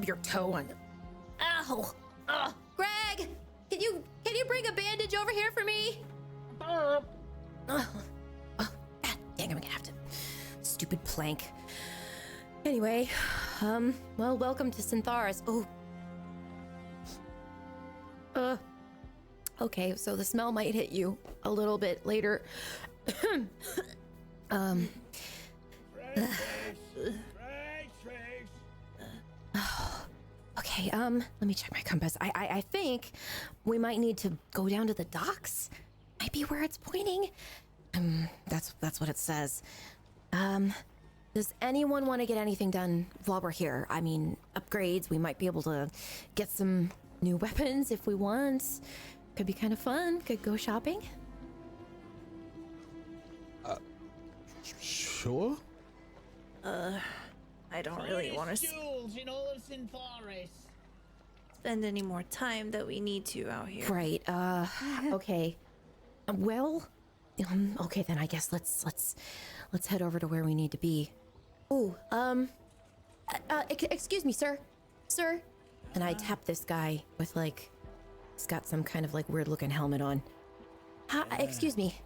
stub your toe on. Ow! Greg, can you bring a bandage over here for me? God dang, I'm gonna have to. Stupid plank. Anyway, well, welcome to Syntharis. Okay, so the smell might hit you a little bit later. Okay, let me check my compass. I think we might need to go down to the docks. Might be where it's pointing. That's what it says. Does anyone want to get anything done while we're here? I mean, upgrades. We might be able to get some new weapons if we want. Could be kind of fun. Could go shopping. Sure. I don't really want to in all of Syntharis. spend any more time that we need to out here. Right. Okay. Well, okay then. I guess let's head over to where we need to be. Ooh. Excuse me, sir. And I tap this guy with he's got some kind of weird looking helmet on. Excuse me.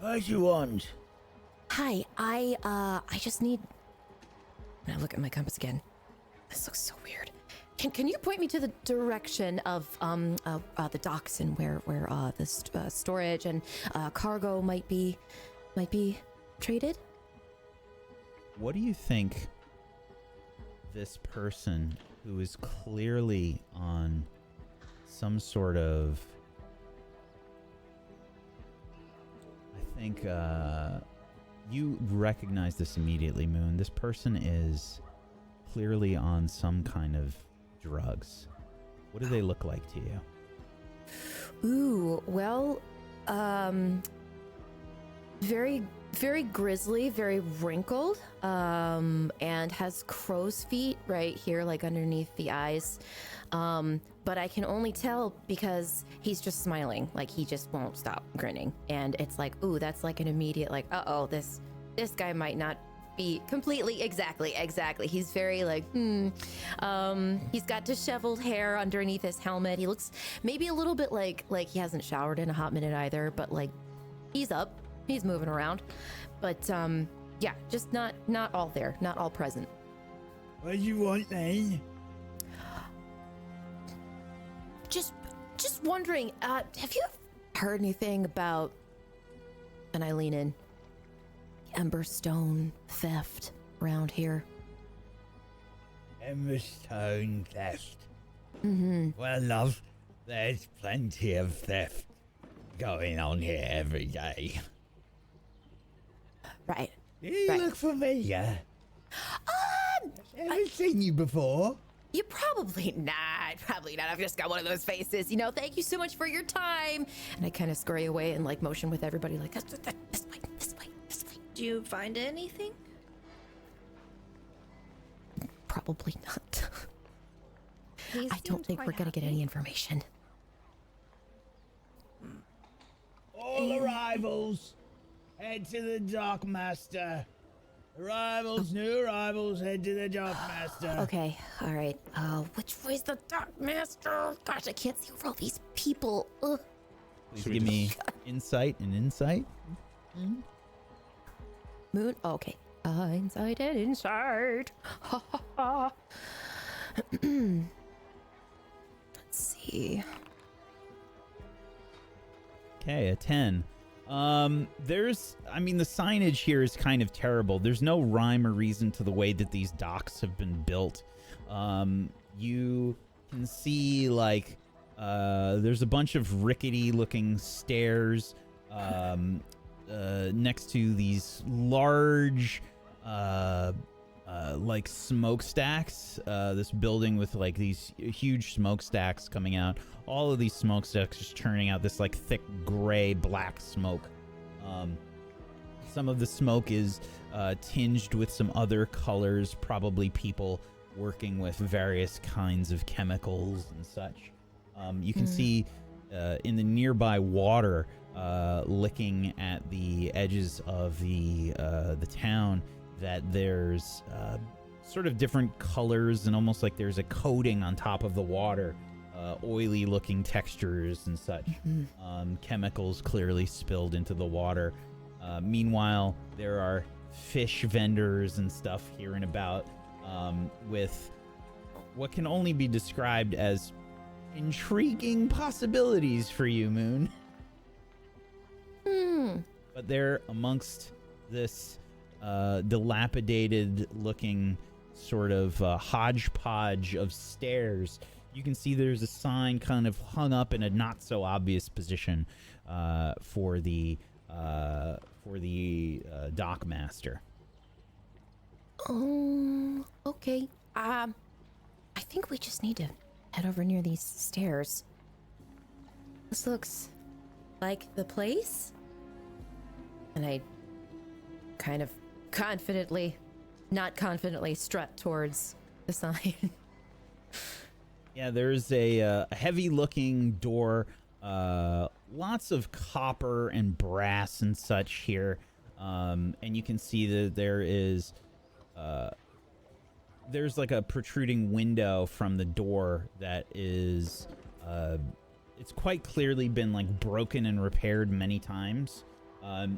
What you want? Hi. I just need. And I look at my compass again. This looks so weird. Can you point me to the direction of the docks and where the storage and cargo might be traded? What do you think this person who is clearly on some sort of, I think you recognize this immediately, Moon. This person is clearly on some kind of drugs. What do they look like to you? Ooh, well, very, very grisly, very wrinkled, and has crow's feet right here, underneath the eyes. But I can only tell because he's just smiling, he just won't stop grinning. And it's ooh, that's an immediate, uh-oh, this guy might not be completely, exactly. He's very he's got disheveled hair underneath his helmet. He looks maybe a little bit like he hasn't showered in a hot minute either, but he's up, he's moving around. But yeah, just not all there, not all present. What do you want then? Just wondering, have you heard anything about, and I lean in, Emberstone theft around here? Emberstone theft. Mm-hmm. Well, love, there's plenty of theft going on here every day. Right. You Right. look familiar. Haven't seen you before. You probably not. I've just got one of those faces. Thank you so much for your time. And I kind of scurry away and motion with everybody this way. Do you find anything? Probably not. He I don't seemed think quite we're going to get happy. any information. All arrivals, head to the Dockmaster. New arrivals, head to the Dockmaster. Okay, all right. Which way's the Dockmaster? Gosh, I can't see over all these people. Ugh. Please give me insight and insight. Moon? Oh, okay. Insight and insight. Ha ha ha. Let's see. Okay, a 10. The signage here is kind of terrible. There's no rhyme or reason to the way that these docks have been built. You can see there's a bunch of rickety looking stairs next to these large smokestacks. This building with these huge smokestacks coming out. All of these smokestacks just churning out this thick gray black smoke. Some of the smoke is tinged with some other colors, probably people working with various kinds of chemicals and such. You can see in the nearby water, licking at the edges of the town, that there's sort of different colors and almost like there's a coating on top of the water. Oily looking textures and such. Chemicals clearly spilled into the water. Meanwhile, there are fish vendors and stuff here and about with what can only be described as intriguing possibilities for you, Moon. But they're amongst this dilapidated looking sort of hodgepodge of stairs. You can see there's a sign kind of hung up in a not so obvious position for the dock master. Okay. I think we just need to head over near these stairs. This looks like the place. And I kind of not confidently strut towards the sign. Yeah, there's a heavy-looking door, lots of copper and brass and such here, and you can see that there's like a protruding window from the door that is, it's quite clearly been like broken and repaired many times,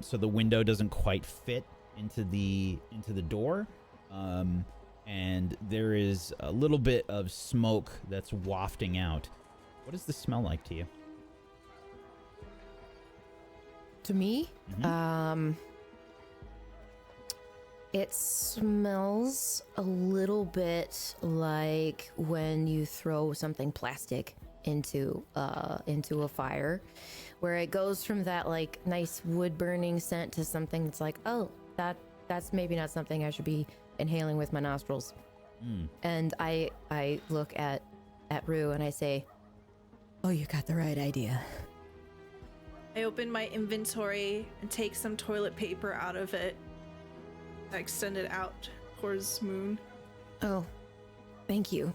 so the window doesn't quite fit into the door. And there is a little bit of smoke that's wafting out. What does this smell like to you? To me, it smells a little bit like when you throw something plastic into a fire, where it goes from that like nice wood burning scent to something that's like, oh, that's maybe not something I should be inhaling with my nostrils. And I look at Rue and I say, oh, you got the right idea. I open my inventory and take some toilet paper out of it. I extend it out towards Moon. Oh, thank you.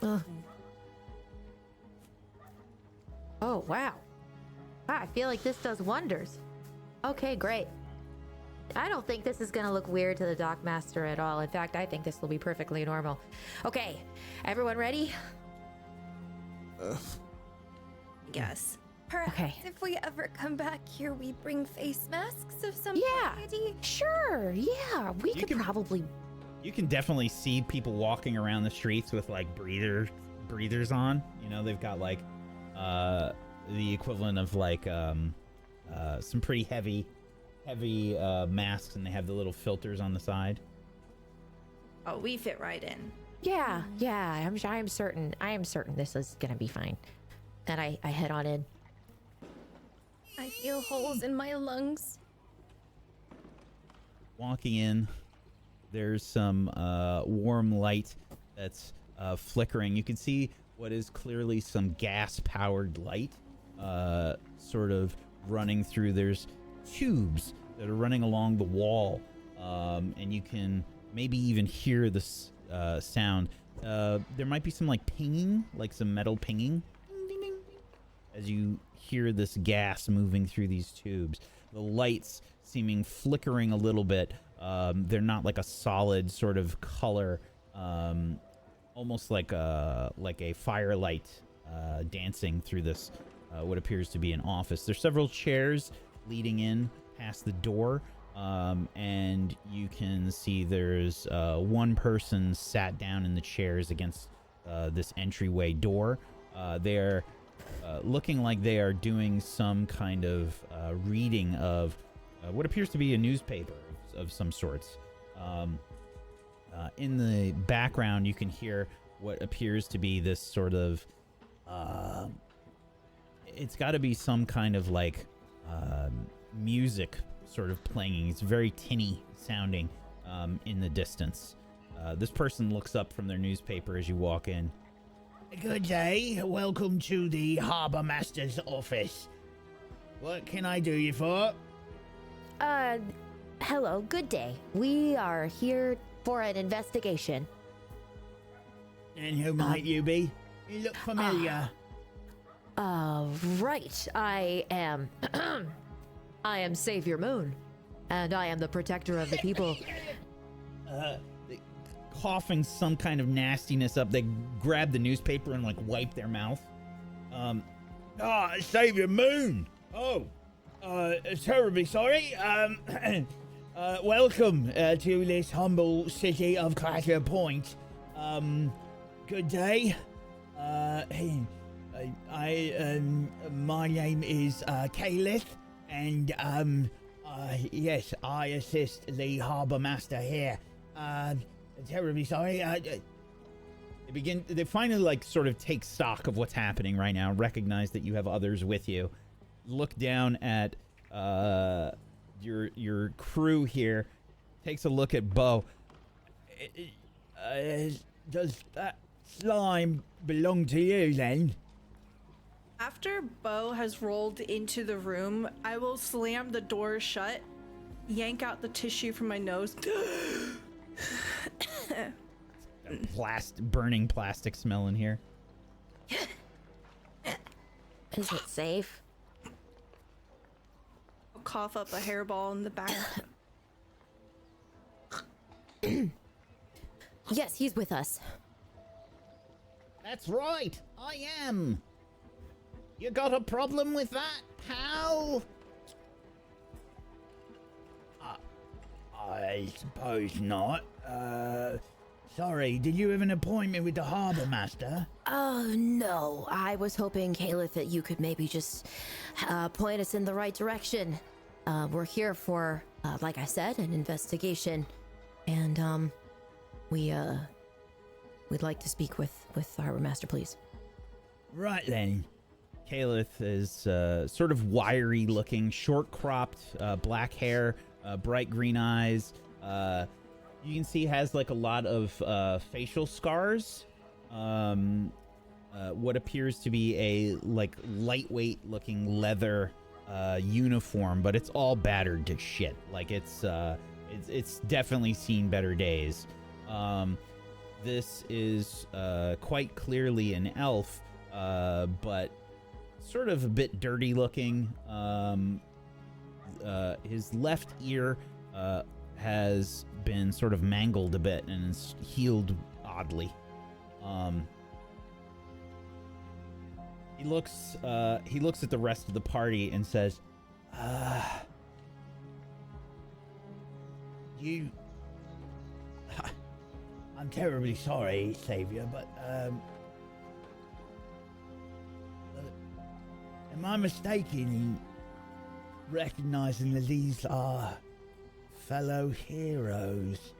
Oh, wow. I feel like this does wonders. Okay, great. I don't think this is going to look weird to the dock master at all. In fact, I think this will be perfectly normal. Okay, everyone ready? Yes. Perhaps Okay. if we ever come back here, we bring face masks of some Yeah, variety. sure. Yeah, we You could can- probably. You can definitely see people walking around the streets with like breathers on. You know, they've got like the equivalent of like some pretty heavy masks, and they have the little filters on the side. Oh, we fit right in. Yeah. I am certain this is gonna be fine. And I head on in. I feel holes in my lungs. Walking in, there's some warm light that's flickering. You can see what is clearly some gas-powered light sort of running through. There's tubes that are running along the wall, and you can maybe even hear this sound. There might be some like pinging, like some metal pinging, ding, ding, ding, as you hear this gas moving through these tubes. The lights seeming flickering a little bit. They're not like a solid sort of color, almost like a firelight dancing through this what appears to be an office. There's several chairs leading in past the door, and you can see there's one person sat down in the chairs against this entryway door. They're looking like they are doing some kind of reading of what appears to be a newspaper of some sorts. In the background, you can hear what appears to be this sort of it's got to be some kind of like music sort of playing. It's very tinny sounding in the distance. This person looks up from their newspaper as you walk in. Good day. Welcome to the Harbour Master's office. What can I do you for? Hello, good day. We are here for an investigation. And who might you be? You look familiar. Right. I am Savior Moon, and I am the protector of the people. coughing some kind of nastiness up. They grab the newspaper and like wipe their mouth. Savior Moon. Oh, terribly sorry. Welcome to this humble city of Clatterpoint. Good day. My name is Caliph, and yes, I assist the harbor master here. Terribly sorry. They finally like sort of take stock of what's happening right now, recognize that you have others with you, look down at your crew here, takes a look at Bo. Does that slime belong to you then? After Bo has rolled into the room, I will slam the door shut, yank out the tissue from my nose. Burning plastic smell in here. Is it safe? I'll cough up a hairball in the back. Yes, he's with us. That's right, I am. You got a problem with that, pal? I suppose not. Sorry, did you have an appointment with the harbor master? Oh, no. I was hoping, Caliph, that you could maybe just point us in the right direction. We're here for, like I said, an investigation. And, we'd like to speak with the harbor master, please. Right then. Caliph is sort of wiry looking, short cropped, black hair, bright green eyes. You can see he has like a lot of facial scars. What appears to be a like lightweight looking leather uniform, but it's all battered to shit. Like it's definitely seen better days. This is quite clearly an elf, but sort of a bit dirty looking. His left ear has been sort of mangled a bit and is healed oddly. He looks at the rest of the party and says, I'm terribly sorry, Savior, but am I mistaken in recognizing that these are fellow heroes?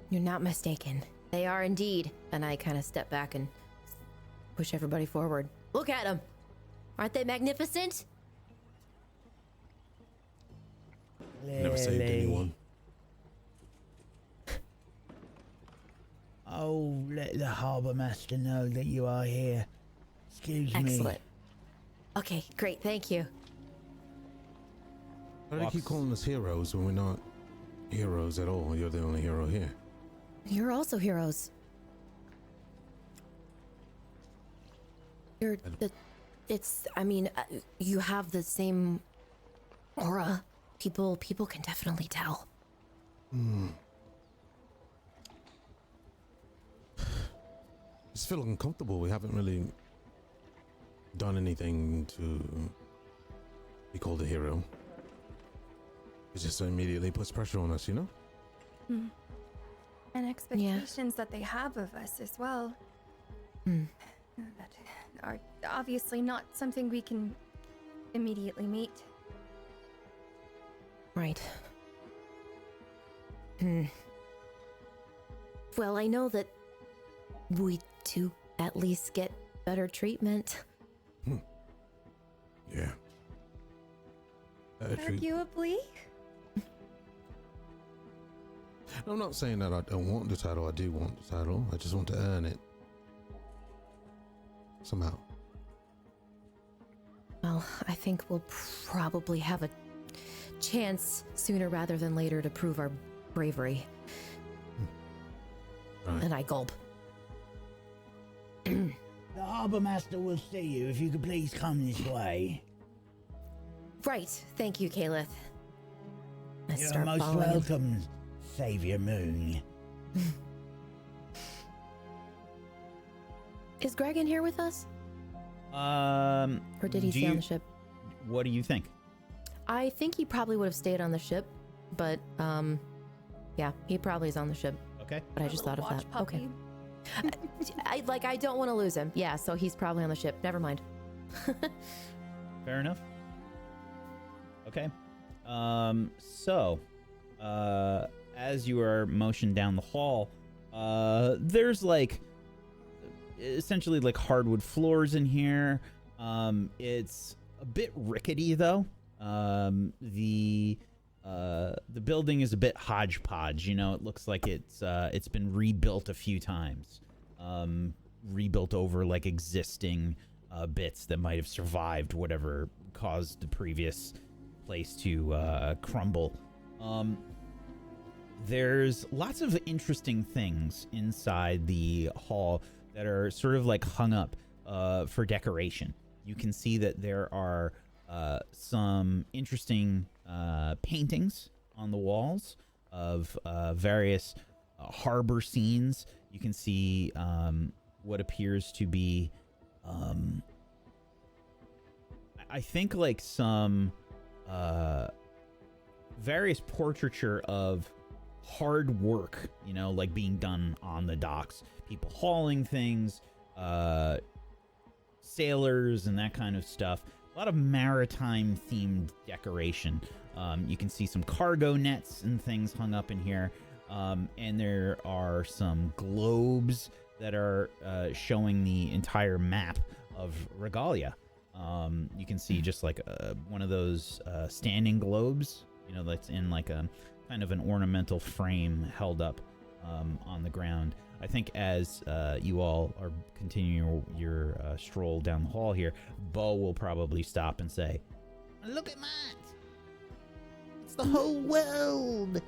You're not mistaken. They are indeed. And I kind of step back and push everybody forward. Look at them. Aren't they magnificent? Never saved anyone. Oh, let the harbor master know that you are here. Excuse me. Excellent. Okay, great. Thank you. Why do you keep calling us heroes when we're not heroes at all? You're the only hero here. You're also heroes. You have the same aura. People can definitely tell. Just feel uncomfortable. We haven't really done anything to be called a hero. It just immediately puts pressure on us, you know? And expectations that they have of us as well. That are obviously not something we can immediately meet. Right. Well, I know that we do at least get better treatment. Yeah. Arguably. I'm not saying that I don't want the title. I do want the title. I just want to earn it. Somehow. Well, I think we'll probably have a chance sooner rather than later to prove our bravery. Right. And I gulp. The harbor master will see you if you could please come this way. Right. Thank you, Caliph. I You're start most following him. welcome, Savior Moon. Is Greg in here with us? Or Or did he stay on the ship? What do you think? I think he probably would have stayed on the ship, but yeah, he probably is on the ship. Okay. But I just thought of Watch that. puppy. Okay. I don't want to lose him. Yeah, so he's probably on the ship. Never mind. Fair enough. Okay. So, as you are motioned down the hall, there's like essentially like hardwood floors in here. It's a bit rickety though. The building is a bit hodgepodge. You know, it looks like it's been rebuilt a few times. Rebuilt over like existing bits that might have survived whatever caused the previous place to crumble. There's lots of interesting things inside the hall that are sort of like hung up for decoration. You can see that there are some interesting paintings on the walls of various harbor scenes. You can see what appears to be I think like some various portraiture of hard work, you know, like being done on the docks, people hauling things, sailors and that kind of stuff. A lot of maritime themed decoration. You can see some cargo nets and things hung up in here. And there are some globes that are showing the entire map of Regalia. You can see just like one of those standing globes, you know, that's in like a kind of an ornamental frame held up on the ground. I think as you all are continuing your stroll down the hall here, Bo will probably stop and say, "Look at that! It's the whole world!"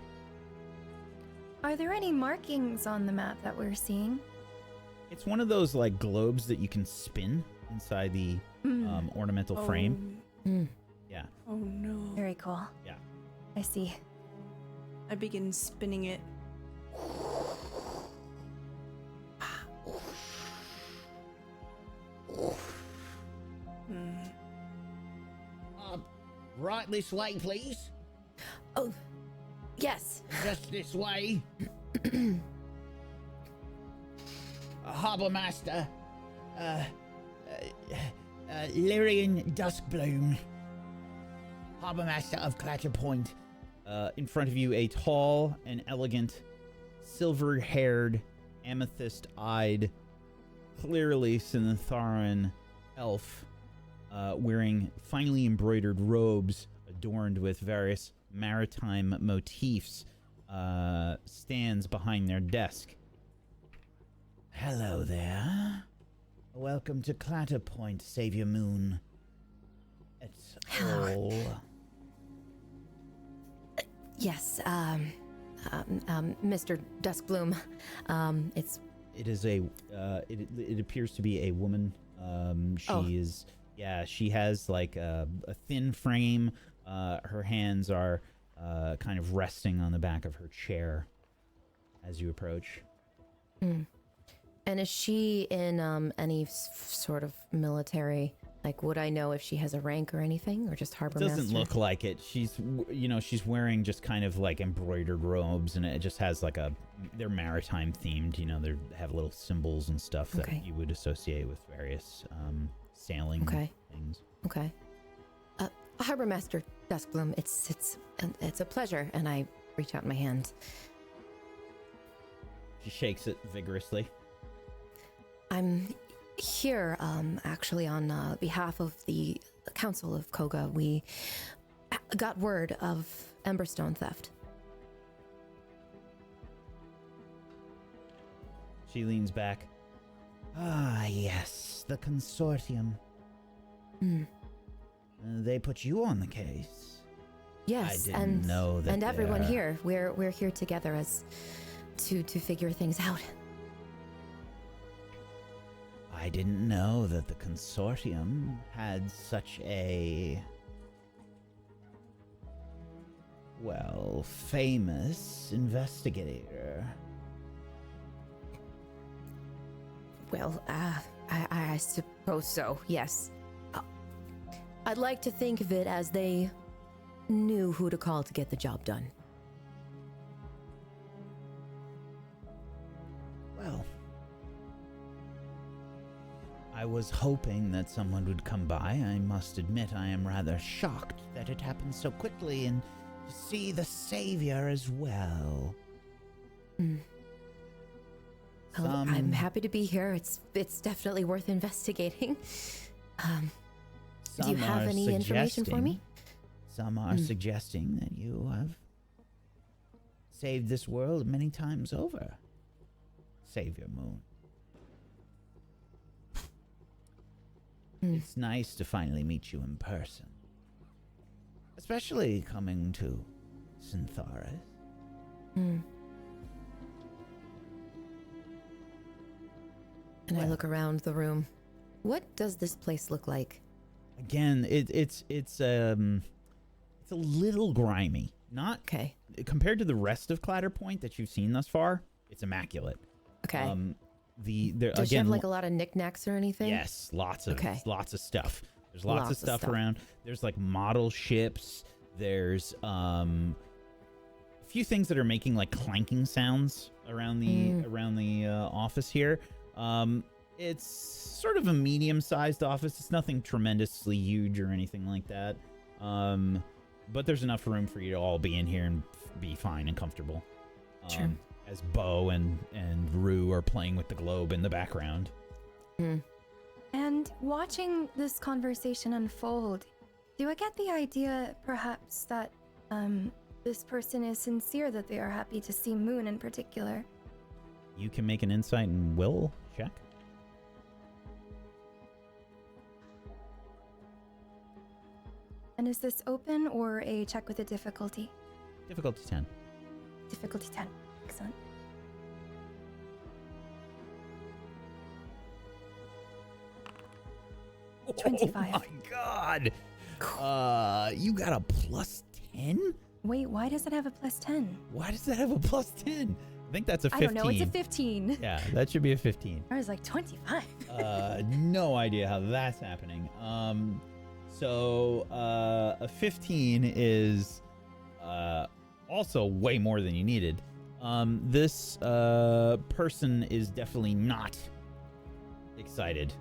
Are there any markings on the map that we're seeing? It's one of those like globes that you can spin inside the ornamental frame. Yeah. Oh no. Very cool. Yeah. I see. I begin spinning it. Right this way, please. Oh, yes. Just this way. Harbour Master, Lyrian Duskbloom, Harbour Master of Clatterpoint. In front of you, a tall and elegant, silver-haired, amethyst-eyed, clearly Sinatharan elf, wearing finely embroidered robes adorned with various maritime motifs, stands behind their desk. Hello there. Welcome to Clatterpoint, Savior Moon. It's all. Yes, Mr. Duskbloom. It is a. It appears to be a woman. She has like a thin frame. Her hands are kind of resting on the back of her chair as you approach. And is she in any sort of military? Like, would I know if she has a rank or anything, or just harbor master? Doesn't look like it. She's wearing just kind of like embroidered robes, and it just has like they're maritime themed. You know, they have little symbols and stuff that you would associate with various sailing things. Okay. Harbor Master Duskbloom, it's a pleasure, and I reach out my hand. She shakes it vigorously. I'm here, actually, on behalf of the Council of Koga. We got word of Emberstone theft. She leans back. Ah, yes, the consortium. They put you on the case. Yes, I didn't know that. And everyone here, we're here together as to figure things out. I didn't know that the consortium had such a, well, famous investigator. Well, I suppose so, yes. I'd like to think of it as they knew who to call to get the job done. Well, I was hoping that someone would come by. I must admit I am rather shocked that it happened so quickly, and to see the savior as well. Well, I'm happy to be here. It's definitely worth investigating. Do you have any information for me? Some are suggesting that you have saved this world many times over. Savior Moon. It's nice to finally meet you in person. Especially coming to Syntharis. And I look around the room. What does this place look like? Again, it's a little grimy. Not Okay. compared to the rest of Clatterpoint that you've seen thus far. It's immaculate. Okay. Does she have like a lot of knicknacks or anything? Yes, lots of stuff. There's lots Lots of of stuff around. There's like model ships. There's a few things that are making like clanking sounds around the office here. It's sort of a medium-sized office. It's nothing tremendously huge or anything like that. But there's enough room for you to all be in here and be fine and comfortable. Sure. As Bo and Rue are playing with the globe in the background. And watching this conversation unfold, do I get the idea, perhaps, that this person is sincere, that they are happy to see Moon in particular? You can make an insight and will check. And is this open or a check with a difficulty? Difficulty 10. Difficulty 10. Excellent. Oh 25. my god! You got a plus 10? Wait, why does it have a plus 10? Why does that have a plus 10? I think that's a 15. I don't know, it's a 15. Yeah, that should be a 15. I was like, 25. No idea how that's happening. So a 15 is also way more than you needed. This person is definitely not excited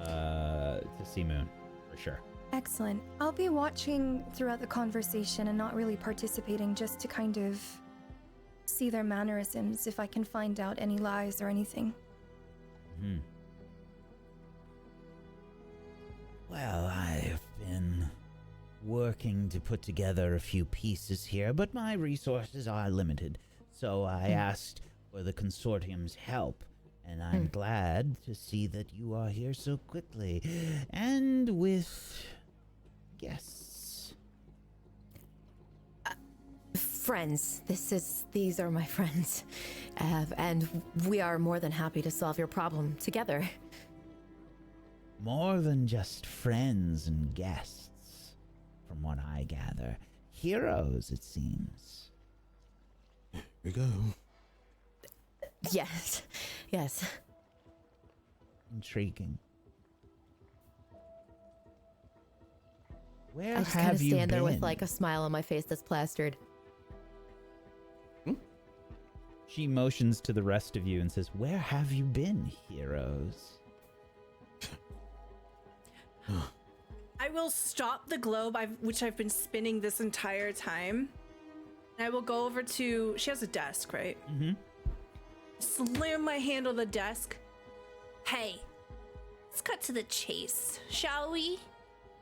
to see Moon, for sure. Excellent. I'll be watching throughout the conversation and not really participating, just to kind of see their mannerisms, if I can find out any lies or anything. Well, I've been working to put together a few pieces here, but my resources are limited. So I asked for the consortium's help, and I'm glad to see that you are here so quickly, and with guests. Friends. These are my friends. And we are more than happy to solve your problem together. More than just friends and guests, from what I gather. Heroes, it seems. Here we go. Yes. Yes. Intriguing. Where I just kind have of you stand there with been? like a smile on my face that's plastered. She motions to the rest of you and says, "Where have you been, heroes?" I will stop the globe, which I've been spinning this entire time. And I will go over to... She has a desk, right? Mm-hmm. Slam my hand on the desk. Hey, let's cut to the chase, shall we?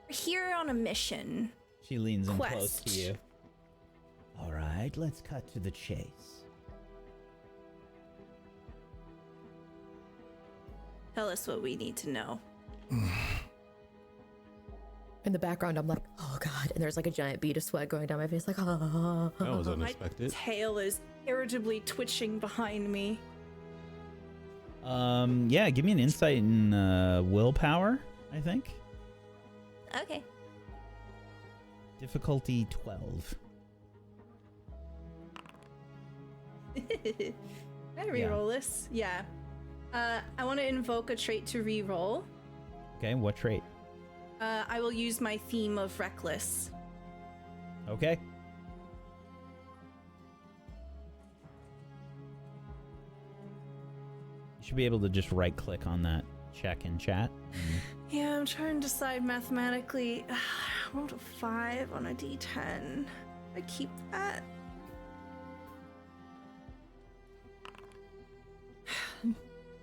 We're here on a mission. She leans in close Quest. to you. All right, let's cut to the chase. Tell us what we need to know. In the background, I'm like, oh god, and there's like a giant bead of sweat going down my face, like, oh. That was My unexpected. tail is irritably twitching behind me. Yeah, give me an insight in willpower, I think. Okay. Difficulty 12. Can I reroll this? Yeah. I want to invoke a trait to re-roll. Okay, what trait? I will use my theme of reckless. Okay. You should be able to just right click on that check in chat. Yeah, I'm trying to decide mathematically. I rolled a 5 on a d10. I keep that.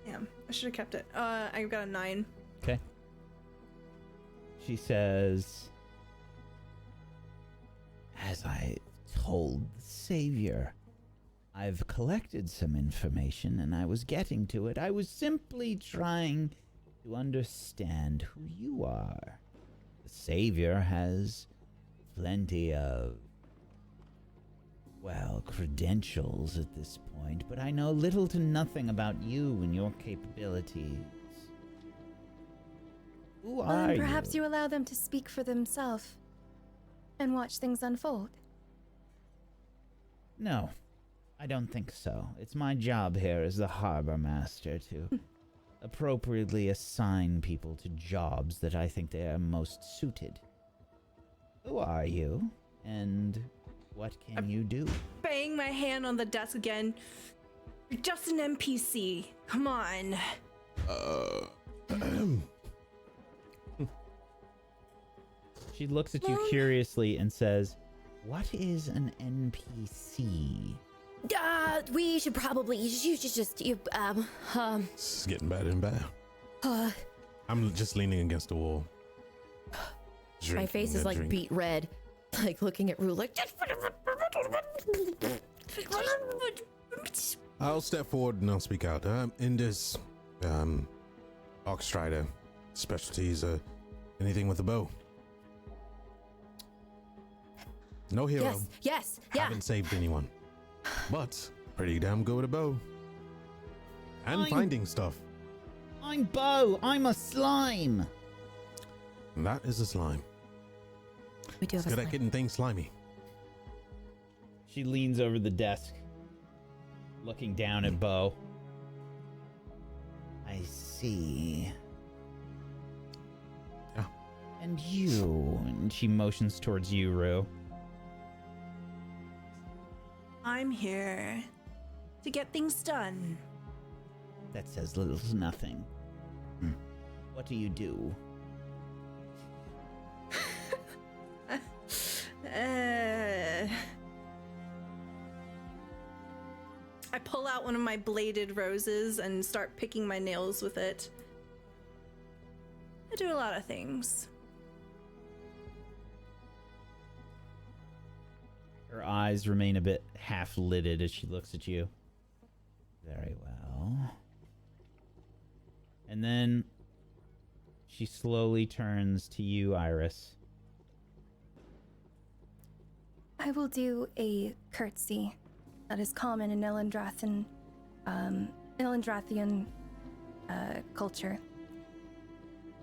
Damn, I should have kept it. I got a 9. Okay. She says, as I told the Savior, I've collected some information and I was getting to it. I was simply trying to understand who you are. The Savior has plenty of, well, credentials at this point, but I know little to nothing about you and your capabilities. Who are you? Perhaps you allow them to speak for themselves and watch things unfold. No, I don't think so. It's my job here as the harbor master to appropriately assign people to jobs that I think they are most suited. Who are you? And what can you do? Bang my hand on the desk again. You're just an NPC. Come on. She looks at you curiously and says, what is an NPC? We should probably, you should just, This is getting better and better. I'm just leaning against the wall. my face is like beat red, like looking at Rue like, I'll step forward and I'll speak out. In this, Oxstrider specialties, anything with a bow. No hero. yes, yeah. Haven't saved anyone. But pretty damn good with a bow. And finding stuff. I'm Bo. I'm a slime. And that is a slime. We do It's have a good at slime. getting things slimy. She leans over the desk, looking down at Bo. I see. Yeah. And you. And she motions towards you, Rue. I'm here to get things done. That says little to nothing. What do you do? I pull out one of my bladed roses and start picking my nails with it. I do a lot of things. Her eyes remain a bit half-lidded as she looks at you. Very well. And then she slowly turns to you, Iris. I will do a curtsy that is common in Elendrathian culture.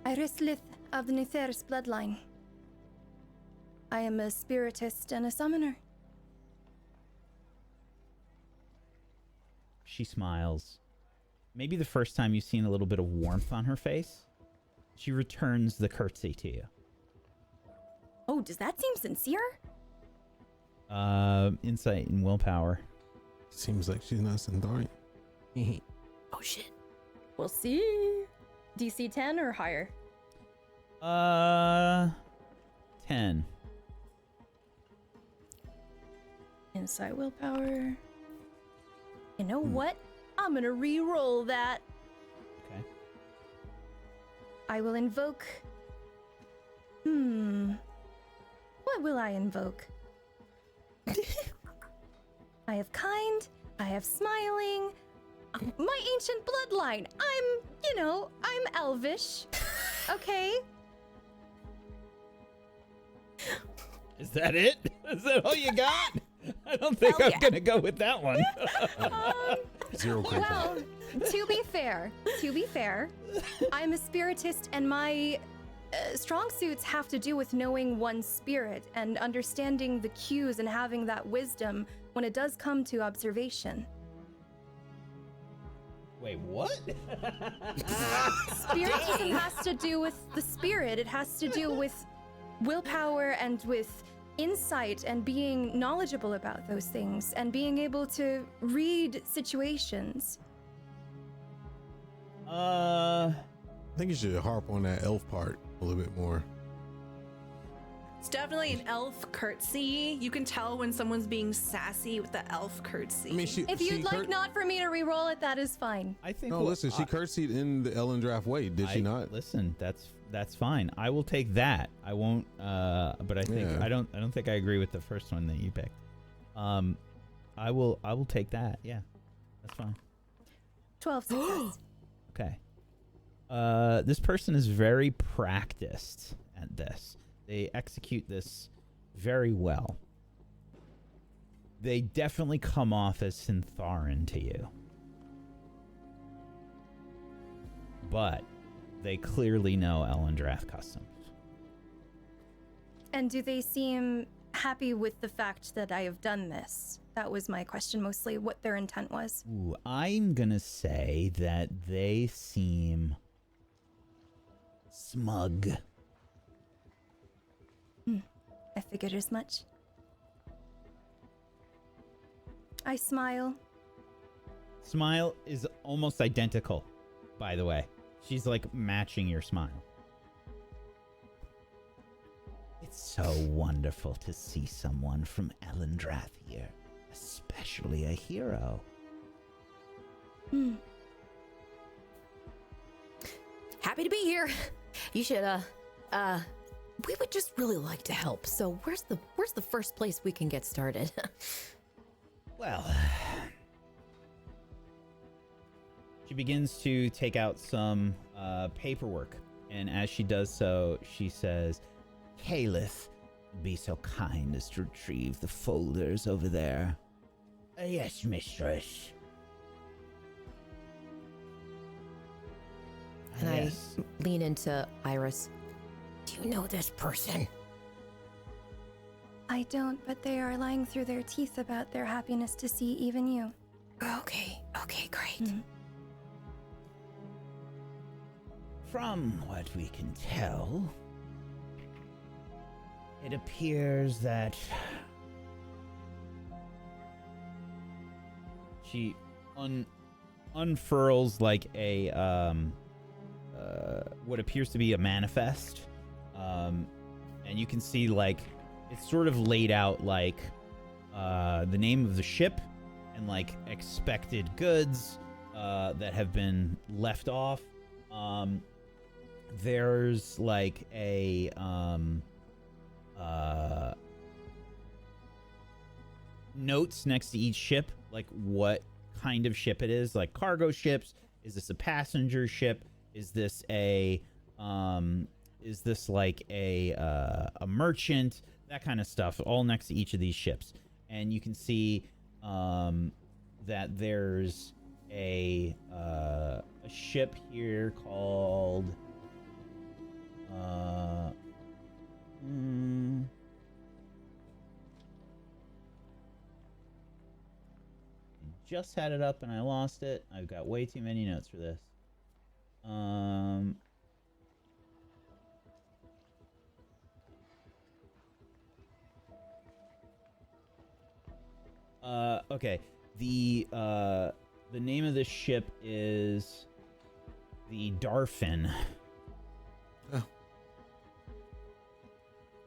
Irislith of the Nutheris bloodline. I am a spiritist and a summoner. She smiles. Maybe the first time you've seen a little bit of warmth on her face. She returns the curtsy to you. Oh, does that seem sincere? Insight and willpower. Seems like she's not Centauri. Oh shit. We'll see. DC 10 or higher? 10. Insight, willpower. You know what? I'm gonna re-roll that. Okay. I will invoke... What will I invoke? I have kind, I have smiling, my ancient bloodline. I'm elvish. Okay? Is that it? Is that all you got? I don't think I'm gonna go with that one. Zero critical. Well, to be fair, I'm a spiritist and my strong suits have to do with knowing one's spirit and understanding the cues and having that wisdom when it does come to observation. Wait, what? Spiritism has to do with the spirit. It has to do with willpower and with insight and being knowledgeable about those things and being able to read situations. I think you should harp on that elf part a little bit more. It's definitely an elf curtsy. You can tell when someone's being sassy with the elf curtsy. I mean, she. If she you'd like not for me to re-roll it, that is fine. I think. No, listen. She curtsied in the Ellen Draft way, did she not? Listen, that's fine. I will take that. I won't. But I think Yeah. I don't think I agree with the first one that you picked. I will take that. Yeah, that's fine. 12 success. Okay. This person is very practiced at this. They execute this very well. They definitely come off as Syntharan to you. But they clearly know Ellendrath customs. And do they seem happy with the fact that I have done this? That was my question mostly, what their intent was. Ooh, I'm gonna say that they seem smug. I figured as much. I smile. Smile is almost identical, by the way. She's like matching your smile. It's so wonderful to see someone from Ellendrath here, especially a hero. Happy to be here. You should, we would just really like to help. So where's the first place we can get started? Well, she begins to take out some paperwork, and as she does so, she says, Caliph, be so kind as to retrieve the folders over there. Yes, mistress. And Yes. I lean into Iris. Do you know this person? I don't, but they are lying through their teeth about their happiness to see even you. Okay, great. From what we can tell, it appears that She unfurls like a what appears to be a manifest, and you can see like it's sort of laid out like the name of the ship and like expected goods that have been left off. There's like a notes next to each ship, like what kind of ship it is, like cargo ships. Is this a passenger ship? Is this like a merchant? That kind of stuff, all next to each of these ships. And you can see that there's a ship here called just had it up and I lost it. I've got way too many notes for this. Okay. The name of this ship is the Darfin.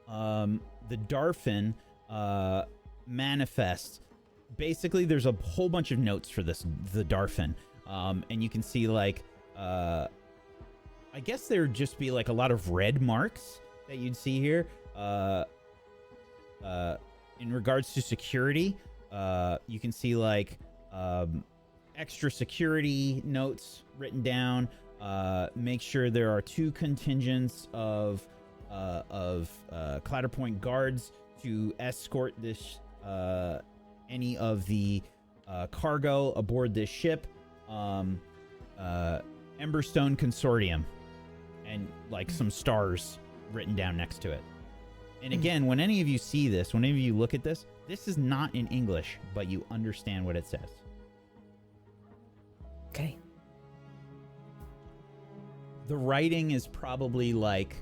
The Darfin manifest. Basically, there's a whole bunch of notes for this, the Darfin. And you can see like I guess there'd just be like a lot of red marks that you'd see here. In regards to security, you can see like extra security notes written down. Make sure there are 2 contingents of Clatterpoint guards to escort this any of the cargo aboard this ship. Emberstone Consortium, and like some stars written down next to it. And again, when any of you see this, when any of you look at this, this is not in English, but you understand what it says. Okay. The writing is probably like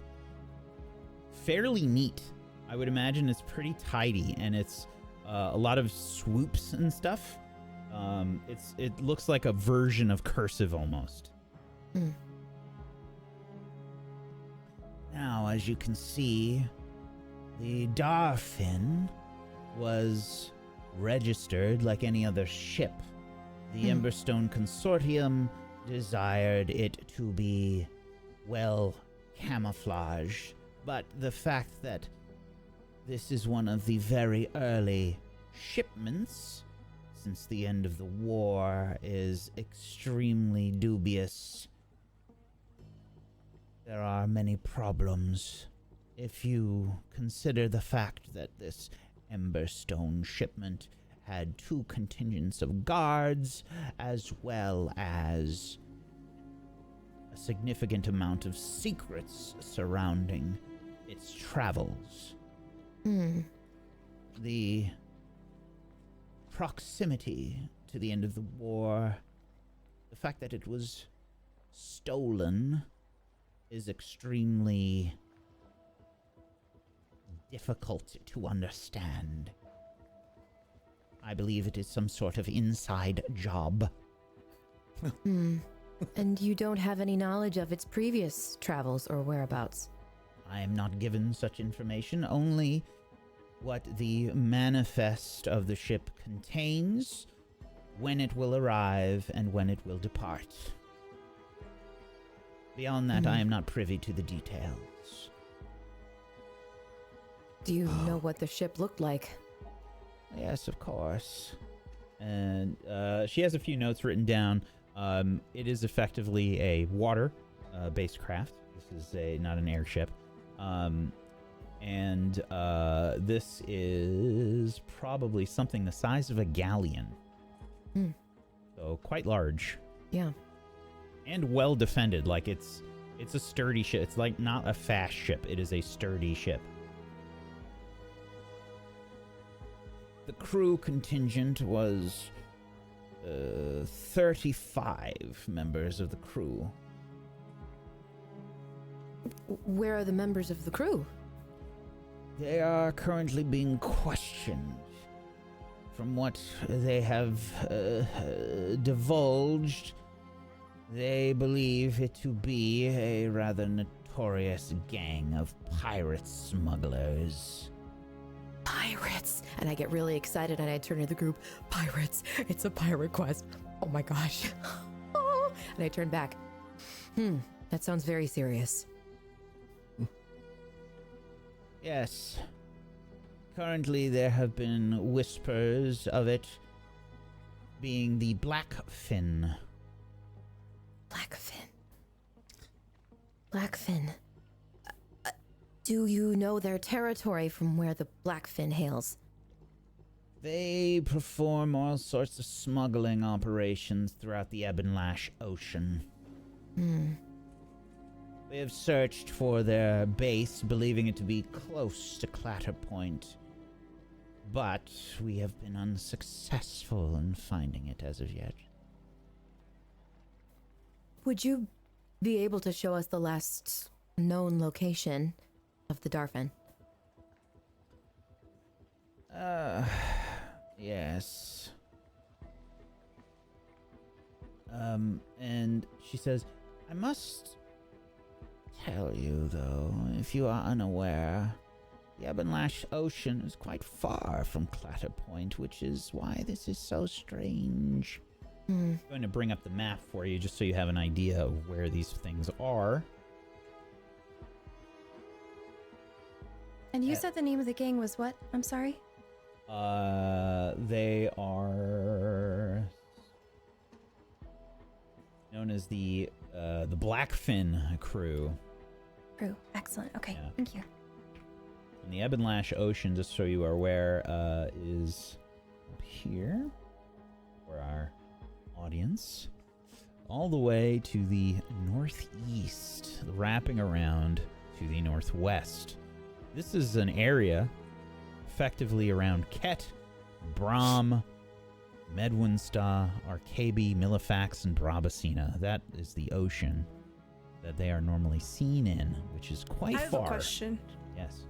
fairly neat. I would imagine it's pretty tidy, and it's a lot of swoops and stuff. It looks like a version of cursive almost. Now, as you can see, the Darfin was registered like any other ship. The Emberstone Consortium desired it to be well camouflaged, but the fact that this is one of the very early shipments since the end of the war is extremely dubious. There are many problems. If you consider the fact that this Emberstone shipment had 2 contingents of guards, as well as a significant amount of secrets surrounding its travels. The proximity to the end of the war, the fact that it was stolen, is extremely difficult to understand. I believe it is some sort of inside job. And you don't have any knowledge of its previous travels or whereabouts? I am not given such information, only what the manifest of the ship contains, when it will arrive, and when it will depart. Beyond that, I am not privy to the details. Do you know what the ship looked like? Yes, of course. And she has a few notes written down. It is effectively a water-based craft. This is not an airship. And this is probably something the size of a galleon. So quite large. Yeah. And well defended. Like it's a sturdy ship. It's like not a fast ship. It is a sturdy ship. The crew contingent was 35 members of the crew. Where are the members of the crew? They are currently being questioned. From what they have divulged, they believe it to be a rather notorious gang of pirate smugglers. Pirates! And I get really excited and I turn to the group. Pirates! It's a pirate quest. Oh my gosh. And I turn back. That sounds very serious. Yes. Currently there have been whispers of it being the Blackfin. Blackfin. Do you know their territory from where the Blackfin hails? They perform all sorts of smuggling operations throughout the Ebonlash Ocean. We have searched for their base, believing it to be close to Clatterpoint, but we have been unsuccessful in finding it as of yet. Would you be able to show us the last known location of the Darfin? Yes. And she says, I must tell you, though, if you are unaware, the Ebonlash Ocean is quite far from Clatterpoint, which is why this is so strange. I'm going to bring up the map for you just so you have an idea of where these things are. And you said the name of the gang was what? I'm sorry? They are known as the Blackfin crew. Crew. Excellent. Okay. Yeah. Thank you. And the Ebonlash Ocean, just so you are aware, is up here for our audience, all the way to the northeast, wrapping around to the northwest. This is an area effectively around Ket, Brom, Medwinsta, Arcaby, Milifax, and Brabacina. That is the ocean. that they are normally seen in, which is quite I have far. a question. Yes.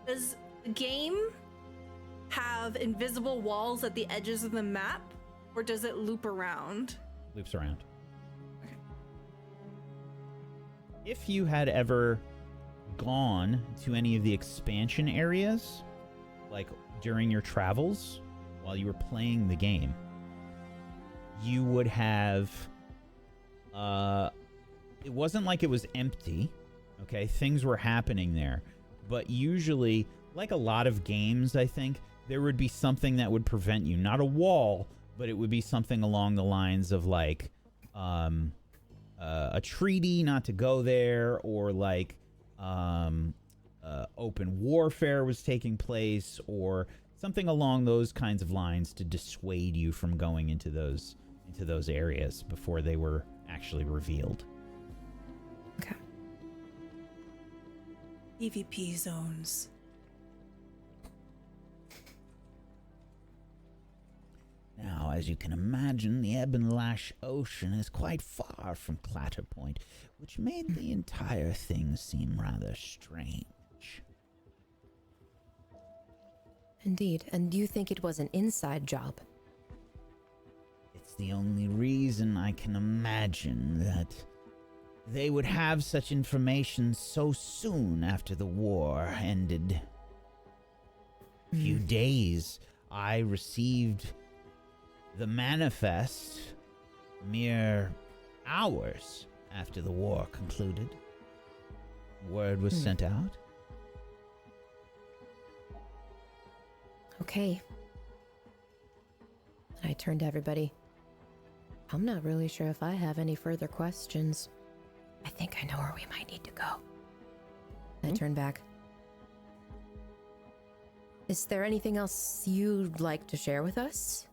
Does the game have invisible walls at the edges of the map, or does it loop around? Loops around. If you had ever gone to any of the expansion areas, like during your travels while you were playing the game, you would have it wasn't like it was empty. Okay, things were happening there, but usually, like a lot of games, I think there would be something that would prevent you, not a wall, but it would be something along the lines of like a treaty not to go there, or like open warfare was taking place, or something along those kinds of lines to dissuade you from going into those areas before they were actually revealed. Okay. PvP zones. Now, as you can imagine, the Ebonlash Ocean is quite far from Clatterpoint, which made the entire thing seem rather strange. Indeed. And you think it was an inside job? It's the only reason I can imagine that they would have such information so soon after the war ended. A few days, I received the manifest mere hours after the war concluded. Word was sent out. Okay. I turned to everybody. I'm not really sure if I have any further questions. I think I know where we might need to go. I turned back. Is there anything else you'd like to share with us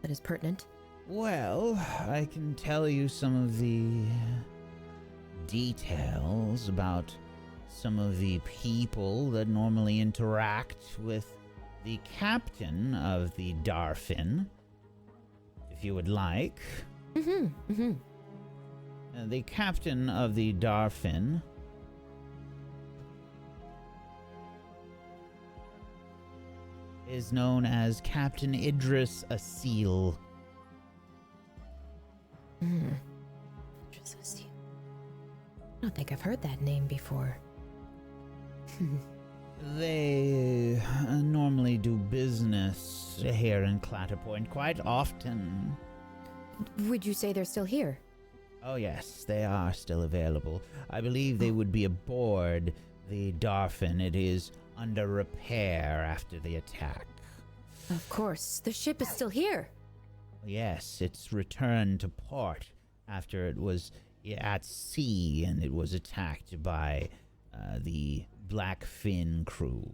that is pertinent? Well, I can tell you some of the details about some of the people that normally interact with the captain of the Darfin, if you would like. The captain of the Darfin is known as Captain Idris Asil. Interesting. I don't think I've heard that name before. They normally do business here in Clatterpoint quite often. Would you say they're still here? Oh yes, they are still available. I believe they would be aboard the Darfin. It is under repair after the attack. Of course. The ship is still here. Yes, it's returned to port after it was at sea and it was attacked by the Blackfin crew.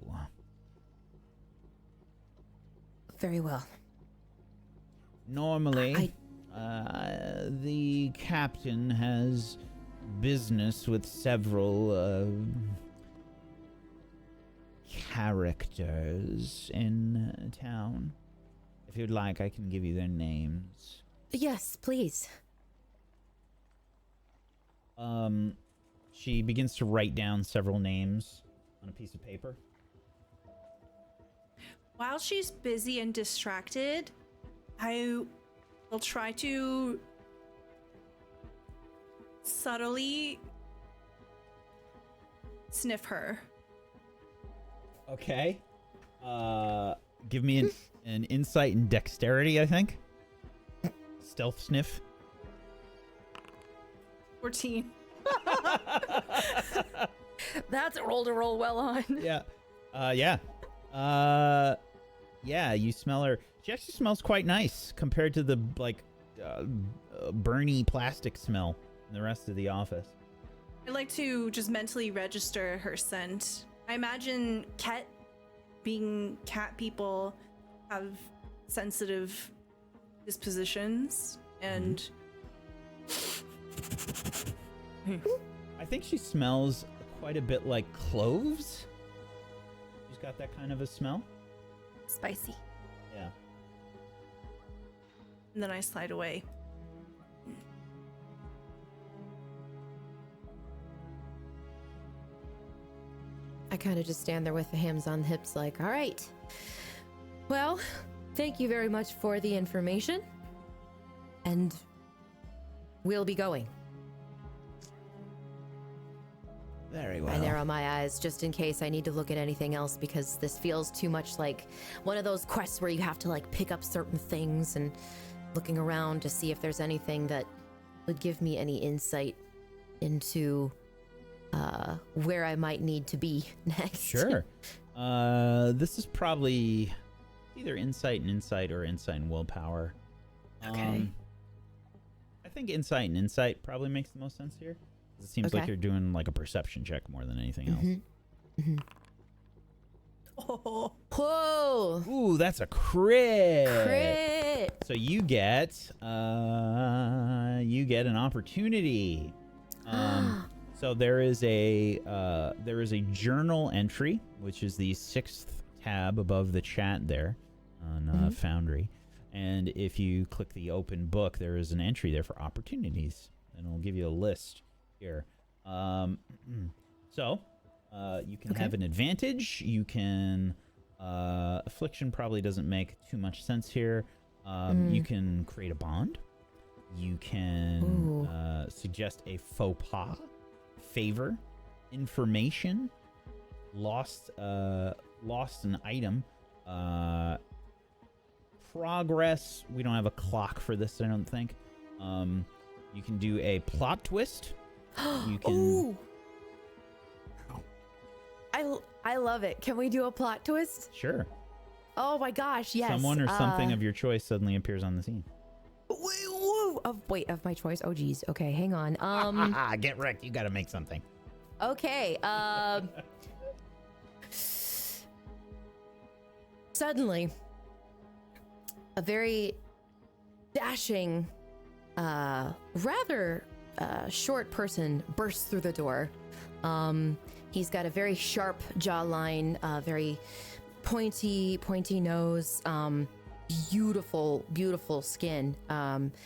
Very well. Normally, the captain has business with several characters in town. If you'd like, I can give you their names. Yes, please. She begins to write down several names on a piece of paper. While she's busy and distracted, I will try to subtly sniff her. Okay. Give me an insight and dexterity, I think. Stealth sniff. 14. That's a roll to roll well on. Yeah. Yeah, you smell her. She actually smells quite nice compared to the, burny plastic smell in the rest of the office. I'd like to just mentally register her scent. I imagine cat people have sensitive dispositions, and I think she smells quite a bit like cloves. She's got that kind of a smell. Spicy. Yeah. And then I slide away. I kind of just stand there with the hands on hips, like, all right. Well, thank you very much for the information. And we'll be going. Very well. I narrow my eyes just in case I need to look at anything else, because this feels too much like one of those quests where you have to like pick up certain things, and looking around to see if there's anything that would give me any insight into where I might need to be next. Sure. This is probably either insight or insight and willpower. Okay. I think insight and insight probably makes the most sense here. It seems like you're doing like a perception check more than anything else. Oh. Whoa! Ooh, that's a crit. Crit! So you get an opportunity. So there is a journal entry, which is the 6th tab above the chat there on Foundry. And if you click the open book, there is an entry there for opportunities, and it'll give you a list here. So you can have an advantage. You can affliction probably doesn't make too much sense here. You can create a bond. You can suggest a faux pas, favor, information, lost an item, progress. We don't have a clock for this, I don't think. You can do a plot twist. You can. Ooh. I love it. Can we do a plot twist? Sure. Oh my gosh, yes. Someone or something of your choice suddenly appears on the scene. Of my choice. Oh geez. Okay, hang on. Get wrecked. You got to make something. Okay. Suddenly, a very dashing, rather short person bursts through the door. He's got a very sharp jawline, very pointy nose, beautiful skin.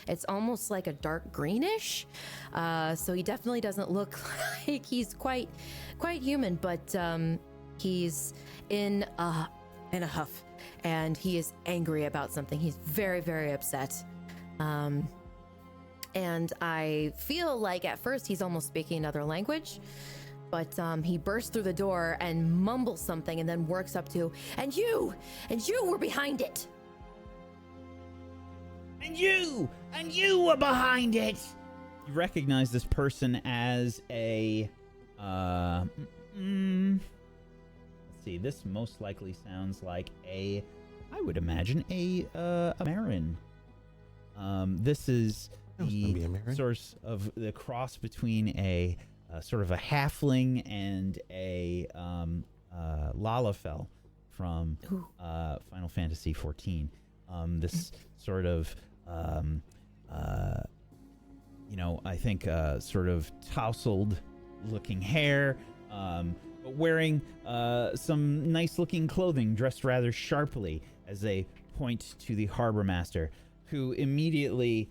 It's almost like a dark greenish. So he definitely doesn't look like he's quite human, but he's in a huff, and he is angry about something. He's very upset. And I feel like at first he's almost speaking another language, but he bursts through the door and mumbles something, and then works up to, and you were behind it. And you were behind it. You recognize this person as a let's see, this most likely sounds like I would imagine a Marin. This is the source of the cross between a sort of a halfling and a Lalafell from Final Fantasy XIV. This sort of I think sort of tousled looking hair, but wearing some nice looking clothing, dressed rather sharply, as they point to the harbor master, who immediately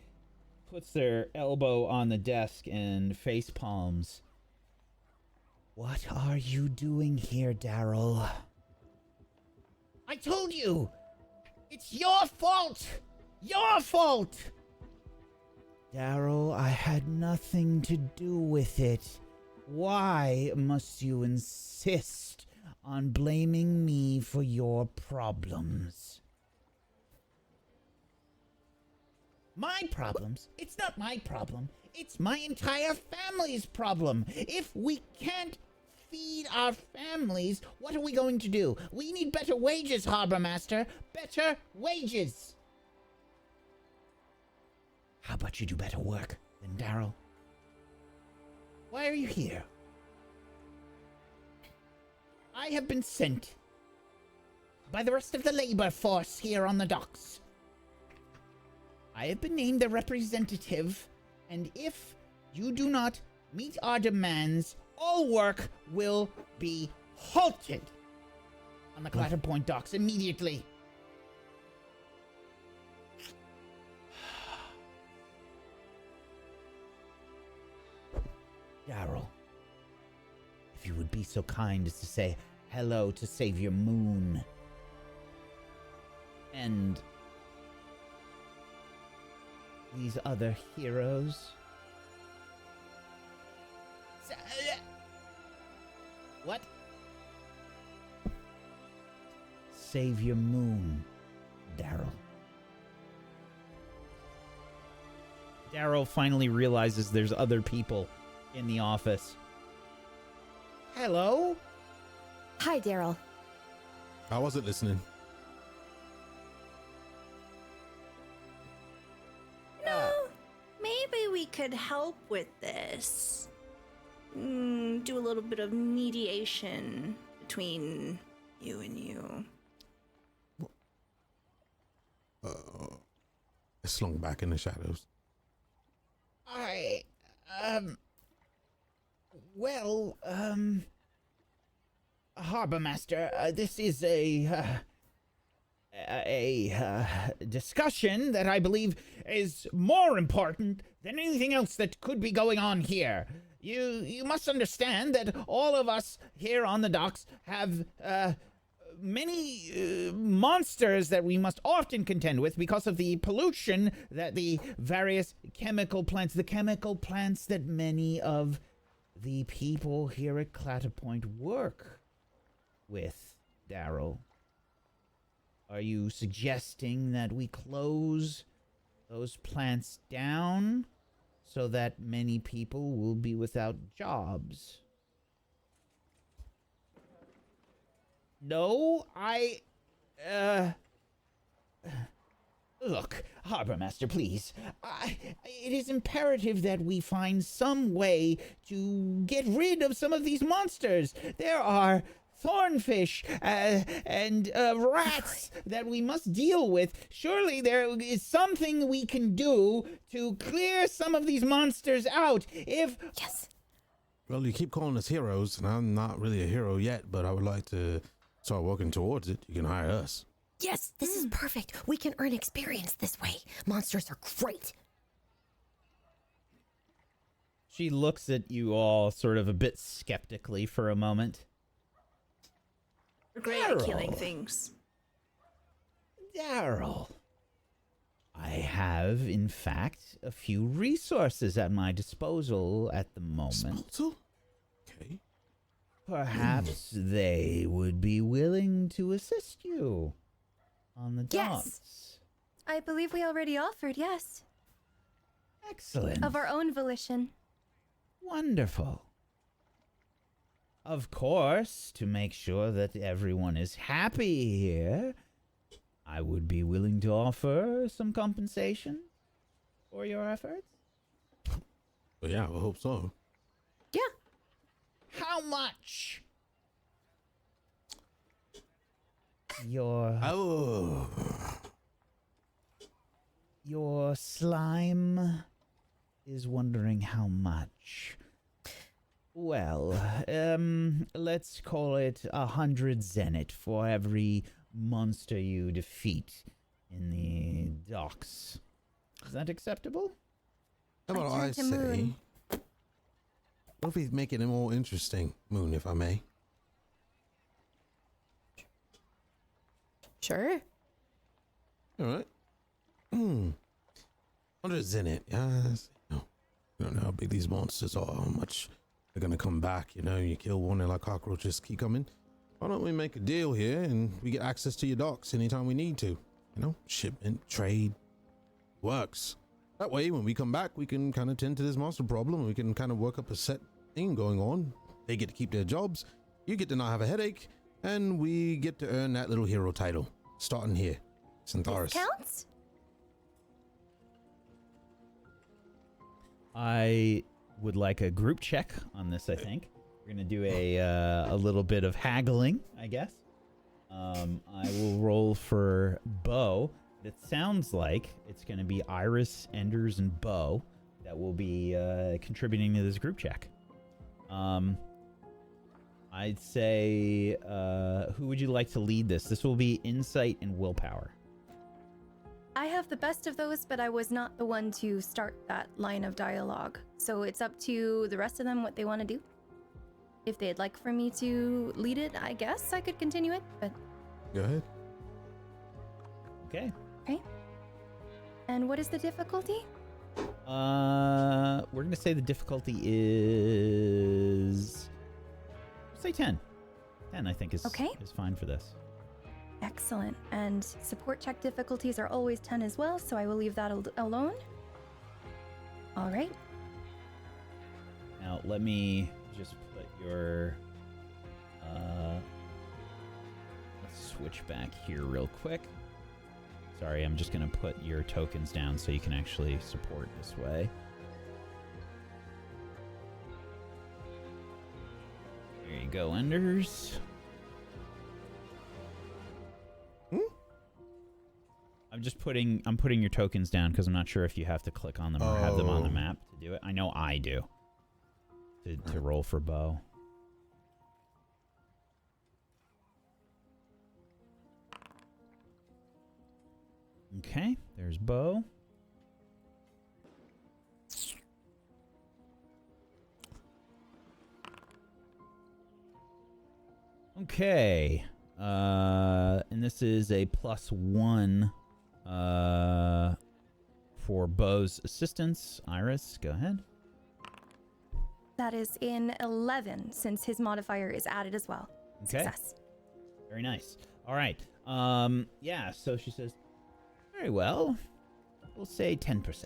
puts their elbow on the desk and face palms. What are you doing here, Daryl? I told you! It's your fault! Your fault! Daryl, I had nothing to do with it. Why must you insist on blaming me for your problems? My problems? It's not my problem. It's my entire family's problem. If we can't feed our families, what are we going to do? We need better wages, Harbor Master. Better wages. How about you do better work than Daryl? Why are you here? I have been sent by the rest of the labor force here on the docks. I have been named the representative, and if you do not meet our demands, all work will be halted on the Clatterpoint docks immediately. Daryl, if you would be so kind as to say hello to Savior Moon. And these other heroes. What? Savior Moon, Daryl. Daryl finally realizes there's other people in the office. Hello? Hi, Daryl. I wasn't listening. No, maybe we could help with this. Do a little bit of mediation between you and you. I slunk back in the shadows. Harbor Master, this is a discussion that I believe is more important than anything else that could be going on here. You must understand that all of us here on the docks have many monsters that we must often contend with because of the pollution that the various chemical plants that many of the people here at Clatterpoint work with, Daryl. Are you suggesting that we close those plants down so that many people will be without jobs? No, Look, Harbor Master, please. It is imperative that we find some way to get rid of some of these monsters. There are thornfish and rats that we must deal with. Surely there is something we can do to clear some of these monsters out. Yes. Well, you keep calling us heroes, and I'm not really a hero yet, but I would like to start working towards it. You can hire us. Yes, this is perfect. We can earn experience this way. Monsters are great. She looks at you all sort of a bit skeptically for a moment. We're great at killing things. Daryl, I have, in fact, a few resources at my disposal at the moment. Disposal? Okay. Perhaps they would be willing to assist you on the Yes. docks. I believe we already offered, yes. Excellent. Of our own volition. Wonderful. Of course, to make sure that everyone is happy here, I would be willing to offer some compensation for your efforts. Well, yeah, I hope so. Yeah. How much? Your slime is wondering how much. Well, let's call it 100 zenith for every monster you defeat in the docks. Is that acceptable? How about I turn to say, Moon. what if we make it more interesting, Moon, if I may? Sure. All right. 100 zenith. Yes. No. You don't know how big these monsters are, how much they're going to come back. You know, you kill one, they're like cockroaches, keep coming. Why don't we make a deal here and we get access to your docks anytime we need to? You know, shipment, trade, works. That way, when we come back, we can kind of tend to this monster problem. We can kind of work up a set thing going on. They get to keep their jobs. You get to not have a headache. And we get to earn that little hero title. Starting here. Centaurus. Counts? I would like a group check on this, I think. We're going to do a little bit of haggling, I guess. I will roll for Bo. It sounds like it's going to be Iris, Enders, and Bo that will be contributing to this group check. I'd say, who would you like to lead this? This will be insight and willpower. I have the best of those, but I was not the one to start that line of dialogue. So it's up to the rest of them what they want to do. If they'd like for me to lead it, I guess I could continue it, but... Go ahead. Okay. Okay. And what is the difficulty? We're gonna say the difficulty is, say 10. 10, I think, is fine for this. Excellent. And support check difficulties are always 10 as well, so I will leave that alone. All right. Now, let me just put your... let's switch back here real quick. Sorry, I'm just going to put your tokens down so you can actually support this way. There you go, Enders. I'm putting your tokens down because I'm not sure if you have to click on them or have them on the map to do it. I know I do. To roll for bow. Okay, there's bow. Okay. And this is a +1 for Bow's assistance. Iris, go ahead. That is in 11, since his modifier is added as well. Okay. Success. Very nice. All right. Yeah, so she says, very well. We'll say 10%.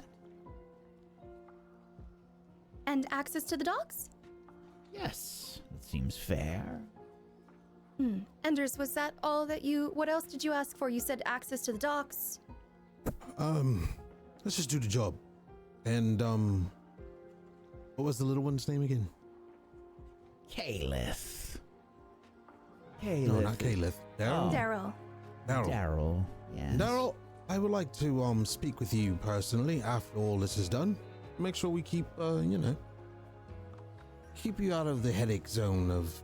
And access to the docks? Yes, that seems fair. Enders, was that all that you... What else did you ask for? You said access to the docks. Let's just do the job. And, what was the little one's name again? Caliph. No, not Caliph. Daryl? Daryl. Daryl, yes. Daryl, I would like to, speak with you personally after all this is done. Make sure we keep, keep you out of the headache zone of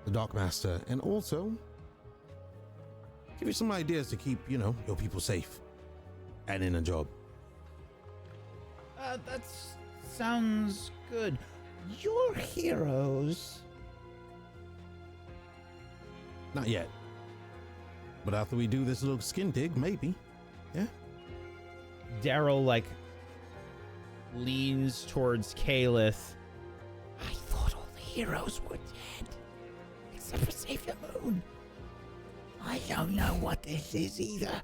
the Dockmaster, and also give you some ideas to keep, your people safe and in a job. That sounds good. You're heroes. Not yet. But after we do this little skin dig, maybe. Yeah? Daryl, leans towards Caliph. I thought all the heroes were dead. Except for Savior Moon. I don't know what this is either.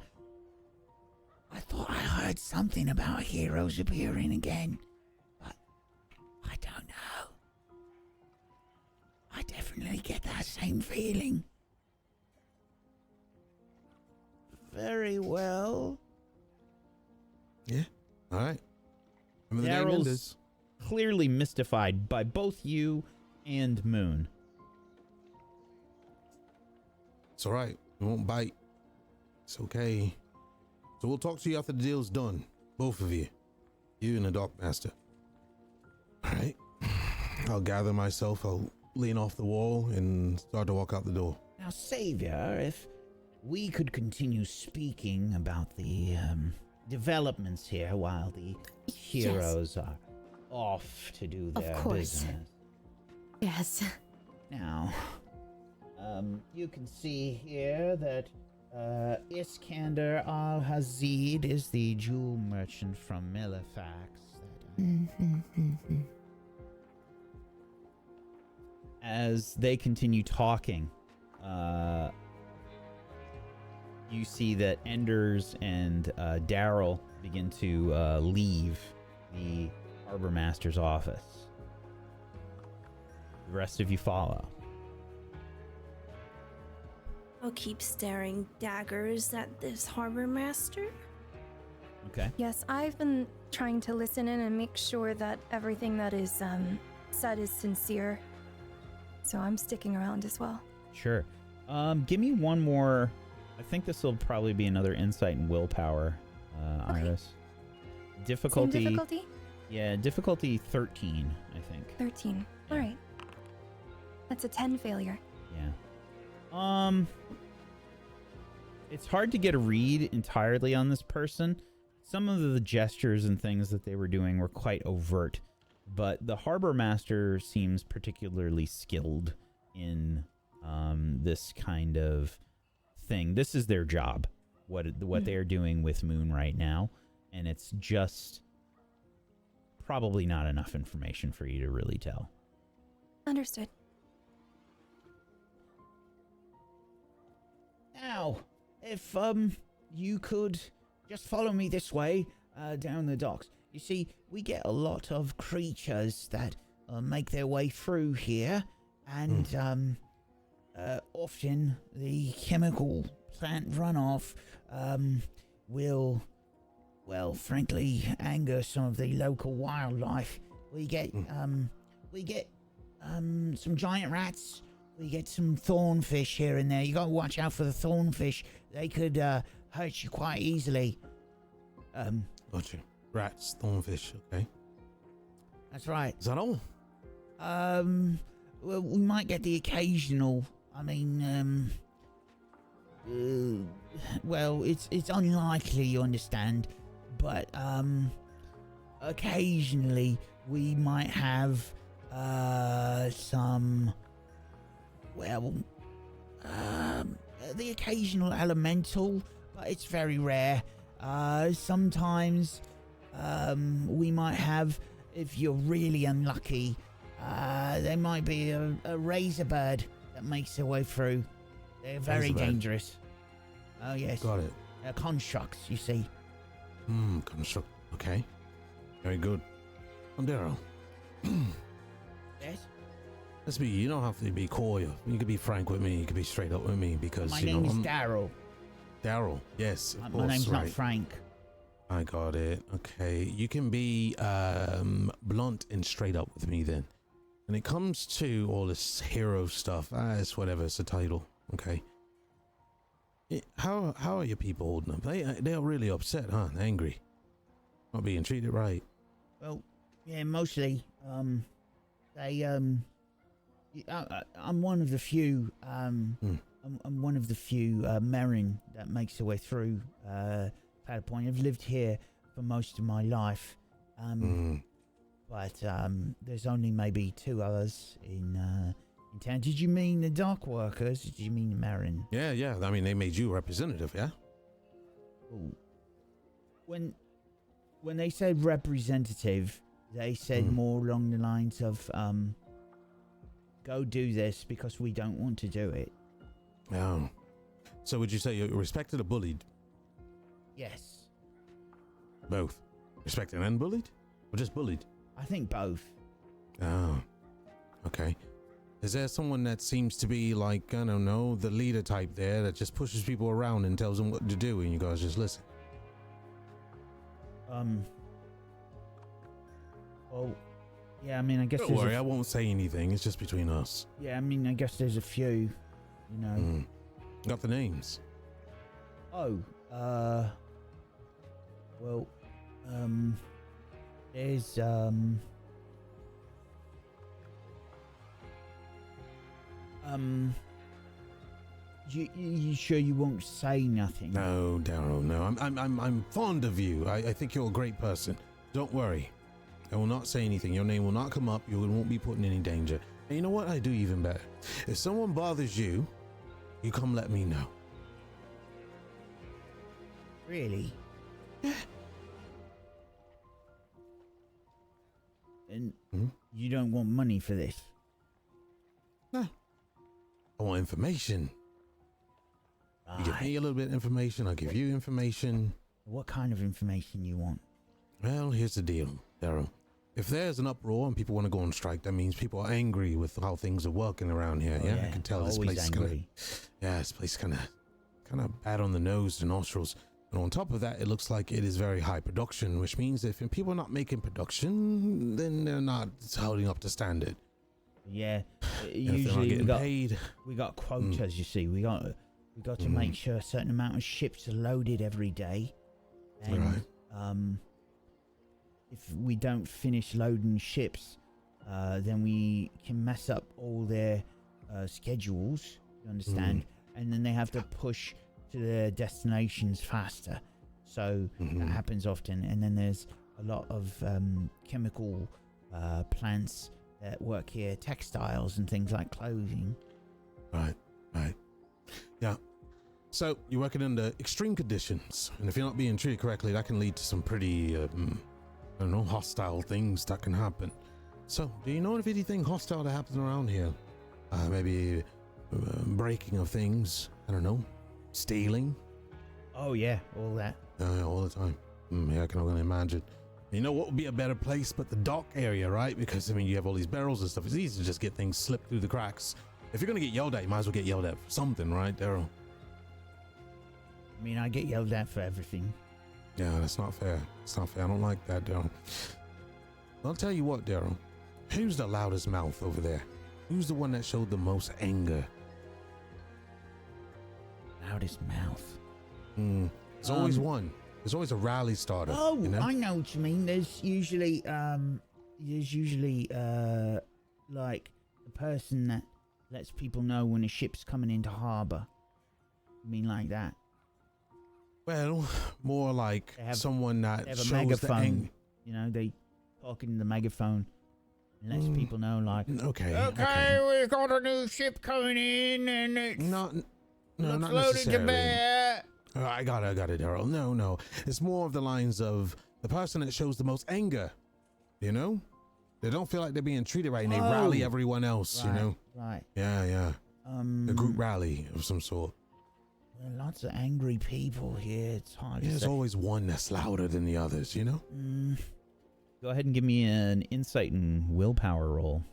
I thought I heard something about heroes appearing again. But I don't know. I definitely get that same feeling. Very well. Yeah? Alright. Remember the name Daryl's Enders? clearly mystified by both you and Moon. It's alright. We won't bite. It's okay. So we'll talk to you after the deal's done. Both of you. You and the Dockmaster. Alright. I'll gather myself. I'll lean off the wall and start to walk out the door. Now, Savior, if we could continue speaking about the developments here while the heroes are off to do their business. Yes. Now, you can see here that Iskander Al-Hazid is the jewel merchant from Melifax. As they continue talking, you see that Enders and Daryl begin to leave the Harbor Master's office. The rest of you follow. I'll keep staring daggers at this harbor master. Okay. Yes, I've been trying to listen in and make sure that everything that is said is sincere. So I'm sticking around as well. Sure. Give me one more. I think this will probably be another insight and willpower, Iris. Difficulty. Same difficulty? Yeah, difficulty 13, I think. 13. Yeah. All right. That's a 10 failure. Yeah. It's hard to get a read entirely on this person. Some of the gestures and things that they were doing were quite overt, but the harbor master seems particularly skilled in this kind of thing. This is their job, what they are doing with Moon right now, and it's just probably not enough information for you to really tell. Understood. Now, if you could just follow me this way down the docks. You see, we get a lot of creatures that make their way through here, and often the chemical plant runoff will, well, frankly, anger some of the local wildlife. We get some giant rats. We get some thornfish here and there. You gotta watch out for the thornfish. They could hurt you quite easily. Gotcha. Rats, thornfish, okay. That's right. Is that all? Well, we might get the occasional. I mean, well, it's unlikely, you understand, but occasionally we might have some, well, the occasional elemental, but it's very rare. Sometimes we might have, if you're really unlucky, there might be a razor bird that makes their way through. They're very dangerous. Oh yes. Got it. Constructs, you see. Construct. Okay. Very good. Daryl. Yes? Let's be, you don't have to be coy. You could be frank with me. You could be straight up with me because, My you name know, is Daryl. Daryl. Yes, of course. My name's right. not Frank. I got it. Okay. You can be blunt and straight up with me then. When it comes to all this hero stuff, it's whatever, it's a title. Okay. How are your people holding up? They're really upset, huh? Angry. Not being treated right. Well, yeah, mostly. I'm one of the few. I'm one of the few Merrin that makes their way through Clatterpoint. I've lived here for most of my life, but there's only maybe 2 others in town. Did you mean the Dark Workers? Did you mean the Merrin? Yeah. I mean, they made you representative, yeah? Ooh. When they said representative, they said more along the lines of go do this because we don't want to do it. Oh. So would you say you're respected or bullied? Yes. Both. Respected and bullied? Or just bullied? I think both. Oh. Okay. Is there someone that seems to be like, I don't know, the leader type there that just pushes people around and tells them what to do and you guys just listen? Well, yeah, I mean, I guess Don't worry, I won't say anything. It's just between us. Yeah, I mean, I guess there's a few, you know. Got the names? Oh, well, there's, you sure you won't say nothing? No, Daryl, no. I'm fond of you. I think you're a great person. Don't worry. I will not say anything. Your name will not come up. You won't be put in any danger. And you know what? I do even better. If someone bothers you, you come let me know. Really? And you don't want money for this? No. I want information. You give me a little bit of information, I'll give you information. What kind of information you want? Well, here's the deal, Daryl. If there's an uproar and people want to go on strike, that means people are angry with how things are working around here. Oh, yeah, I can tell this place is angry. this place kind of bad on the nose, the nostrils. And on top of that, it looks like it is very high production, which means if people are not making production, then they're not holding up to standard. Yeah, usually we got quotas. You see, we got to make sure a certain amount of ships are loaded every day, and if we don't finish loading ships, then we can mess up all their schedules. You understand? And then they have to push to their destinations faster. So that happens often. And then there's a lot of chemical plants that work here, textiles and things like clothing. Right. Yeah. So you're working under extreme conditions, and if you're not being treated correctly, that can lead to some pretty, I don't know, hostile things that can happen. So, do you know of anything hostile that happens around here? Maybe breaking of things. I don't know, stealing. Oh yeah, all that. All the time. Yeah, I can only imagine. You know what would be a better place but the dock area, right? Because I mean, you have all these barrels and stuff. It's easy to just get things slipped through the cracks. If you're gonna get yelled at, you might as well get yelled at for something, right, Daryl? I mean, I get yelled at for everything. Yeah, that's not fair. It's not fair. I don't like that, Daryl. I'll tell you what, Daryl. Who's the loudest mouth over there? Who's the one that showed the most anger? Loudest mouth. There's always one. There's always a rally starter. Oh, you know? I know what you mean. There's usually like the person that lets people know when a ship's coming into harbor. You mean like that? Well, more like someone that They have a shows megaphone. the anger. You know, they talk into the megaphone and lets people know, like, Okay. we've got a new ship coming in, and it's Not loaded to necessarily. bear. I got it, Daryl. No. It's more of the lines of the person that shows the most anger. You know? They don't feel like they're being treated right, and they rally everyone else, Right, you know? right. Yeah. A group rally of some sort. Well, lots of angry people here. It's hard to There's say. always one that's louder than the others, you know? Go ahead and give me an insight and willpower roll.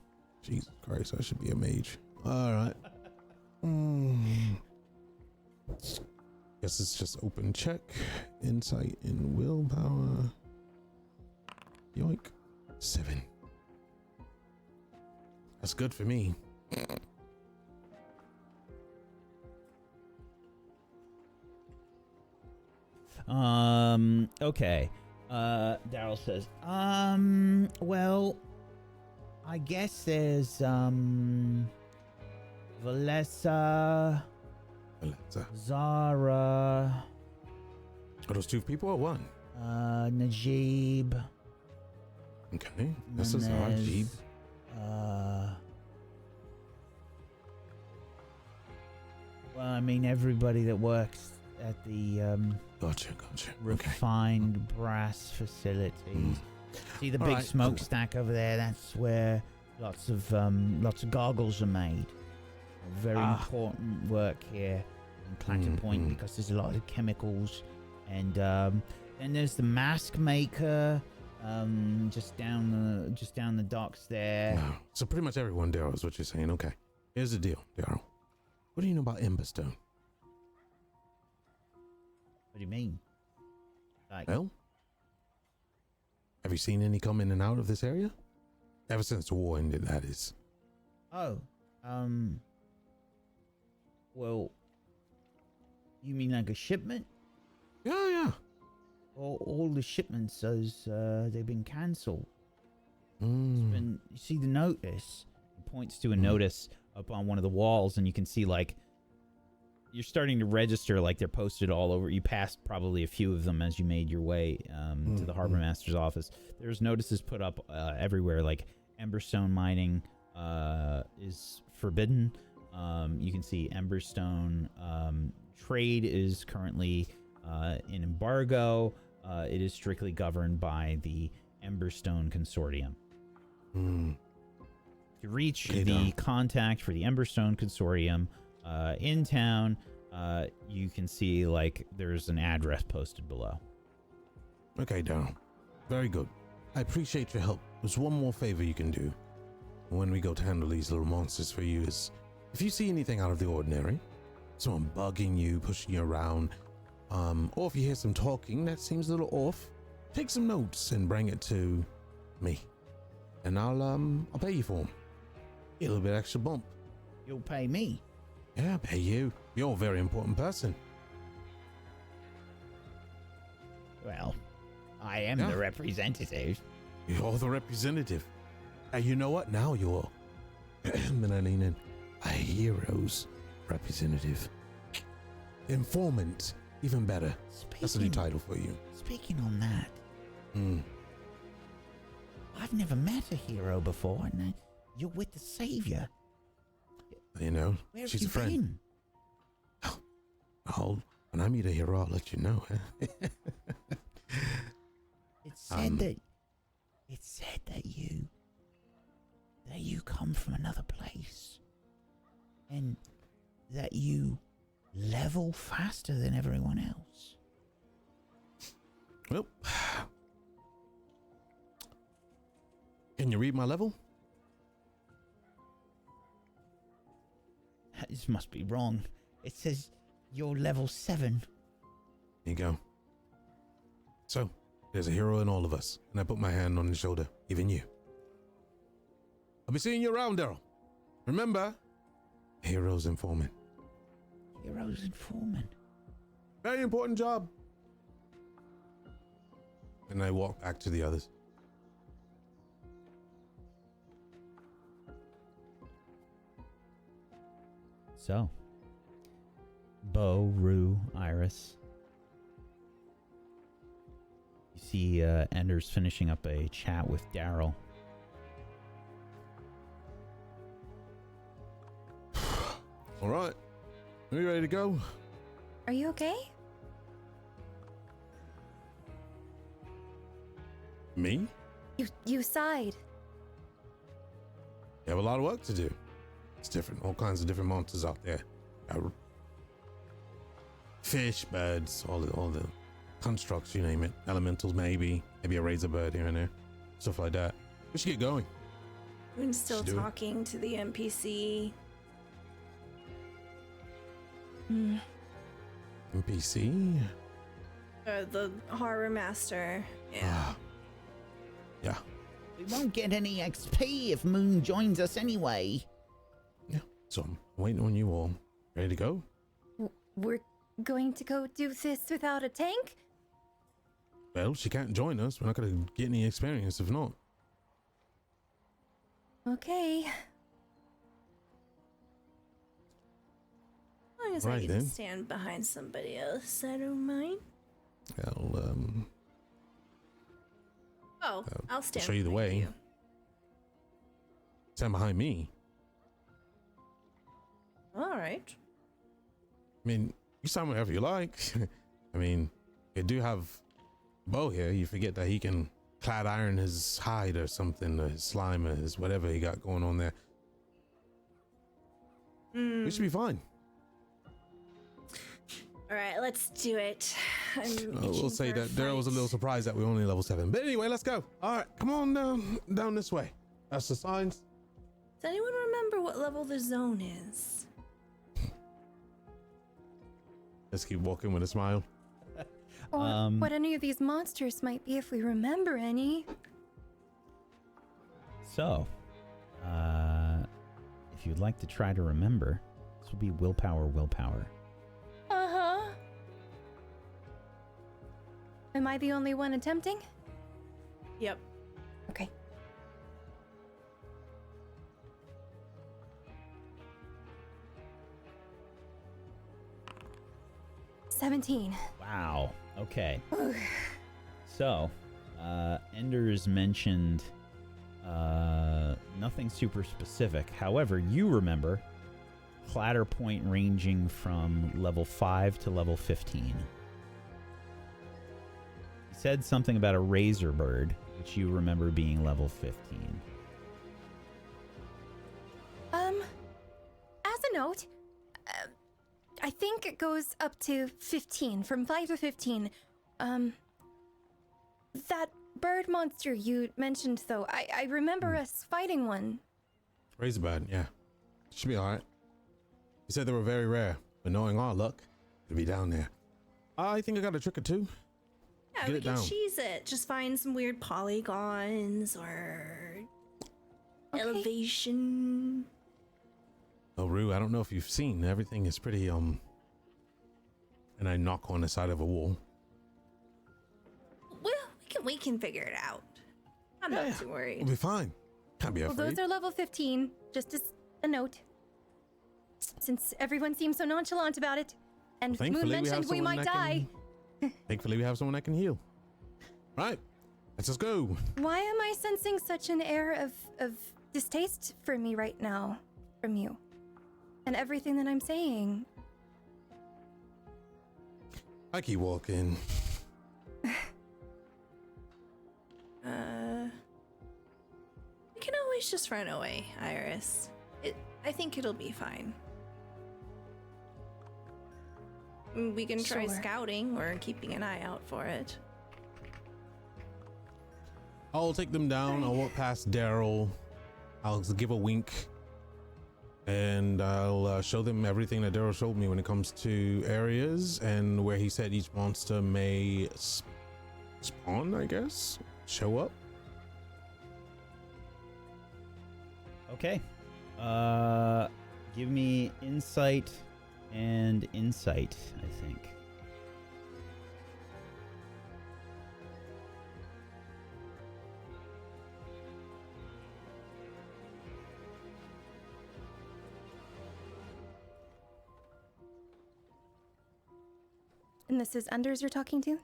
Jesus Christ, I should be a mage. All right. Guess it's just open check, insight, and willpower. Yoink. 7. That's good for me. Okay. Daryl says, well, I guess there's, Valessa, Zara, Are those 2 people or 1? Najib. Okay. This is and hard. there's, Jeep. Well, I mean, everybody that works at the, Gotcha. Okay. refined brass facilities. See the All big right, smokestack over there? That's where lots of goggles are made. Very important work here in Clatterpoint because there's a lot of chemicals, and then there's the mask maker just down the docks there. Wow. So pretty much everyone, Daryl, is what you're saying. Okay. Here's the deal, Daryl. What do you know about Emberstone? What do you mean? Like, Well, have you seen any come in and out of this area? Ever since the war ended, that is. Well, you mean like a shipment? Yeah. All the shipments they've been cancelled. Mm. You see the notice? It points to a notice up on one of the walls, and you can see like you're starting to register, like they're posted all over. You passed probably a few of them as you made your way to the harbor master's office. There's notices put up everywhere, like Emberstone mining is forbidden. You can see Emberstone trade is currently in embargo. It is strictly governed by the Emberstone Consortium. To reach the contact for the Emberstone Consortium in town, you can see like there's an address posted below. Okay, Daryl. Very good. I appreciate your help. There's one more favor you can do when we go to handle these little monsters for you is if you see anything out of the ordinary, someone bugging you, pushing you around, or if you hear some talking that seems a little off, take some notes and bring it to me, and I'll pay you for them. Get a little bit extra bump. You'll pay me. Yeah, I'll pay you. You're a very important person. Well, I am Yeah. the representative. You're the representative. And you know what? Now you're a hero's representative. Informant. Even better. That's a new title for you. Speaking on that, I've never met a hero before, and you're with the Savior. You know, Where have she's you a friend. been? Oh, when I meet a hero, I'll let you know. It said that you come from another place, and that you level faster than everyone else. Well, can you read my level? This must be wrong. It says you're level 7. Here you go. So, there's a hero in all of us, and I put my hand on his shoulder, even you. I'll be seeing you around, Daryl. Remember, hero's informant. Heroes and foremen. Very important job. And I walk back to the others. So, Bo, Rue, Iris. You see Ender's finishing up a chat with Daryl. All right. Are you ready to go? Are you okay? Me? You sighed. You have a lot of work to do. It's different. All kinds of different monsters out there. Fish, birds, all the constructs, you name it. Elementals, maybe a razor bird here and there. Stuff like that. We should get going. Moon's still Let's do it. talking to the NPC. NPC? The horror master. Yeah. Yeah. We won't get any XP if Moon joins us anyway. Yeah. So I'm waiting on you all. Ready to go? We're going to go do this without a tank? Well, she can't join us. We're not going to get any experience if not. Okay. As long as I Right can then. stand behind somebody else, I don't mind. I'll I'll stand. show you the behind way. you. Stand behind me. All right. I mean, you stand wherever you like. I mean, you do have Bo here. You forget that he can clad iron his hide or something, or his slime, or his whatever he got going on there. We should be fine. All right, let's do it. We'll say that Daryl was a little surprised that we're only level 7. But anyway, let's go. All right, come on down this way. That's the signs. Does anyone remember what level the zone is? Let's keep walking with a smile. Or what any of these monsters might be if we remember any. So, if you'd like to try to remember, this will be willpower. Uh-huh. Am I the only one attempting? Yep. Okay. $17. Wow. Okay. So, Ender's mentioned nothing super specific. However, you remember Clatterpoint ranging from level 5 to level 15. He said something about a razor bird, which you remember being level 15. As a note, I think it goes up to 15, from 5 to 15. That bird monster you mentioned, though, I remember us fighting one. Razorbird, yeah. Should be alright. He said they were very rare, but knowing our luck, it'll be down there. I think I got a trick or two. Yeah, Get we it can down. cheese it. Just find some weird polygons or elevation. Oh, Rue, I don't know if you've seen. Everything is pretty, and I knock on the side of a wall. Well, we can figure it out. I'm not too worried. We'll be fine. Can't be Well, afraid. those are level 15, just as a note. Since everyone seems so nonchalant about it. And Well, Moon thankfully, we have mentioned we someone might that die. Thankfully, we have someone that can heal. Right, let's just go. Why am I sensing such an air of distaste for me right now from you? And everything that I'm saying. I keep walking. We can always just run away, Iris. I think it'll be fine. We can try Sure. scouting or keeping an eye out for it. I'll take them down. I'll walk past Daryl. I'll give a wink. And I'll show them everything that Daryl showed me when it comes to areas and where he said each monster may spawn, I guess? Show up? Okay. Give me insight and insight, I think. And this is Anders you're talking to?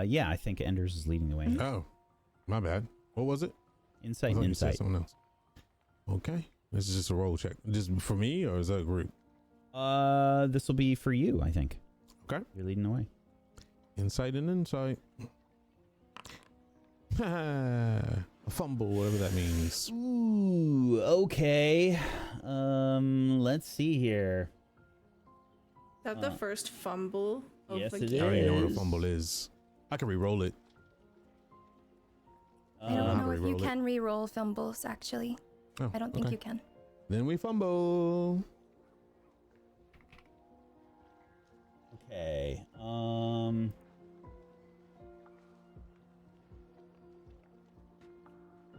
Yeah, I think Enders is leading the way. Oh, my bad. What was it? Insight I and thought you said insight. someone else. Okay. This is just a roll check. Just for me, or is that a group? This will be for you, I think. Okay. You're leading the way. Insight and insight. A fumble, whatever that means. Ooh, okay. Let's see here. Is that the first fumble of yes, the it game? I don't even know what a is. fumble is. I can re-roll it. I don't I'll know if you re-roll it. can re-roll fumbles, actually. Oh, I don't think okay. you can. Then we fumble. Okay.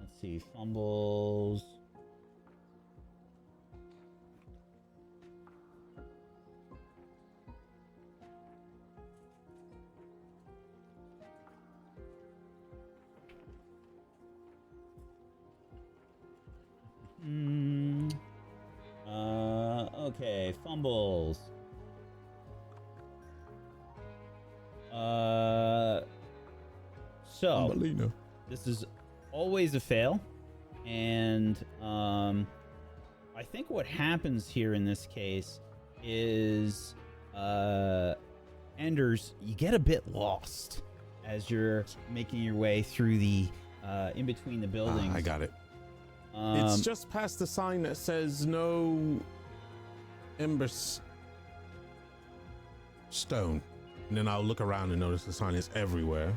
Let's see. Fumbles. Okay, fumbles. So Fumbleino. this is always a fail, and I think what happens here in this case is Enders, you get a bit lost as you're making your way through the in between the buildings. I got it. It's just past the sign that says no Emberstone. And then I'll look around and notice the sign is everywhere.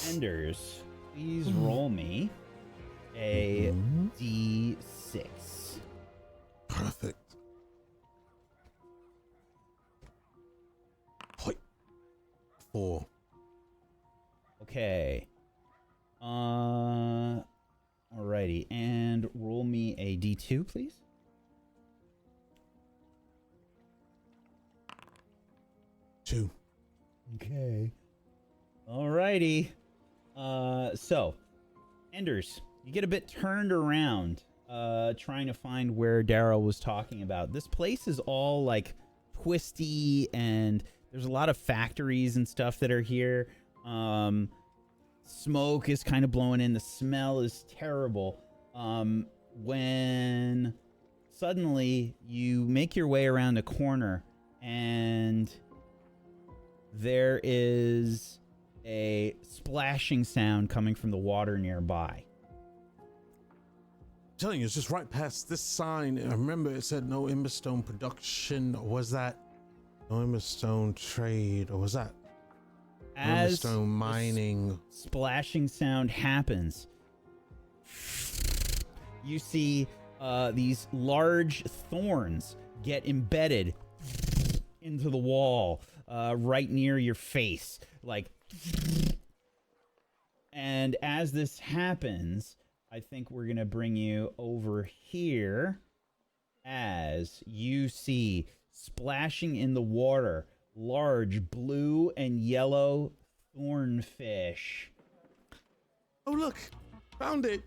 Enders, please roll me a d6. Perfect. Hoi. 4. Okay. Alrighty, and roll me a d2, please. Two. Okay. Alrighty. So, Enders, you get a bit turned around, trying to find where Daryl was talking about. This place is all like twisty, and there's a lot of factories and stuff that are here. Smoke is kind of blowing in. The smell is terrible. When suddenly you make your way around a corner and there is a splashing sound coming from the water nearby. I'm telling you, it's just right past this sign. I remember it said no Emberstone production. Or was that no Emberstone trade? Or was that As Emberstone mining? splashing sound happens, you see these large thorns get embedded into the wall right near your face, like. And as this happens, I think we're gonna bring you over here as you see splashing in the water large blue and yellow thornfish. Oh, look. Found it.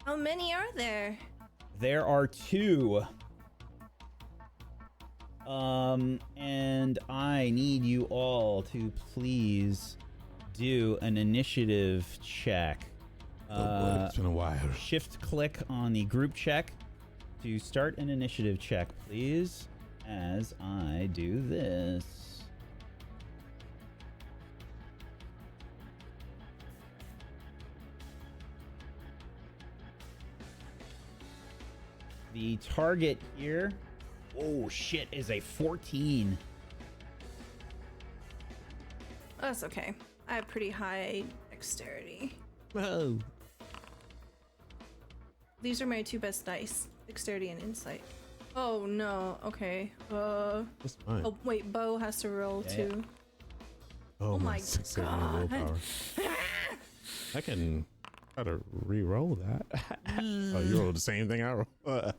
How many are there? There are 2. And I need you all to please do an initiative check. Oh boy, it's been a while. Shift click on the group check to start an initiative check, please, as I do this. The target here, oh shit, is a 14. That's okay. I have pretty high dexterity. Oh. These are my 2 best dice. Dexterity and insight. Oh no, okay. That's fine. Oh wait, Bo has to roll Yeah, too. Oh my dexterity and God. willpower. I can try to re-roll that. Oh, you rolled the same thing I rolled.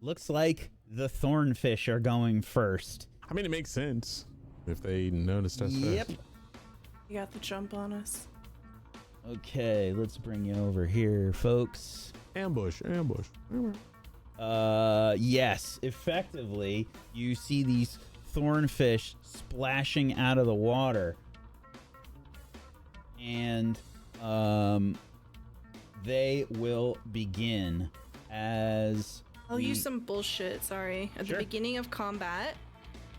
Looks like the thornfish are going first. I mean, it makes sense if they noticed us Yep. first. You got the jump on us. Okay, let's bring you over here, folks. Ambush. Yes, effectively, you see these thornfish splashing out of the water. And, they will begin as... I'll use some bullshit, sorry. At Sure. the beginning of combat,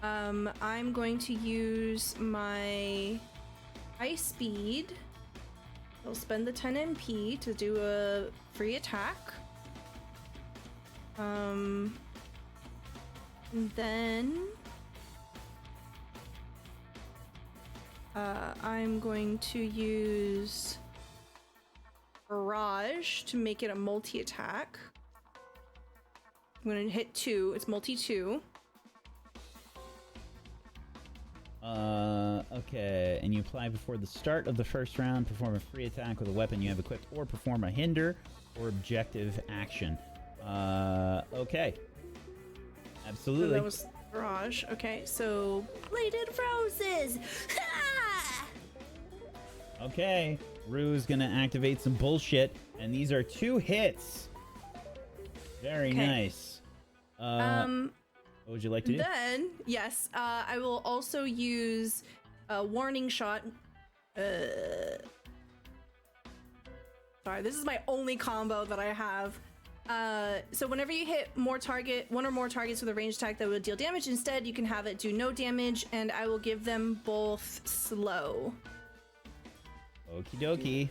I'm going to use my ice speed. I'll spend the 10 MP to do a free attack. And then I'm going to use Barrage to make it a multi-attack. I'm gonna hit 2. It's multi-2. Okay, and you apply before the start of the first round. Perform a free attack with a weapon you have equipped, or perform a hinder or objective action. Okay. So Absolutely. that was Barrage. Okay, so Bladed Roses! Okay, Rue's gonna activate some bullshit, and these are 2 hits. Very Okay. nice. What would you like to do? Then, yes, I will also use a warning shot. Sorry, this is my only combo that I have. So whenever you hit one or more targets with a ranged attack that will deal damage, instead you can have it do no damage, and I will give them both slow. Okie dokie.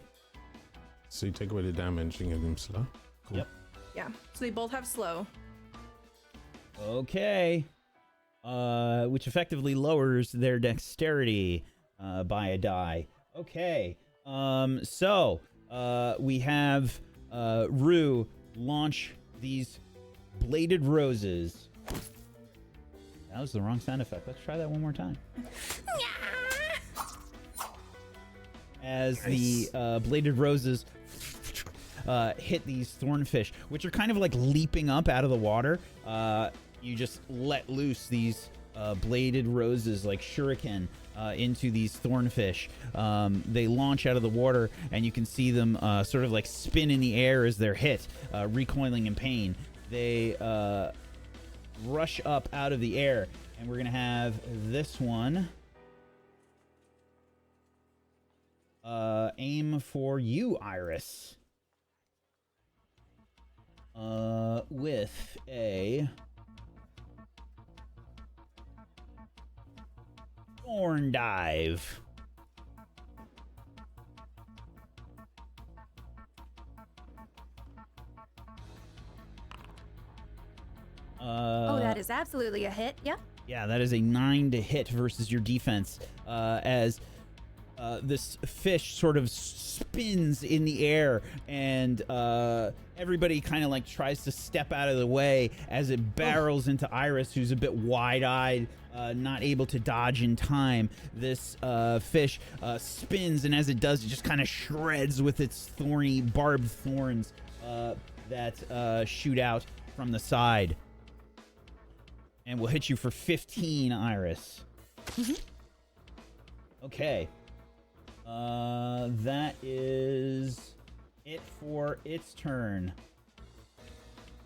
So you take away the damage and give them slow. Cool. Yep. Yeah, so they both have slow. Okay. Which effectively lowers their dexterity by a die. Okay. So we have Rue launch these bladed roses. That was the wrong sound effect. Let's try that one more time. As the bladed roses hit these thornfish, which are kind of like leaping up out of the water. You just let loose these bladed roses like shuriken into these thornfish. They launch out of the water, and you can see them sort of like spin in the air as they're hit, recoiling in pain. They rush up out of the air, and we're gonna have this one aim for you, Iris, with a thorn dive. Oh, that is absolutely a hit. Yep. Yeah, that is a 9 to hit versus your defense. As this fish sort of spins in the air, and everybody kind of like tries to step out of the way as it barrels into Iris, who's a bit wide-eyed, not able to dodge in time. This fish spins, and as it does, it just kind of shreds with its thorny, barbed thorns that shoot out from the side. And will hit you for 15, Iris. Okay. That is it for its turn.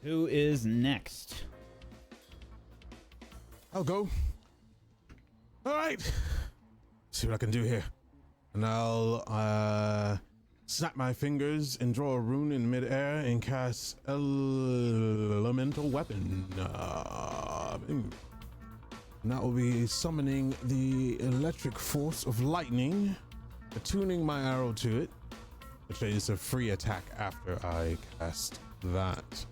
Who is next? I'll go. All right. See what I can do here. And I'll snap my fingers and draw a rune in midair and cast elemental weapon. And that will be summoning the electric force of lightning, attuning my arrow to it, which is a free attack after I cast that.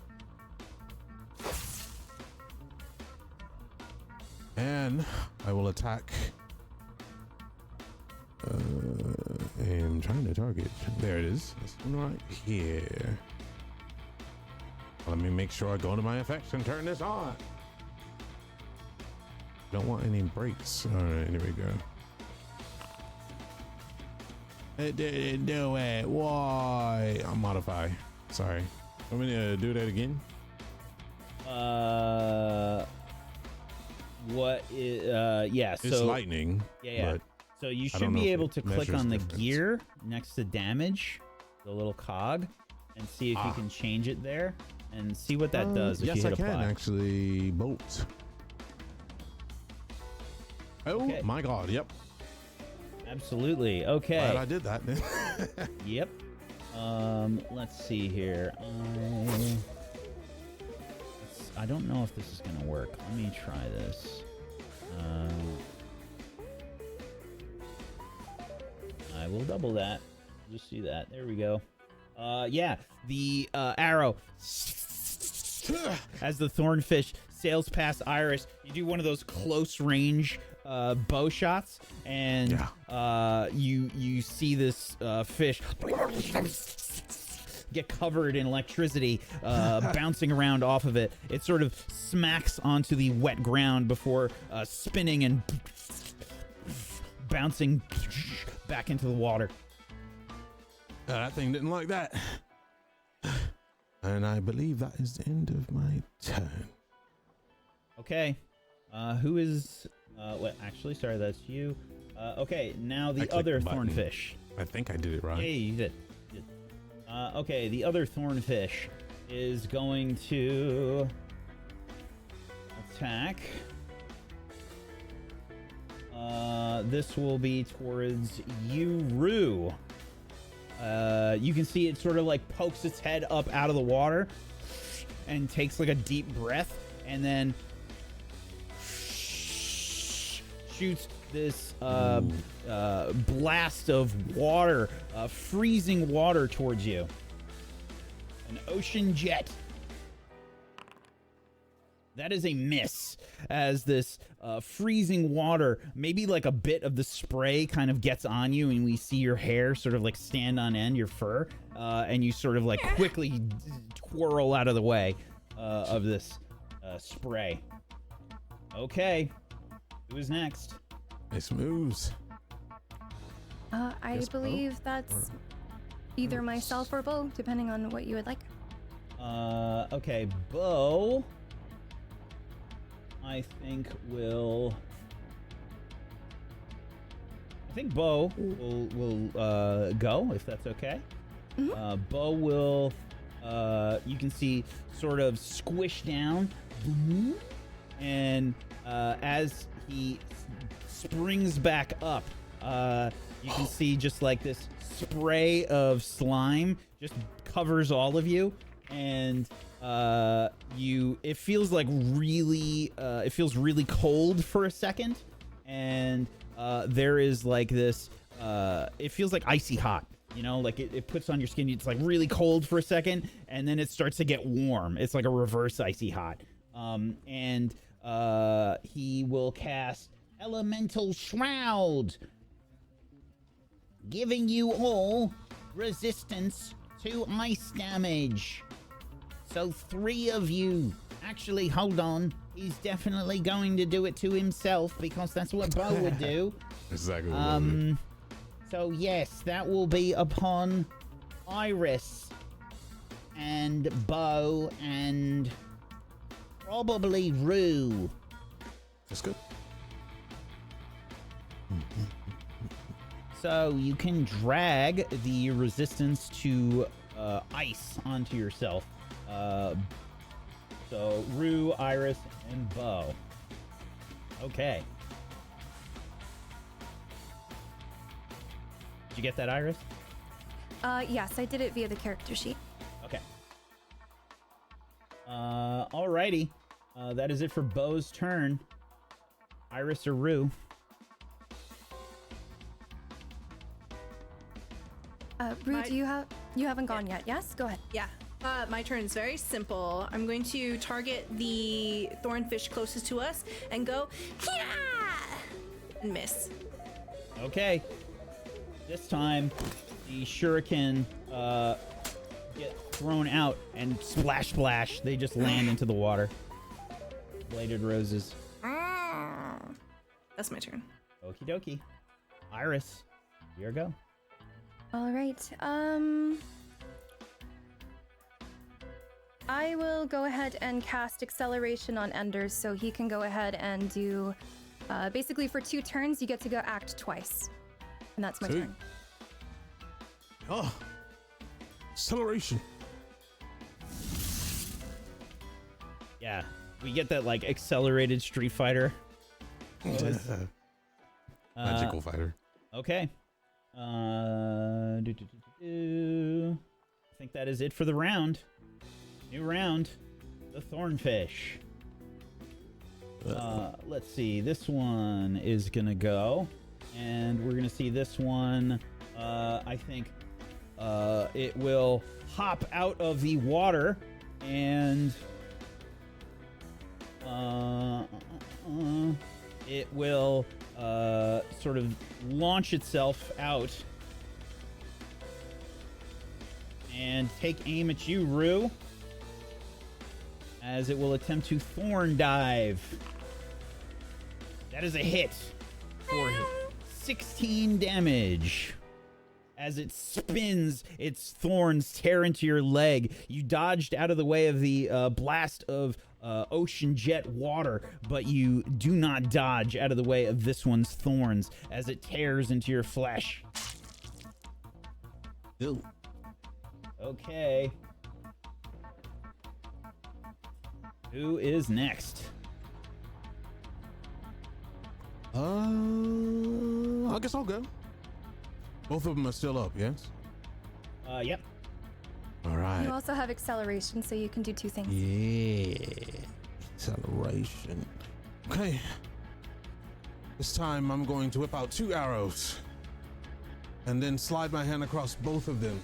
And I will attack. I'm trying to target. There it is. This one right here. Let me make sure I go into my effects and turn this on. Don't want any breaks. All right, here we go. It didn't do it. Why? I'll modify. Sorry. Want me to do that again? What is, yeah, so. It's lightning. Yeah. But so you I should don't know be if able it to click measures on the difference. gear next to damage, the little cog, and see if you can change it there and see what that does if yes, you hit I can apply. actually bolt. Oh Okay. my god, yep. Absolutely. Okay. Glad I did that. Yep. Let's see here. I don't know if this is gonna work. Let me try this. I will double that. Just see that. There we go. Yeah, the arrow as the thornfish sails past Iris. You do one of those close range bow shots, and you see this fish get covered in electricity, bouncing around off of it. It sort of smacks onto the wet ground before spinning and bouncing back into the water. That thing didn't like that. And I believe that is the end of my turn. Okay. Who is... what? Actually, sorry, that's you. Okay, now the clicked other the button. thornfish. I think I did it right. Yeah, you did. Okay, the other thornfish is going to attack. This will be towards you, Rue. You can see it sort of like pokes its head up out of the water and takes like a deep breath, and then shoots this blast of water, freezing water towards you. An ocean jet. That is a miss, as this freezing water, maybe like a bit of the spray kind of gets on you, and we see your hair sort of like stand on end, your fur, and you sort of like quickly twirl out of the way of this spray. Okay, who is next? Nice moves. I Yes, Bo? believe that's either myself or Bo, depending on what you would like. Okay, Bo, I think Bo will go, if that's okay. Bo will, you can see, sort of squish down, and as he springs back up, you can see just like this spray of slime just covers all of you, and it feels like really cold for a second, and there is like this it feels like icy hot, you know, like it puts on your skin. It's like really cold for a second, and then it starts to get warm. It's like a reverse icy hot. And he will cast Elemental Shroud, giving you all resistance to ice damage. So 3 of you. Actually, hold on. He's definitely going to do it to himself, because that's what Bo would do. Exactly what I did. So yes, that will be upon Iris and Bo and probably Rue. That's good. So you can drag the resistance to ice onto yourself. So Rue, Iris, and Bo. Okay. Did you get that, Iris? Yes, I did it via the character sheet. Okay. Alrighty. That is it for Bo's turn. Iris or Rue? Rue, you haven't gone yet? Yes, go ahead. Yeah. My turn is very simple. I'm going to target the thornfish closest to us and go, "Hiya!" and miss. Okay. This time, the shuriken get thrown out and splash, splash. They just land into the water. Bladed roses. That's my turn. Okie dokie. Iris, your go. All right. I will go ahead and cast acceleration on Enders, so he can go ahead and do. Basically, for 2 turns, you get to go act twice, and that's my Sweet. turn. Oh, acceleration. Yeah, we get that like accelerated Street Fighter. Magical fighter. Okay. I think that is it for the round. New round. The Thornfish. Let's see. This one is gonna go, and we're gonna see this one. I think it will hop out of the water and it will sort of launch itself out and take aim at you, Rue, as it will attempt to thorn dive. That is a hit for 16 damage. As it spins, its thorns tear into your leg. You dodged out of the way of the blast of ocean jet water, but you do not dodge out of the way of this one's thorns as it tears into your flesh. Ew. Okay. Who is next? I guess I'll go. Both of them are still up, yes? Yep. All right. You also have acceleration, so you can do 2 things. Yeah. Acceleration. Okay. This time I'm going to whip out 2 arrows and then slide my hand across both of them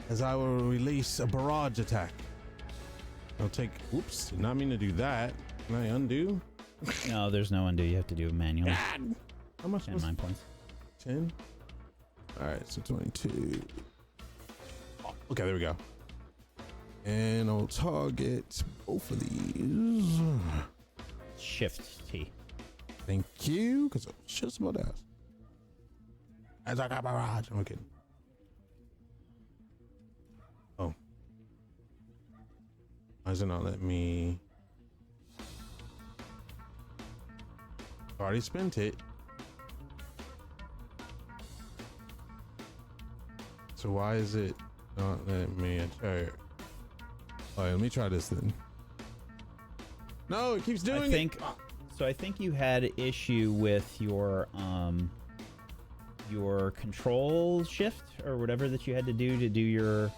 as I will release a barrage attack. I'll take, oops, did not mean to do that. Can I undo? No, there's no undo. You have to do it manually. God! How much 10 was mind points. 10? All right, so 22. Oh, okay, there we go. And I'll target both of these. Shift T. Thank you, because I'm just about to ask. As I got barrage. I'm kidding. Oh. Why does it not let me? Already spent it. So why is it not letting me attack? All right, let me try this then. No, it keeps doing it. So I think you had issue with your control shift or whatever that you had to do your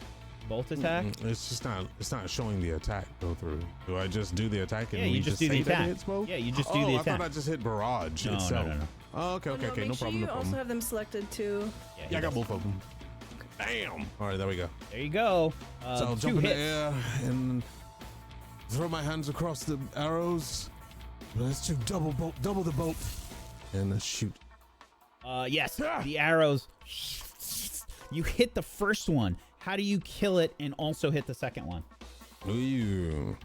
bolt attack. It's just not. It's not showing the attack go through. Do I just do the attack and Yeah, we you just do the say that attack. it hits both? Yeah, you just do Oh, the I attack. thought I just hit barrage No, itself. no. Oh, okay, Oh, no, okay, no make sure problem. you No also problem. have them selected too. Yeah, I got both of them. Bam! All right, there we go. There you go. So I'll 2 jump in hits. the air and throw my hands across the arrows. Let's do double the bolt, and shoot. Yes, Ah! the arrows. You hit the first one. How do you kill it and also hit the second one? Ooh.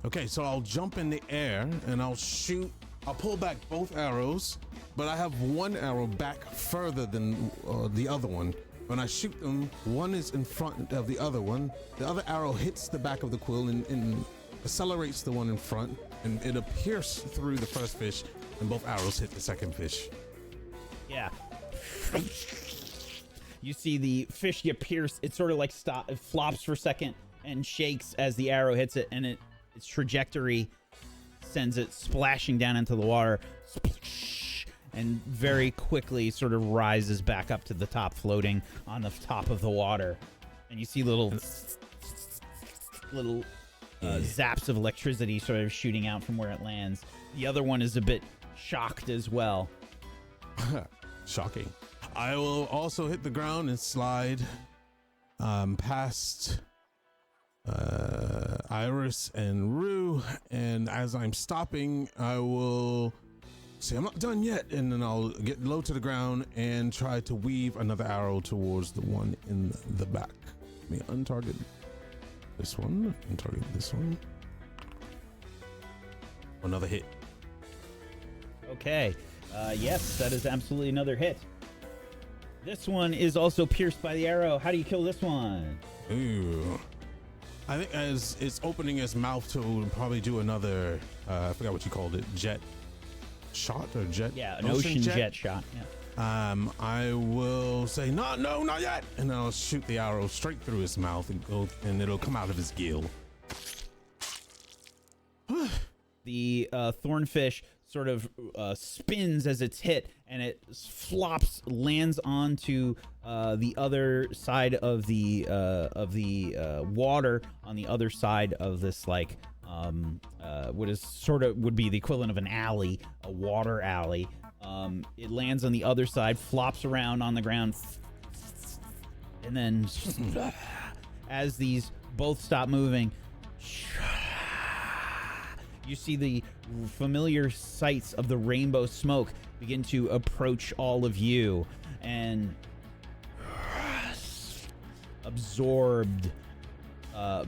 Okay, so I'll jump in the air and I'll shoot. I'll pull back both arrows, but I have one arrow back further than the other one. When I shoot them, one is in front of the other one. The other arrow hits the back of the quill and accelerates the one in front, and it'll pierce through the first fish, and both arrows hit the second fish. Yeah. You see the fish get pierced. It sort of like it flops for a second and shakes as the arrow hits it, and its trajectory sends it splashing down into the water, and very quickly sort of rises back up to the top, floating on the top of the water. And you see little zaps of electricity sort of shooting out from where it lands. The other one is a bit shocked as well. Shocking. I will also hit the ground and slide past Iris and Rue, and as I'm stopping, I will say I'm not done yet, and then I'll get low to the ground and try to weave another arrow towards the one in the back. Let me untarget this one and target this one. Another hit. Okay. Yes, that is absolutely another hit. This one is also pierced by the arrow. How do you kill this one? Ooh. I think as it's opening its mouth to probably do another, I forgot what you called it, jet shot or jet? Yeah, an ocean jet shot. Yeah. I will say, no, not yet. And I'll shoot the arrow straight through his mouth and it'll come out of his gill. The thornfish sort of spins as it's hit, and it flops, lands onto the other side of the water on the other side of this, like what is sort of would be the equivalent of an alley, a water alley. It lands on the other side, flops around on the ground, and then as these both stop moving, you see the familiar sights of the rainbow smoke begin to approach all of you, and absorbed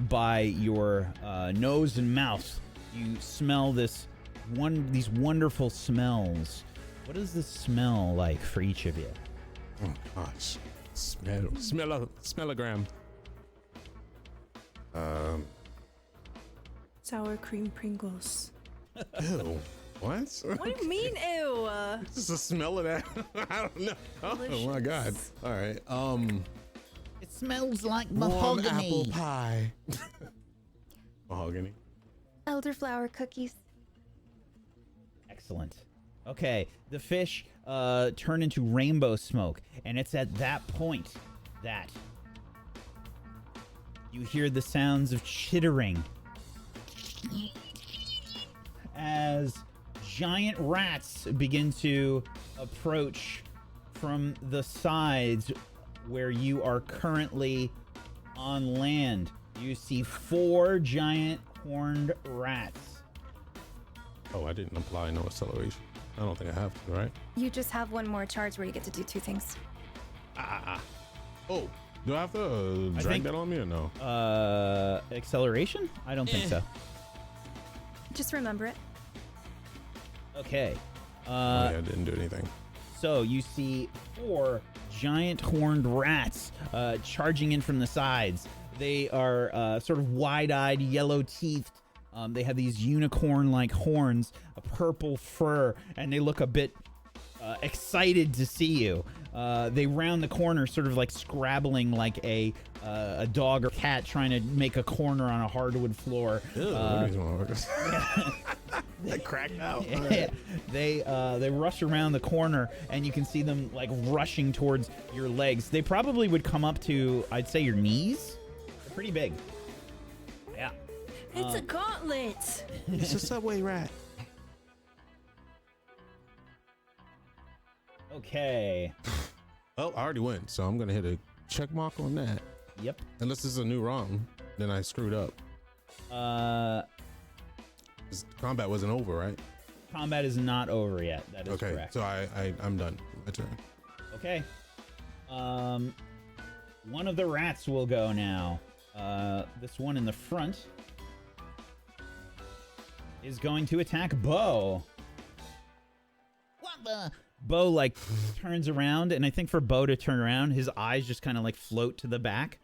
by your nose and mouth, you smell these wonderful smells. What does this smell like for each of you? Oh gosh, smellogram. Sour cream Pringles. Ew. What? What do you mean, ew? Just the smell of that. I don't know. Oh my god. All right. It smells like Warm mahogany. apple pie. Mahogany. Elderflower cookies. Excellent. Okay, the fish turn into rainbow smoke, and it's at that point that you hear the sounds of chittering as giant rats begin to approach from the sides where you are currently on land. You see 4 giant horned rats. Oh, I didn't apply no acceleration. I don't think I have to, right? You just have one more charge where you get to do 2 things. Oh, do I have to drag that on me or no? Acceleration? I don't think so. Just remember it. Okay. I didn't do anything. So you see 4 giant horned rats charging in from the sides. They are sort of wide-eyed, yellow-teethed. They have these unicorn-like horns, a purple fur, and they look a bit excited to see you. They round the corner, sort of like scrabbling like a dog or cat trying to make a corner on a hardwood floor. Ew, look at these motherfuckers. They cracked out. Yeah. They rush around the corner, and you can see them like rushing towards your legs. They probably would come up to, I'd say, your knees. They're pretty big. Yeah. It's a gauntlet. It's a subway rat. Okay. Well, I already went, so I'm gonna hit a check mark on that. Yep. Unless this is a new ROM, then I screwed up. 'Cause combat wasn't over, right? Combat is not over yet. That is Okay, correct. so I'm done. My turn. Okay. One of the rats will go now. This one in the front is going to attack Bo. What the? Bo like turns around, and I think for Bo to turn around, his eyes just kind of like float to the back.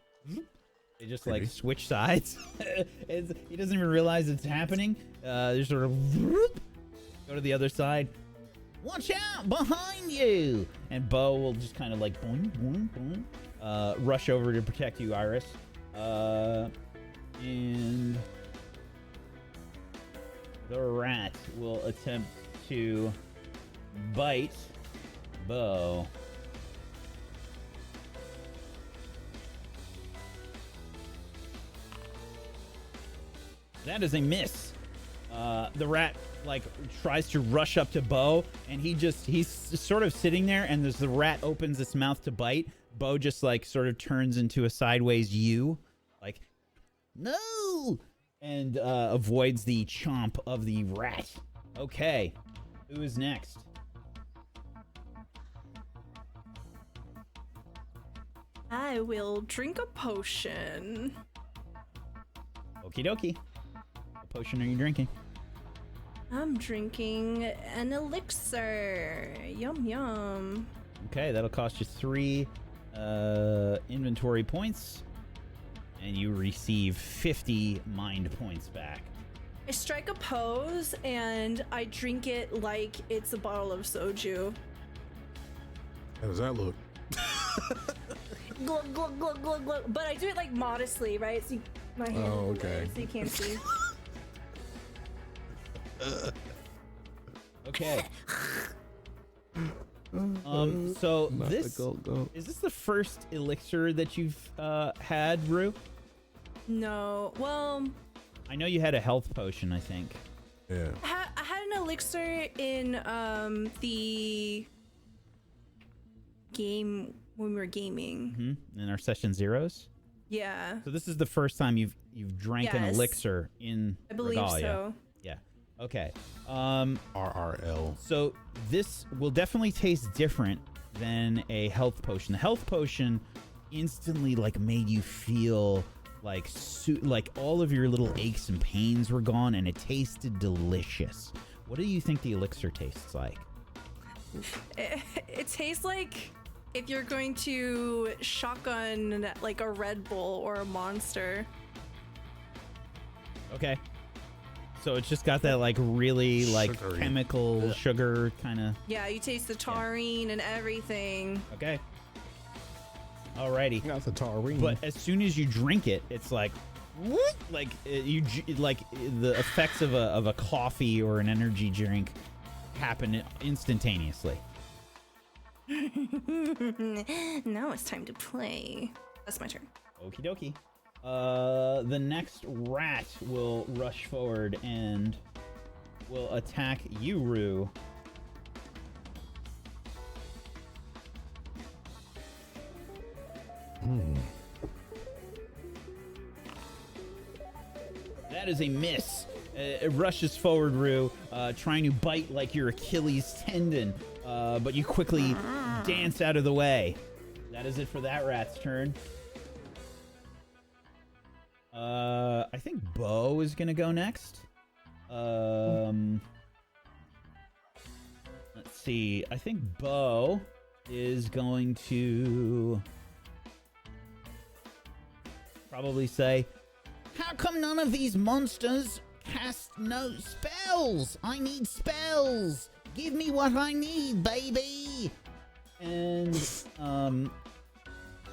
They just like switch sides. He doesn't even realize it's happening. They sort of go to the other side. Watch out behind you! And Bo will just kind of like boing, boing, boing. rush over to protect you, Iris. And the rat will attempt to bite Bo. That is a miss. The rat tries to rush up to Bo, and he's sort of sitting there, and as the rat opens its mouth to bite, Bo just sort of turns into a sideways U, no, and avoids the chomp of the rat. Okay, who is next? I will drink a potion. Okie dokie. What potion are you drinking? I'm drinking an elixir. Yum yum. Okay, that'll cost you 3 inventory points, and you receive 50 mind points back. I strike a pose and I drink it like it's a bottle of soju. How does that look? Glug, glug, glug, glug, glug. But I do it modestly, right? So my hand okay. so you can't see. Okay. So Not this the go. is this the first elixir that you've had, Rue? No. Well, I know you had a health potion, I think. Yeah. I had an elixir in the game when we were gaming. In our session zeros. Yeah. So this is the first time you've drank an Yes. elixir in I believe Regalia. so. Yeah. Okay. RRL. So this will definitely taste different than a health potion. The health potion instantly made you feel like all of your little aches and pains were gone, and it tasted delicious. What do you think the elixir tastes like? It tastes like if you're going to shotgun a Red Bull or a Monster. Okay. So it's just got that really Sugary. chemical sugar kind of. Yeah, you taste the taurine and everything. Okay. Alrighty. Got the taurine. But as soon as you drink it, it's the effects of a coffee or an energy drink happen instantaneously. Now it's time to play. That's my turn. Okie dokie. The next rat will rush forward and will attack you, Rue. That is a miss. It rushes forward, Rue, trying to bite your Achilles tendon, but you quickly dance out of the way. That is it for that rat's turn. I think Bo is gonna go next. Let's see. I think Bo is going to probably say, "How come none of these monsters cast no spells? I need spells. Give me what I need, baby." And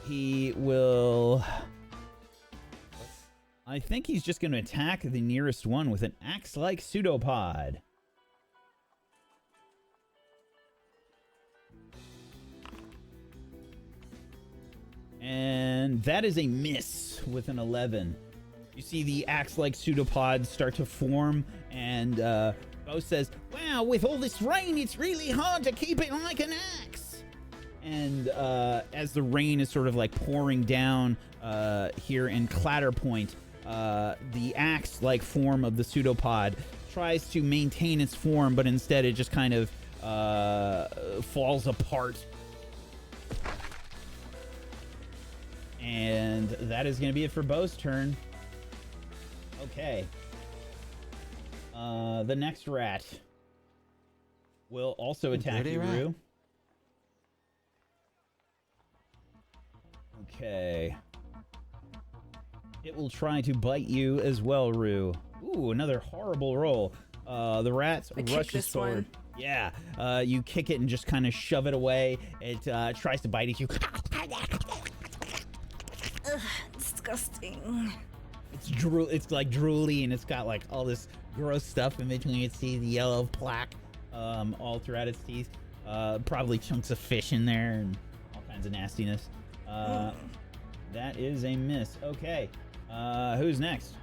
he will. I think he's just going to attack the nearest one with an axe-like pseudopod. And that is a miss with an 11. You see the axe-like pseudopods start to form, and Bo says, "Wow, with all this rain, it's really hard to keep it like an axe." And as the rain is sort of pouring down here in Clatterpoint, the axe-like form of the pseudopod tries to maintain its form, but instead it just kind of falls apart. And that is going to be it for Bo's turn. Okay. The next rat will also attack Dirty you, rat. Rue. Okay. It will try to bite you as well, Rue. Ooh, another horrible roll. The rat I kick rushes this forward. one. Yeah. You kick it and just kind of shove it away. It tries to bite at you. disgusting. It's like drooly, and it's got like all this gross stuff in between its teeth, the yellow plaque all throughout its teeth. Probably chunks of fish in there and all kinds of nastiness. That is a miss. Okay. Who's next?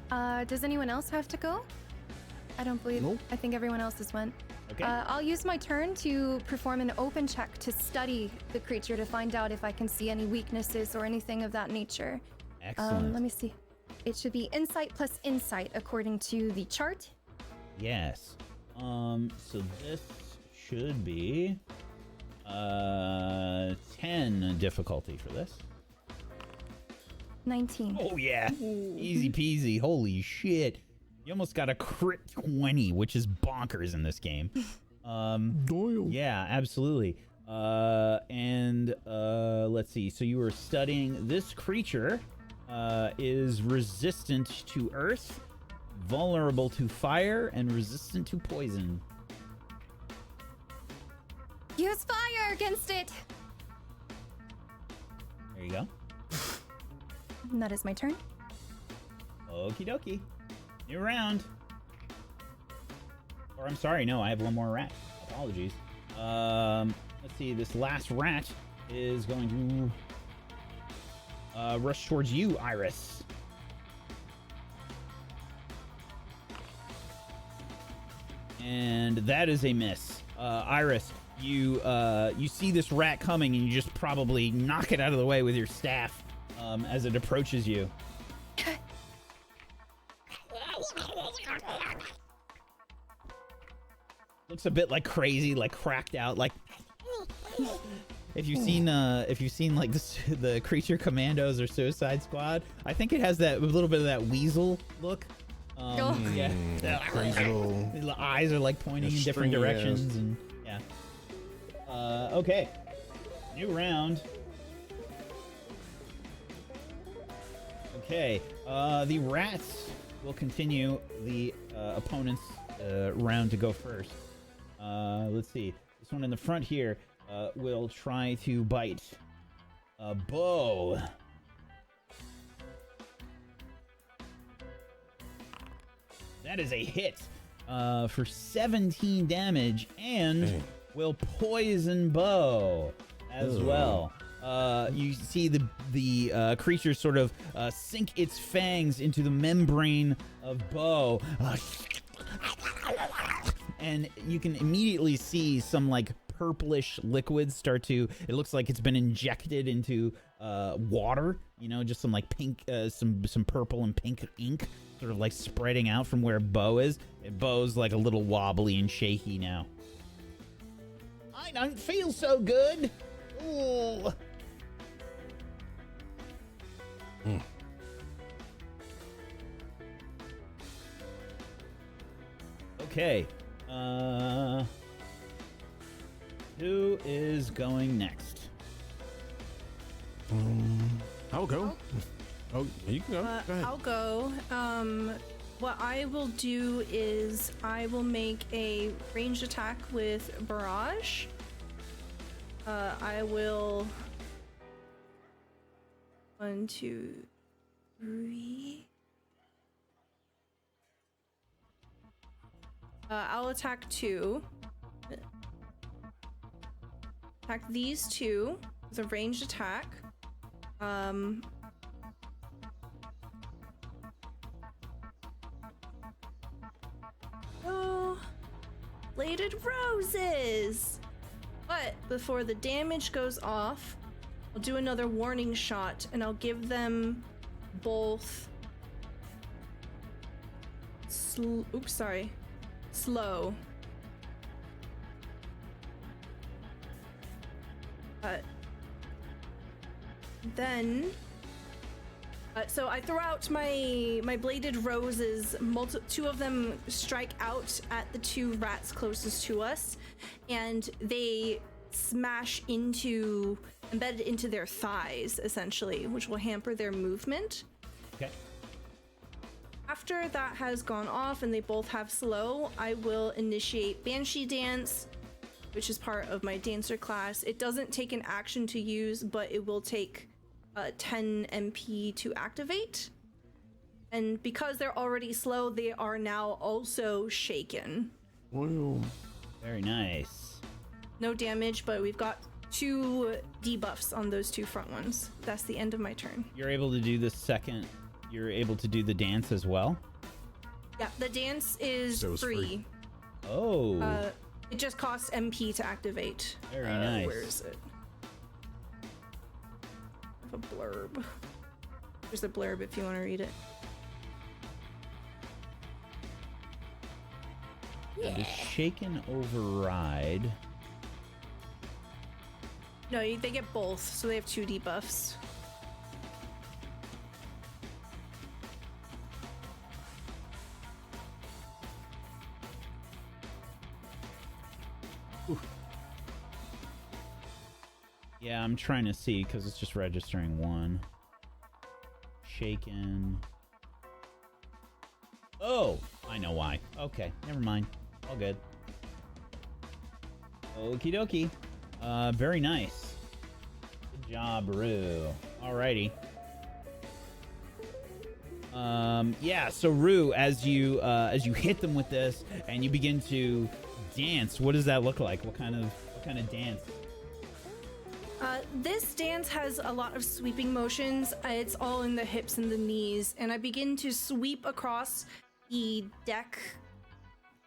Does anyone else have to go? I don't believe. Nope. I think everyone else has went. Okay. I'll use my turn to perform an open check to study the creature to find out if I can see any weaknesses or anything of that nature. Excellent. Let me see. It should be insight plus insight according to the chart. Yes. So this should be 10 difficulty for this. 19. Oh yeah. Easy peasy. Holy shit. You almost got a crit 20, which is bonkers in this game. Doyle. Yeah, absolutely. Let's see. So you were studying this creature is resistant to earth, vulnerable to fire, and resistant to poison. Use fire against it. There you go. And that is my turn. Okie dokie. New round. Or I'm sorry, no, I have one more rat. Apologies. Let's see. This last rat is going to rush towards you, Iris. And that is a miss. Iris, you see this rat coming, and you just probably knock it out of the way with your staff as it approaches you. Looks a bit like crazy, like cracked out, like. If you've seen like the Creature Commandos or Suicide Squad, I think it has that a little bit of that weasel look. Yeah, Crazy little. the eyes are like pointing in different stringy directions, and yeah. Okay, new round. Okay, the rats will continue the opponent's round to go first. Let's see. This one in the front here will try to bite Bo. That is a hit for 17 damage and will poison Bo as well. You see the creature sort of sink its fangs into the membrane of Bo. And you can immediately see some like purplish liquid start to, it looks like it's been injected into water, you know, just some like pink, some purple and pink ink sort of like spreading out from where Bo is. Bo's like a little wobbly and shaky now. I don't feel so good. Ooh. Okay. Who is going next? I'll go. Oh, you can go. Go ahead. I'll go. What I will do is I will make a ranged attack with barrage. I will 1, 2, 3. I'll attack 2. Attack these 2 with a ranged attack. Oh, bladed roses! But before the damage goes off, I'll do another warning shot, and I'll give them both slow. Then so I throw out my bladed roses. 2 of them strike out at the 2 rats closest to us, and they smash embedded into their thighs, essentially, which will hamper their movement. Okay. After that has gone off and they both have slow, I will initiate Banshee Dance, which is part of my dancer class. It doesn't take an action to use, but it will take 10 MP to activate. And because they're already slow, they are now also shaken. Well, Very nice. No damage, but we've got 2 debuffs on those 2 front ones. That's the end of my turn. You're able to do the second. You're able to do the dance as well. Yeah, the dance is So it's free. Oh, It just costs MP to activate. Very nice. Where is it? I have a blurb. There's a blurb if you want to read it. the shaken override. No, they get both, so they have 2 debuffs. Yeah, I'm trying to see because it's just registering 1. Shaken. Oh, I know why. Okay, never mind. All good. Okie dokie. Very nice. Good job, Rue. Alrighty. Yeah, so Rue, as you hit them with this and you begin to dance, what does that look like? What kind of dance? This dance has a lot of sweeping motions. It's all in the hips and the knees, and I begin to sweep across the deck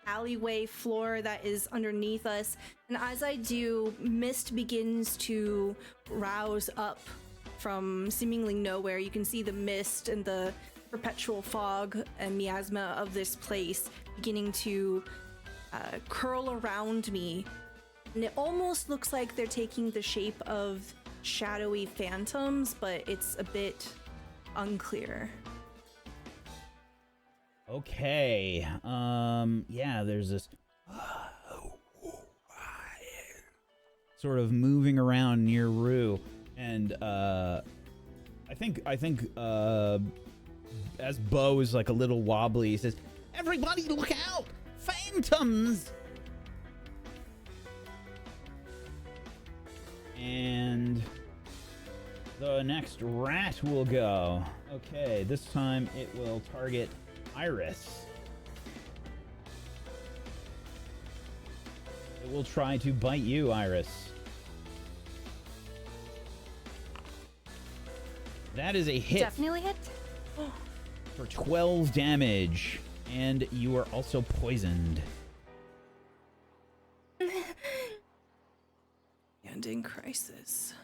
alleyway floor that is underneath us. And as I do, mist begins to rouse up from seemingly nowhere. You can see the mist and the perpetual fog and miasma of this place beginning to curl around me. And it almost looks like they're taking the shape of shadowy phantoms, but it's a bit unclear. Okay. Yeah, there's this sort of moving around near Rue, and I think as Bo is like a little wobbly, he says, "Everybody look out! Phantoms!" And the next rat will go. Okay, this time it will target Iris. It will try to bite you, Iris. That is a hit Definitely hit. for 12 damage. And you are also poisoned. And in crisis.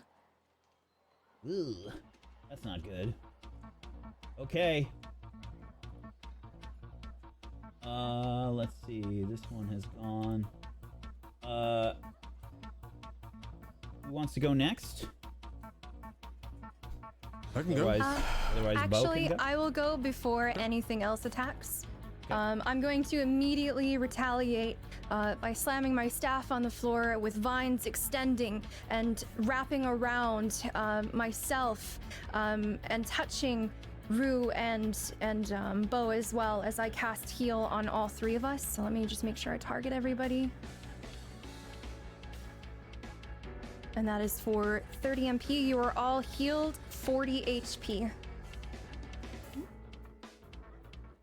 Ooh, that's not good. Okay. Let's see. This one has gone. Who wants to go next? I can go. Otherwise, Bo Actually, can go. I will go before anything else attacks. I'm going to immediately retaliate by slamming my staff on the floor with vines extending and wrapping around myself and touching Rue and Bo as well as I cast heal on all 3 of us. So let me just make sure I target everybody. And that is for 30 MP. You are all healed 40 HP.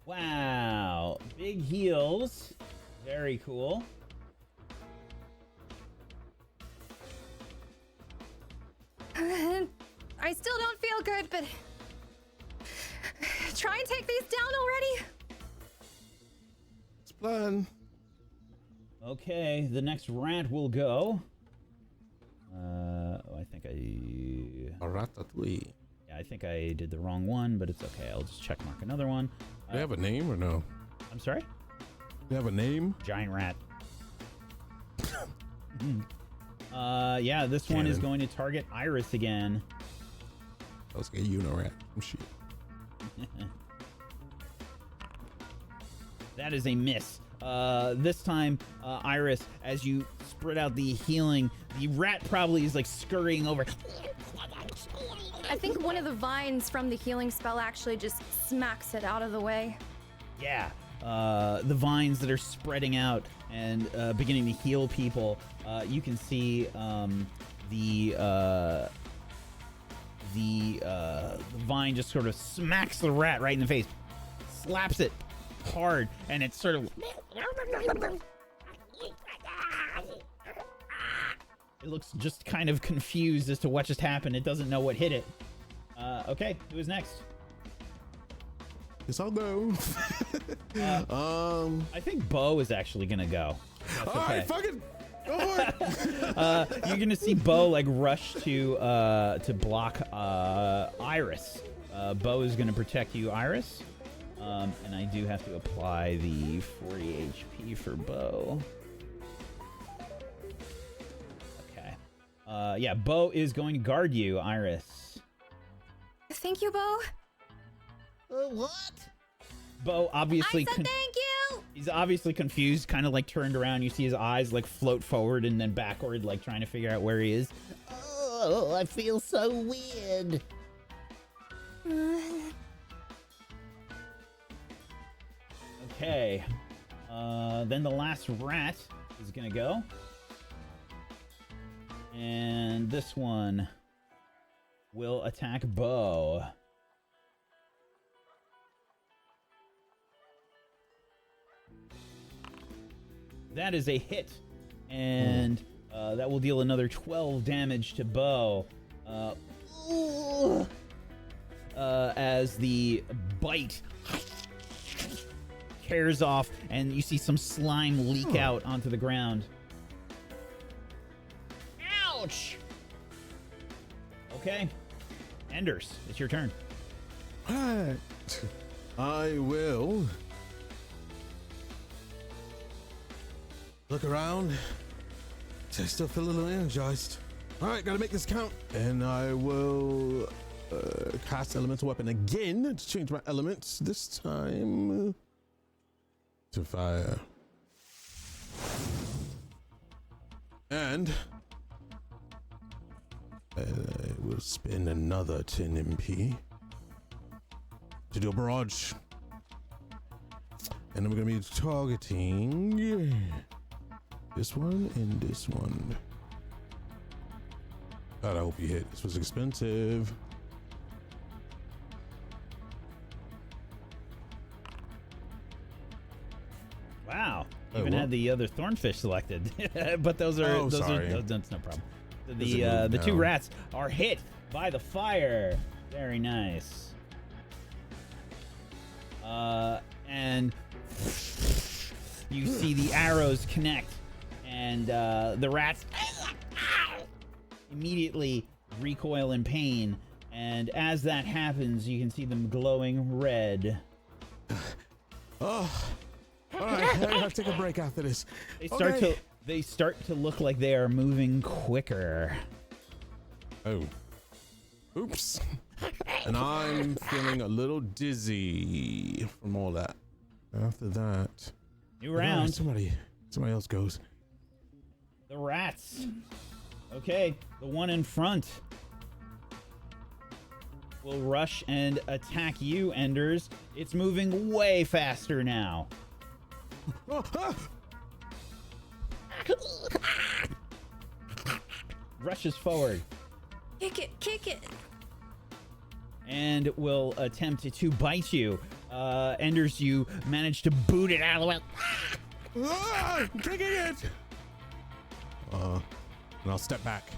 Wow. Big heals. Very cool. I still don't feel good, but try and take these down already. Let's plan. Okay, the next rat will go. I think Ratatouille. yeah, I think I did the wrong one, but it's okay. I'll just check mark another one. Do they have a name or no? I'm sorry? Do they have a name? Giant rat. Yeah, this one is Cannon. going to target Iris again. Let's get you no rat. Shit. That is a miss. This time, Iris, as you spread out the healing, the rat probably is like scurrying over. I think one of the vines from the healing spell actually just smacks it out of the way. Yeah, the vines that are spreading out and beginning to heal people. You can see the vine just sort of smacks the rat right in the face, slaps it hard, and it's sort of... It looks just kind of confused as to what just happened. It doesn't know what hit it. Okay, who is next? Guess I'll go. I think Bo is actually gonna go. That's All okay. right, fucking go for it. You're gonna see Bo like rush to block Iris. Bo is gonna protect you, Iris. And I do have to apply the 40 HP for Bo. Okay. Yeah, Bo is going to guard you, Iris. Thank you, Bo. What? Bo obviously I said thank you. he's obviously confused, kind of like turned around. You see his eyes like float forward and then backward, like trying to figure out where he is. Oh, I feel so weird. Okay. Then the last rat is gonna go. And this one will attack Bo. That is a hit. And that will deal another 12 damage to Bo. As the bite tears off, and you see some slime leak out onto the ground. Ouch! Okay. Enders, it's your turn. Alright. I will look around. I still feel a little energized. Alright, gotta make this count. And I will cast elemental weapon again to change my elements. This time to fire. And I will spend another 10 MP to do a barrage. And I'm gonna be targeting this one and this one. God, I hope you hit. This was expensive. Wow. Oh, Even what? had the other thornfish selected. But those are Oh, sorry. that's no problem. Does it move The two now? rats are hit by the fire. Very nice. And you see the arrows connect, and the rats immediately recoil in pain. And as that happens, you can see them glowing red. Oh, all right. I have to take a break after this. They start to look like they are moving quicker. Oh, oops. And I'm feeling a little dizzy from all that. After that, New all right, round. somebody else goes. The rats. Okay, the one in front will rush and attack you, Enders. It's moving way faster now. Oh, ah! Rushes forward Kick it, kick it. and will attempt to bite you. Enders, you manage to boot it out of the way. Ah, I'm kicking it. And I'll step back.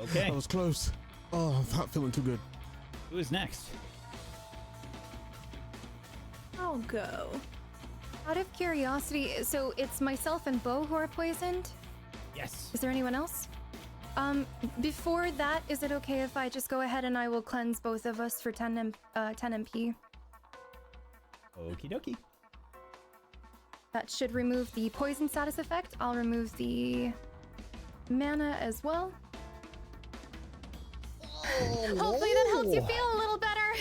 Okay, That was close. Oh, I'm not feeling too good. who is next? I'll go. Out of curiosity, so it's myself and Bo who are poisoned? Yes. Is there anyone else? Before that, is it okay if I just go ahead and I will cleanse both of us for 10 MP? Okie dokie. That should remove the poison status effect. I'll remove the mana as well. Hopefully that helps you feel a little better.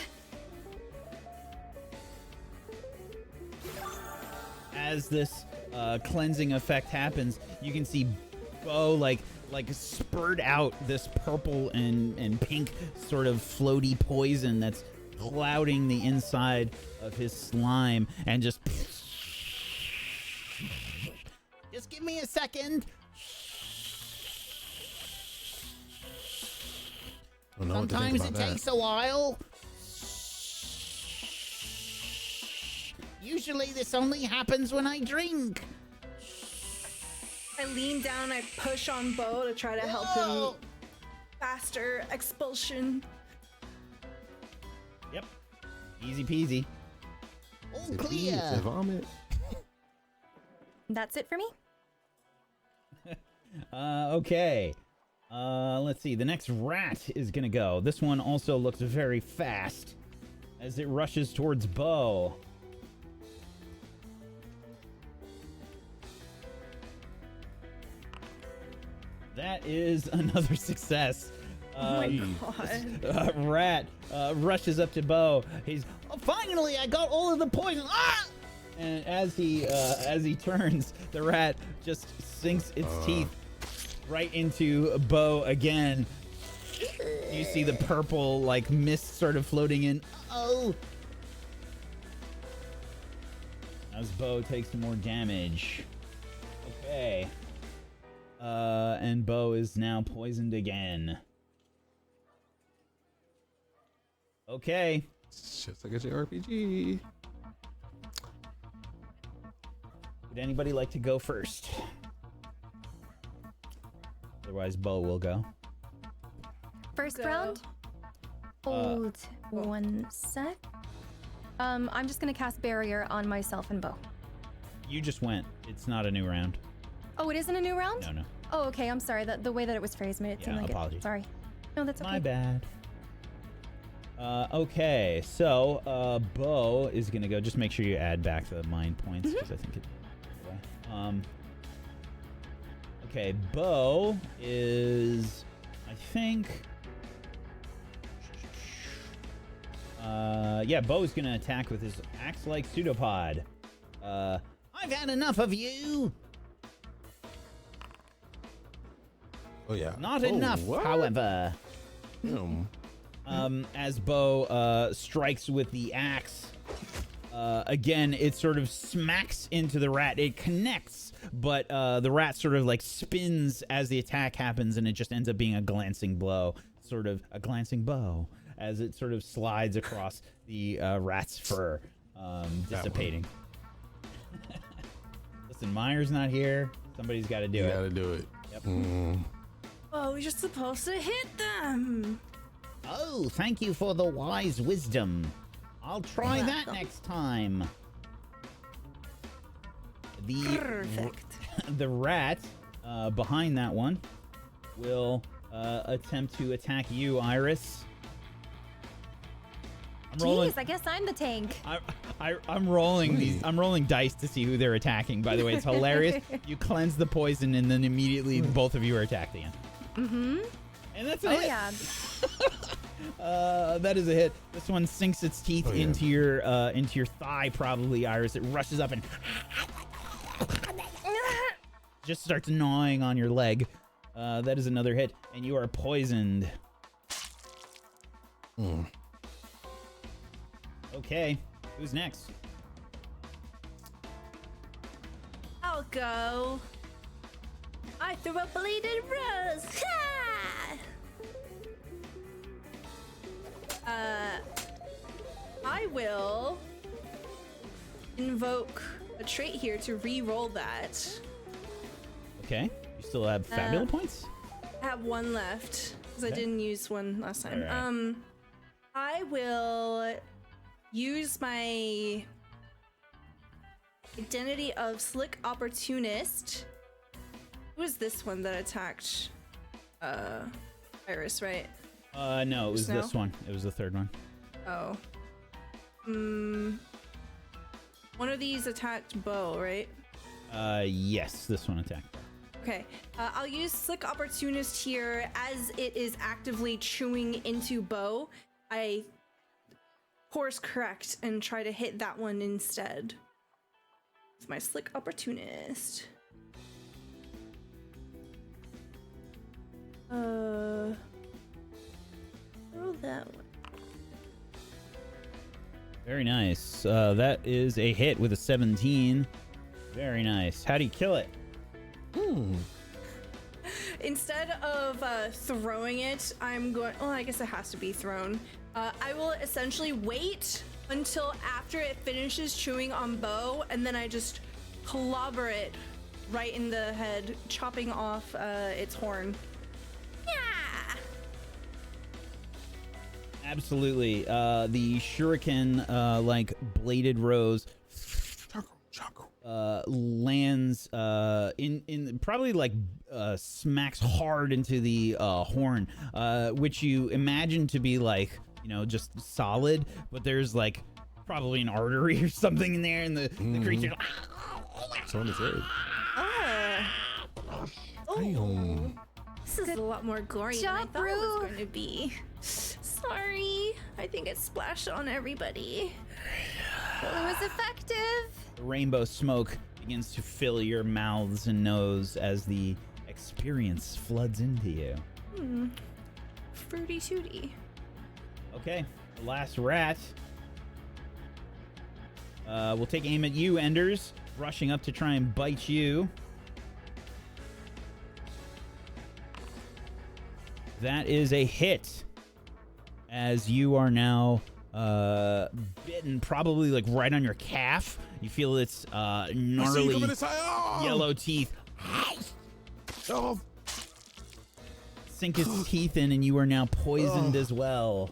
As this cleansing effect happens, you can see Bo like spurt out this purple and pink sort of floaty poison that's clouding the inside of his slime, and just Give me a second. don't know what to think Sometimes it about that. takes a while. Usually this only happens when I drink. I lean down, I push on Bo to try to help Whoa. him faster expulsion. Yep. Easy peasy. All It's a pee, clear. it's a vomit. That's it for me? Okay. Let's see. The next rat is gonna go. This one also looks very fast as it rushes towards Bo. That is another success. Oh my god. Rat rushes up to Bo. He's, oh, finally, I got all of the poison. Ah! And as he turns, the rat just sinks its teeth right into Bo again. You see the purple like mist sort of floating in. Oh! As Bo takes some more damage. Okay. And Bo is now poisoned again. Okay. It's just like a JRPG. Would anybody like to go first? Otherwise, Bo will go. First Go. round? Hold one sec. I'm just gonna cast barrier on myself and Bo. You just went. It's not a new round. Oh, it isn't a new round? No, no. Oh, okay. I'm sorry. The way that it was phrased made it seem Yeah, like apologies. it. Sorry. No, that's okay. My bad. Okay, so Bo is gonna go. Just make sure you add back the mind points because I think it. Okay, Bo is, I think. Yeah, Bo's gonna attack with his axe-like pseudopod. I've had enough of you. Oh yeah. Not Oh, enough, what? however. As Bo strikes with the axe. Again, it sort of smacks into the rat. It connects, but the rat sort of like spins as the attack happens, and it just ends up being a glancing blow, sort of a glancing bow, as it sort of slides across the rat's fur, dissipating. Listen, Meyer's not here. Somebody's got to do You it. gotta do it. Yep. Oh, we're just supposed to hit them. Oh, thank you for the wise wisdom. I'll try that Welcome. next time. Perfect. The rat behind that one will attempt to attack you, Iris. I'm rolling. Jeez, I guess I'm the tank. I'm rolling these. I'm rolling dice to see who they're attacking. By the way, it's hilarious. You cleanse the poison, and then immediately both of you are attacked again. Mm-hmm. And that's a Oh hit. yeah. That is a hit. This one sinks its teeth Oh, yeah. into your thigh, probably, Iris. It rushes up and just starts gnawing on your leg. That is another hit, and you are poisoned. Okay, who's next? I'll go. I threw a bleeding rose. Ha! I will invoke a trait here to re-roll that. Okay, you still have Fabula points? I have one left because I Okay. didn't use one last time. Alright. I will use my identity of Slick Opportunist. Who is this one that attacked Iris, right? No, it was Snow? this one. It was the third one. Oh. One of these attacked Bo, right? Yes, this one attacked. Okay, I'll use Slick Opportunist here as it is actively chewing into Bo. I course correct and try to hit that one instead. It's my Slick Opportunist. Oh, that one. Very nice. That is a hit with a 17. Very nice. How do you kill it? instead of throwing it, I'm going. Well, I guess it has to be thrown. I will essentially wait until after it finishes chewing on Bo, and then I just clobber it right in the head, chopping off its horn. Yeah. Absolutely. The shuriken, like bladed rose, lands in probably like smacks hard into the horn, which you imagine to be like, you know, just solid, but there's like probably an artery or something in there, and the creature. It's on his head. Oh. This is a lot more gory than I thought it was going to be. Sorry. I think it splashed on everybody. Well, it was effective. The rainbow smoke begins to fill your mouths and nose as the experience floods into you. Fruity shooty. Okay, the last rat. We'll take aim at you, Enders, rushing up to try and bite you. That is a hit, as you are now bitten, probably like right on your calf. You feel its gnarly yellow teeth sink its teeth in, and you are now poisoned as well.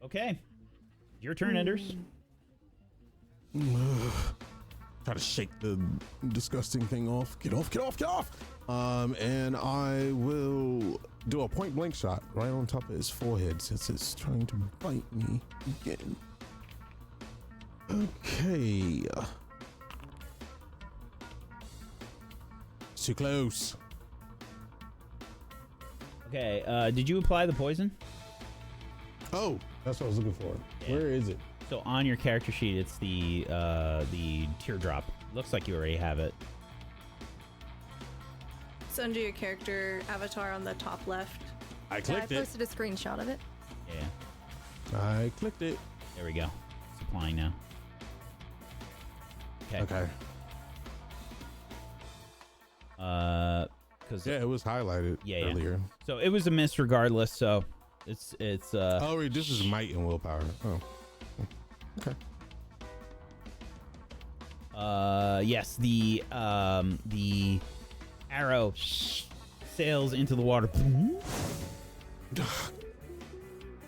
Okay, your turn, Enders. Try to shake the disgusting thing off. Get off, get off, get off! And I will do a point blank shot right on top of his forehead since it's trying to bite me again. Okay. It's too close. Okay, did you apply the poison? Oh, that's what I was looking for. Yeah. Where is it? So on your character sheet, it's the teardrop. Looks like you already have it. It's under your character avatar on the top left. I Yeah, I clicked it. posted a screenshot of it. Yeah, I clicked it. there we go. It's applying now. Okay. Okay. Because Yeah, it was highlighted Yeah. earlier. so it was a miss regardless. So it's Oh, wait, this is might and willpower. Oh. Okay. yes, the arrow sails into the water.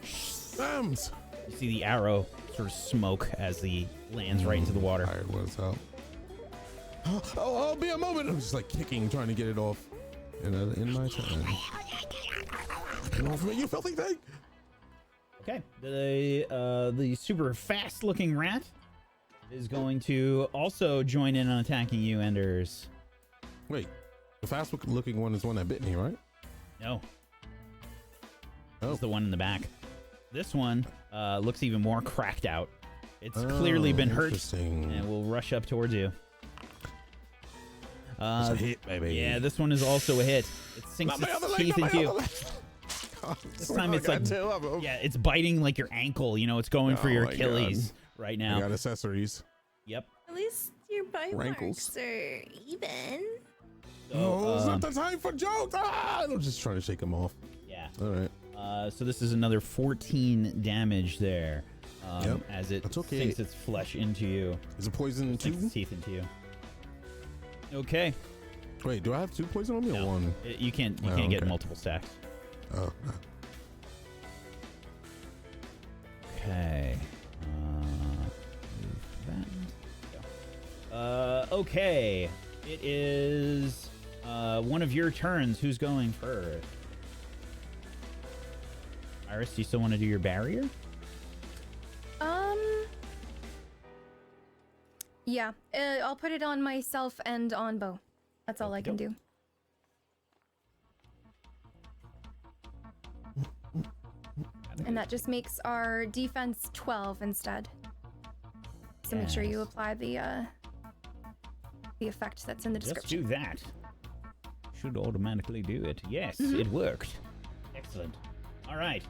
Spams! You see the arrow sort of smoke as the lands right into the water. Tired was out. Oh, I'll be a moment. I'm just like kicking, trying to get it off. And in my turn. Get off me, you filthy thing! Okay, the super fast looking rat is going to also join in on attacking you, Enders. Wait, the fast looking one is one that bit me, right? No. Oh. It's the one in the back. This one looks even more cracked out. It's clearly been hurt Interesting. and will rush up towards you. It's a hit, baby. Yeah, this one is also a hit. It sinks Not my other its leg, teeth not my into you. other leg. God, This time it's like, two of 'em. yeah, it's biting like your ankle. You know, it's going for Oh your my Achilles right I now. got accessories. Yep. At least your bite Rankles. marks are even. So, Oh, it's not the time for jokes. I'm just trying to shake them off. yeah. All right. So this is another 14 damage there. Yep, As it that's okay. sinks its flesh into you. Is it poison Sinks too? its teeth into you. Okay. Wait, do I have two poison on me No. or one? You can't Oh, get okay. multiple stacks. Oh, no. Okay. Move that. Okay. It is one of your turns. Who's going first? Iris, do you still want to do your barrier? Yeah, I'll put it on myself and on Bo. That's all I can do. And that just makes our defense 12 instead. So make sure you Yes. apply the effect that's in the Just description. do that. Should automatically do it. Yes, it worked. Excellent. All right.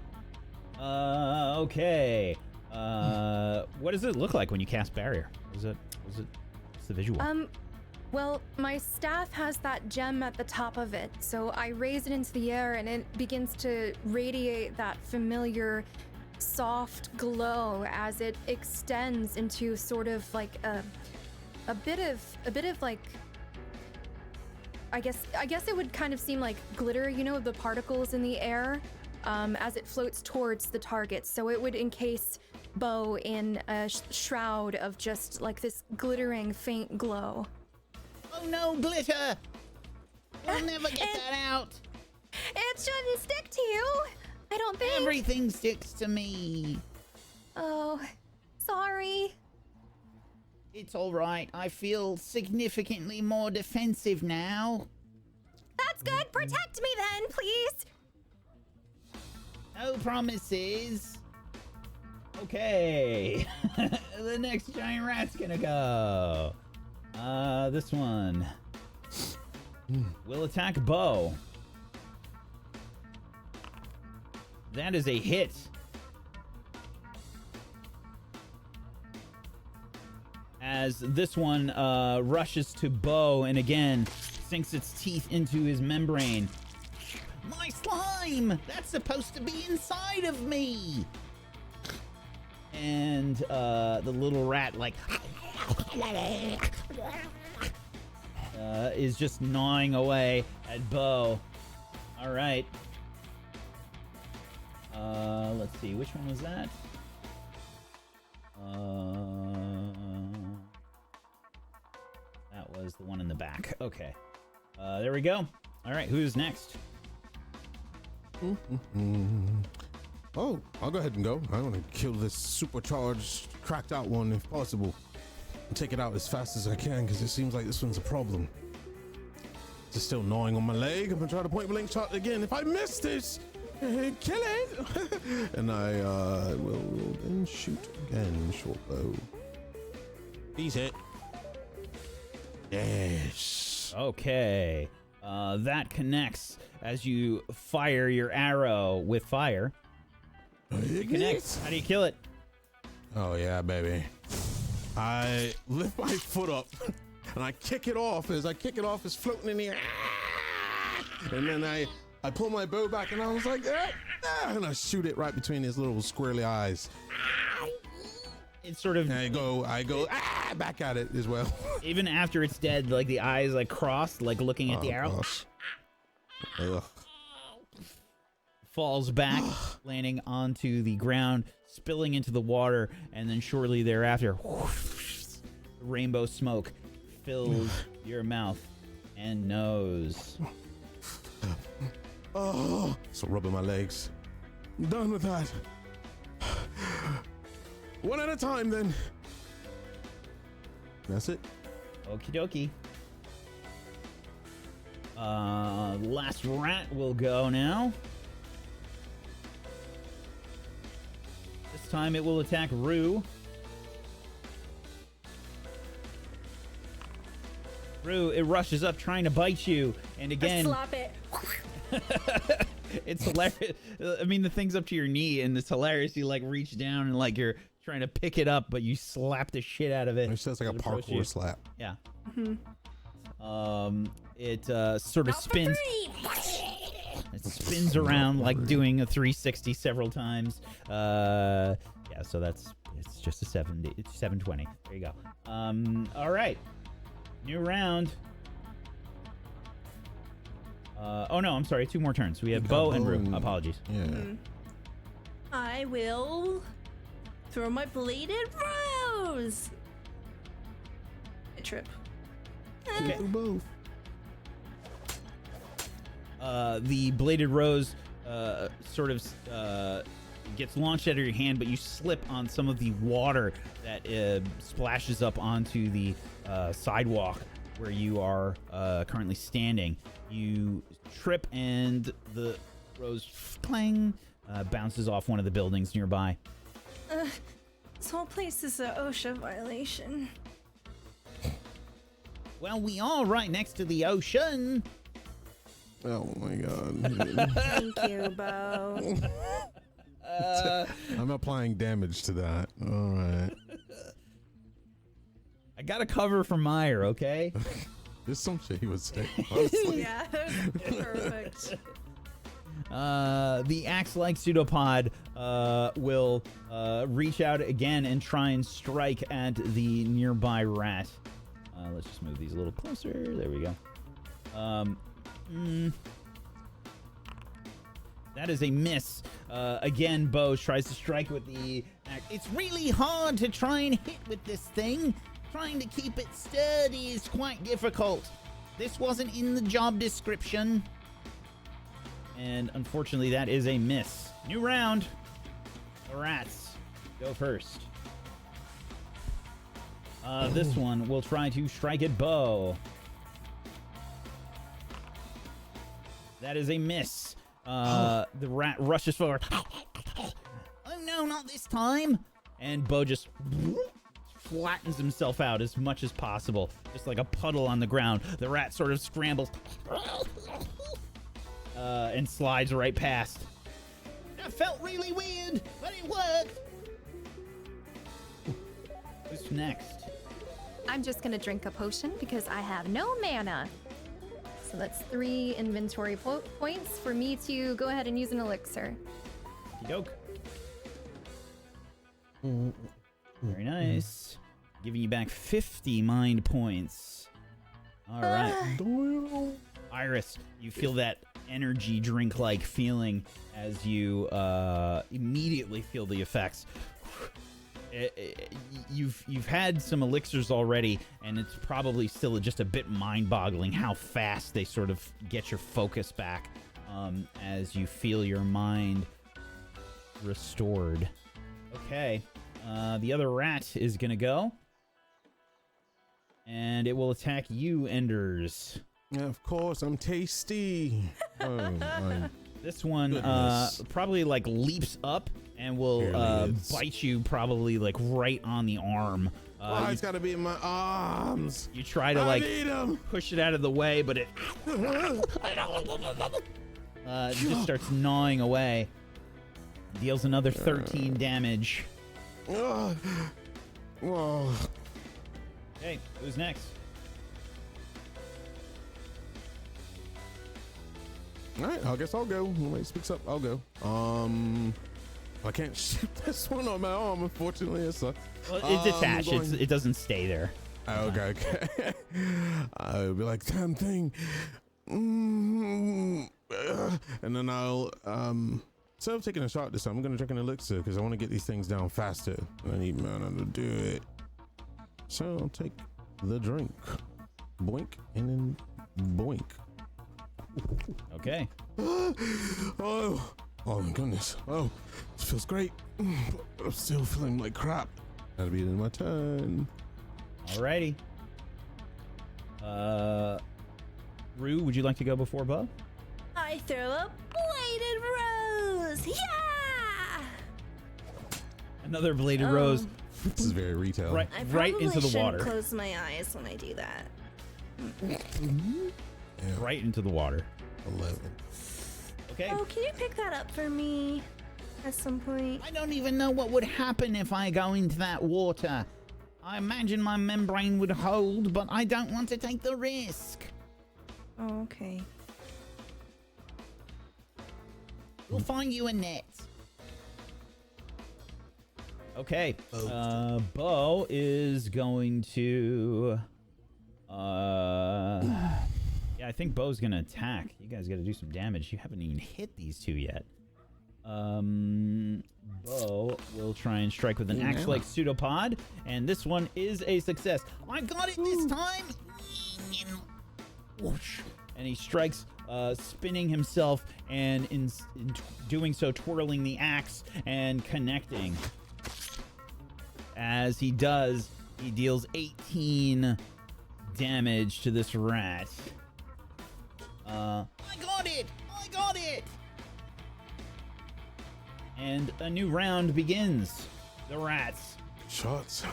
Okay. What does it look like when you cast barrier? What's the visual? Well, my staff has that gem at the top of it, so I raise it into the air and it begins to radiate that familiar soft glow as it extends into sort of like a bit of like, I guess it would kind of seem like glitter, you know, the particles in the air, as it floats towards the target. So it would encase Bo in a shroud of just like this glittering faint glow. Oh no, glitter! We'll never get that out. It shouldn't stick to you, I don't think. Everything sticks to me. Oh, sorry. It's all right. I feel significantly more defensive now. That's good. Protect me then, please. No promises. Okay. The next giant rat's gonna go. This one will attack Bo. That is a hit. As this one rushes to Bo and again sinks its teeth into his membrane. My slime! That's supposed to be inside of me! And the little rat like is just gnawing away at Bo. All right. Let's see, which one was that? That was the one in the back. Okay. There we go. All right, who's next? Oh, I'll go ahead and go. I want to kill this supercharged, cracked out one if possible. And take it out as fast as I can because it seems like this one's a problem. It's still gnawing on my leg. I'm going to try to point blank shot again. If I miss this, kill it. And I will then shoot again, short bow. He's hit. Yes. Okay. That connects as you fire your arrow with fire. It connects. How do you kill it? Oh yeah, baby. I lift my foot up and I kick it off. As I kick it off, it's floating in the air. And then I pull my bow back and I was like, and I shoot it right between his little squirrely eyes. It's sort of. And I go back at it as well. Even after it's dead, like the eyes like crossed, like looking at the arrow. Gosh. Ugh. Falls back, landing onto the ground, spilling into the water, and then shortly thereafter, rainbow smoke fills your mouth and nose. Oh, so rubbing my legs. I'm done with that. One at a time, then. That's it. Okie dokie. Last rat will go now. This time it will attack Rue. Rue, it rushes up trying to bite you, and again, Slap it. it's hilarious. I mean, the thing's up to your knee, and it's hilarious. You like reach down and like you're trying to pick it up, but you slap the shit out of it. It sounds like a parkour slap. Yeah. It sort of spins. It spins around like doing a 360 several times. Yeah, so it's just a 70. It's 720. There you go. All right. New round. Oh no, I'm sorry. 2 more turns. We have Bo and Rue. Apologies. Yeah. I will throw my bladed rose. I trip. Okay. Both. The bladed rose sort of gets launched out of your hand, but you slip on some of the water that splashes up onto the sidewalk where you are currently standing. You trip and the rose clang bounces off one of the buildings nearby. This whole place is an OSHA violation. Well, we are right next to the ocean. Oh my god. Thank you, Bo. I'm applying damage to that. All right. I got a cover for Meyer, okay? There's some shit he would say. Yeah, perfect. The axe-like pseudopod will reach out again and try and strike at the nearby rat. Let's just move these a little closer. There we go. That is a miss. Again, Bo tries to strike with the axe. It's really hard to try and hit with this thing. Trying to keep it sturdy is quite difficult. This wasn't in the job description. And unfortunately, that is a miss. New round. The rats go first. This one will try to strike at Bo. That is a miss. The rat rushes forward. Oh no, not this time. And Bo just flattens himself out as much as possible, just like a puddle on the ground. The rat sort of scrambles and slides right past. That felt really weird, but it worked. Who's next? I'm just gonna drink a potion because I have no mana. So that's 3 inventory points for me to go ahead and use an elixir. Doke. Very nice. Giving you back 50 mind points. All right. Iris, you feel that energy drink-like feeling as you immediately feel the effects. You've had some elixirs already, and it's probably still just a bit mind-boggling how fast they sort of get your focus back as you feel your mind restored. Okay. The other rat is gonna go, and it will attack you, Enders. Yeah, of course, I'm tasty. Oh, my This one goodness. probably like leaps up and will Here it is. bite you probably like right on the arm. Why it's gotta be in my arms? You try to I like need him. push it out of the way, but it just starts gnawing away. Deals another 13 damage. Whoa. Okay, who's next? All right, I guess I'll go. Nobody speaks up. I'll go. I can't shoot this one on my arm, unfortunately. It sucks. Well, it's attached. going- It doesn't stay there. Okay. I'll be like, damn thing. And then I'll, instead of taking a shot this time, I'm going to drink an elixir because I want to get these things down faster. And I need mana to do it. So I'll take the drink. Boink. And then boink. Okay. Oh my goodness. Oh, this feels great. But I'm still feeling like crap. That'll be my turn. Alrighty. Rue, would you like to go before Bo? I throw a bladed rose. Yeah. Another bladed Oh. rose This is very retail. right, I right probably into the shouldn't water. close my eyes when I do that. Yeah, Right into the water. 11. Okay. Oh, can you pick that up for me at some point? I don't even know what would happen if I go into that water. I imagine my membrane would hold, but I don't want to take the risk. Oh, okay. We'll find you a net. Okay. Bo is going to. Yeah, I think Bo's gonna attack. You guys got to do some damage. You haven't even hit these two yet. Bo will try and strike with an axe-like pseudopod, and this one is a success. I got it this time. Whoosh. And he strikes, spinning himself, and in doing so, twirling the axe and connecting. As he does, he deals 18 damage to this rat. I got it. I got it. And a new round begins. The rats. Shots.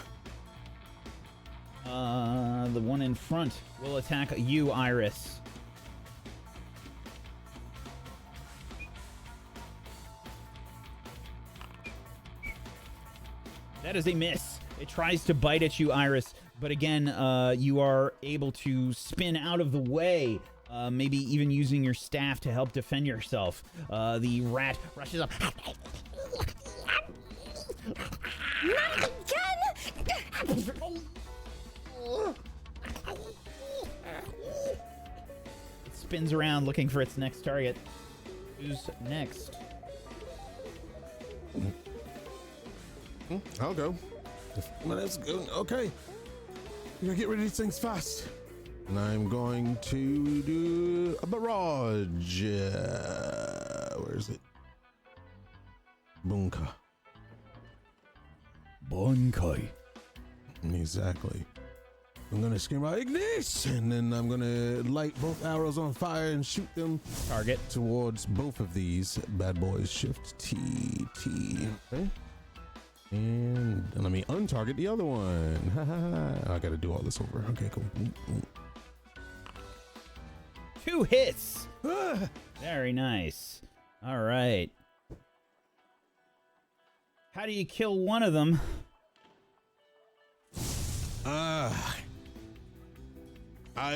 The one in front will attack you, Iris. That is a miss. It tries to bite at you, Iris, but again, you are able to spin out of the way, maybe even using your staff to help defend yourself. The rat rushes up. Not again! It spins around looking for its next target. Who's next? I'll go. Let's go. Okay. We gotta get rid of these things fast. And I'm going to do a barrage. Where is it? Bunka. Bonkai. Exactly. I'm gonna scream out Ignis, and then I'm gonna light both arrows on fire and shoot them Target. towards both of these bad boys. Shift T. Okay. And let me untarget the other one. I gotta do all this over. Okay, cool. 2 hits. Very nice. All right. How do you kill one of them? I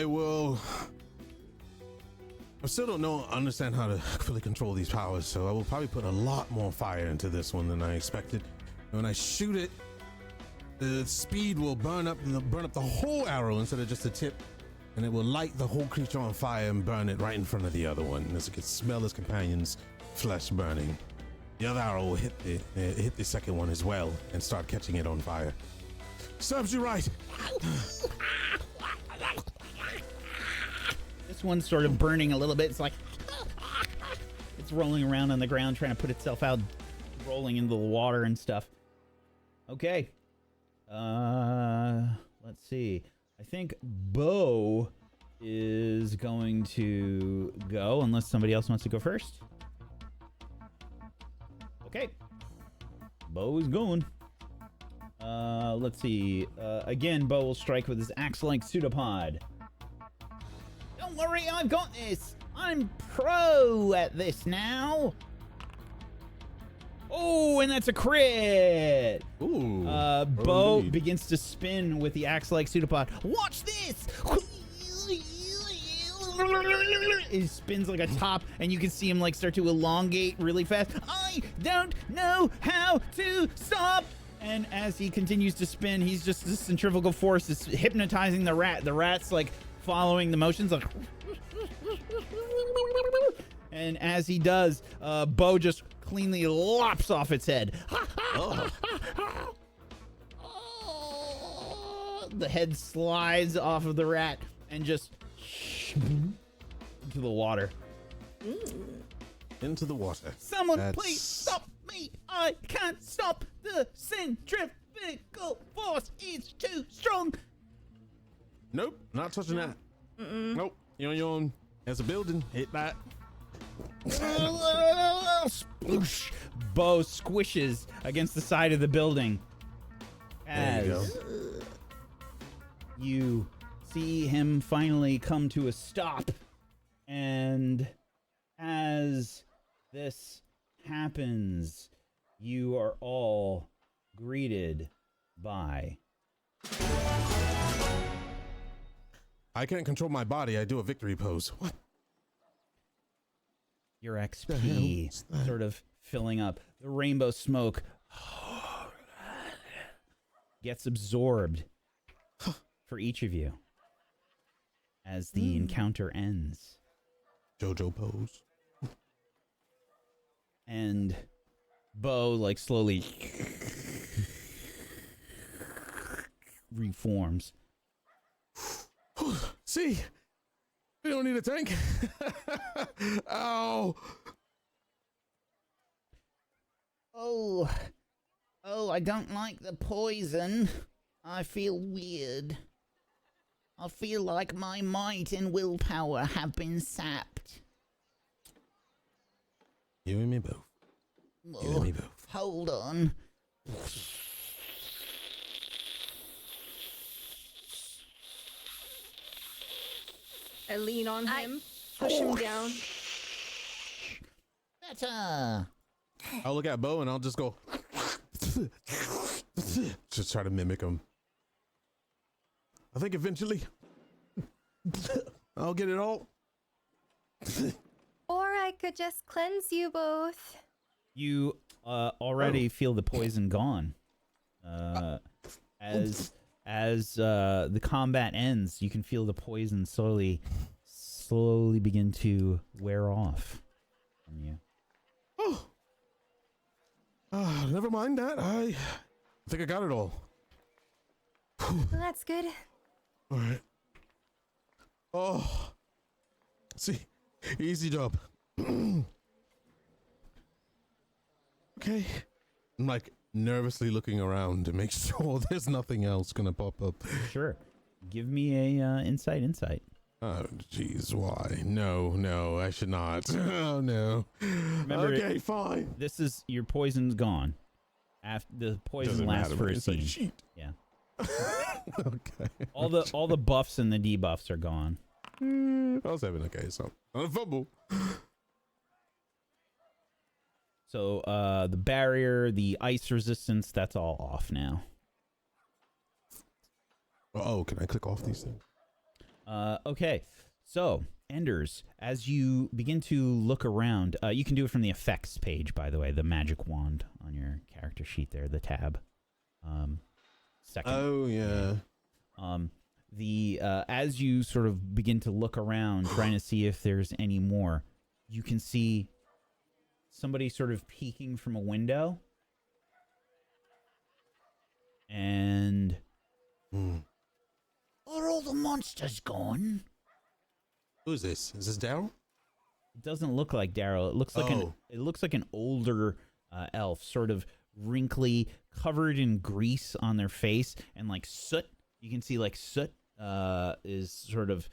will. I still don't understand how to fully control these powers, so I will probably put a lot more fire into this one than I expected. When I shoot it, the speed will burn up the whole arrow instead of just the tip, and it will light the whole creature on fire and burn it right in front of the other one, as it can smell his companion's flesh burning. The other arrow will hit the second one as well and start catching it on fire. Serves you right. This one's sort of burning a little bit. It's like it's rolling around on the ground trying to put itself out, rolling into the water and stuff. Okay. Let's see. I think Bo is going to go unless somebody else wants to go first. Okay. Bo is going. Let's see. Again, Bo will strike with his axe-like pseudopod. Don't worry, I've got this. I'm pro at this now. Oh, and that's a crit. Ooh. Bo indeed. begins to spin with the axe-like pseudopod. Watch this. He spins like a top, and you can see him like start to elongate really fast. I don't know how to stop. And as he continues to spin, he's just this centrifugal force is hypnotizing the rat. The rat's like following the motions, like. And as he does, Bo just cleanly lops off its head. The head slides off of the rat and just into the water. Into the water. Someone please stop me. I can't stop. The centrifugal force is too strong. Nope, not touching that. Nope, you're on your own. As a building, hit that. Sploosh. Bo squishes against the side of the building. There you As you see him finally come to a stop. And as this happens, you are all greeted by I can't control my body. I do a victory pose. What? your hell XP is that? sort of filling up. The rainbow smoke gets absorbed for each of you as the encounter ends. JoJo pose. And Bo like slowly reforms. See? We don't need a tank. Ow. Oh, I don't like the poison. I feel weird. I feel like my might and willpower have been sapped. You and me both. You and me both. Hold on. I lean on him, push him down. Better. I'll look at Bo and I'll just go. Just try to mimic him. I think eventually I'll get it all. Or I could just cleanse you both. You already feel the poison gone. As the combat ends, you can feel the poison slowly begin to wear off from you. Oh, never mind that. I think I got it all. Well, that's good. All right. Oh, see, easy job. Okay. I'm like nervously looking around to make sure there's nothing else gonna pop up. Sure. Give me a insight. Oh, jeez, why? No, I should not. Oh, no. Remember, okay, fine. This is your poison's gone. After the poison Doesn't lasts matter for what a you say, scene. sheet. Yeah. Okay. All the buffs and the debuffs are gone. I was having okay, so on a fumble. So the barrier, the ice resistance, that's all off now. Oh, can I click off these things? Okay. So, Enders, as you begin to look around, you can do it from the effects page, by the way, the magic wand on your character sheet there, the tab. Second. Oh, yeah. As you sort of begin to look around, trying to see if there's any more, you can see somebody sort of peeking from a window. And Are all the monsters gone? Who is this? Is this Daryl? it doesn't look like Daryl. It looks like an older elf, sort of wrinkly, covered in grease on their face, and like soot. You can see like soot is sort of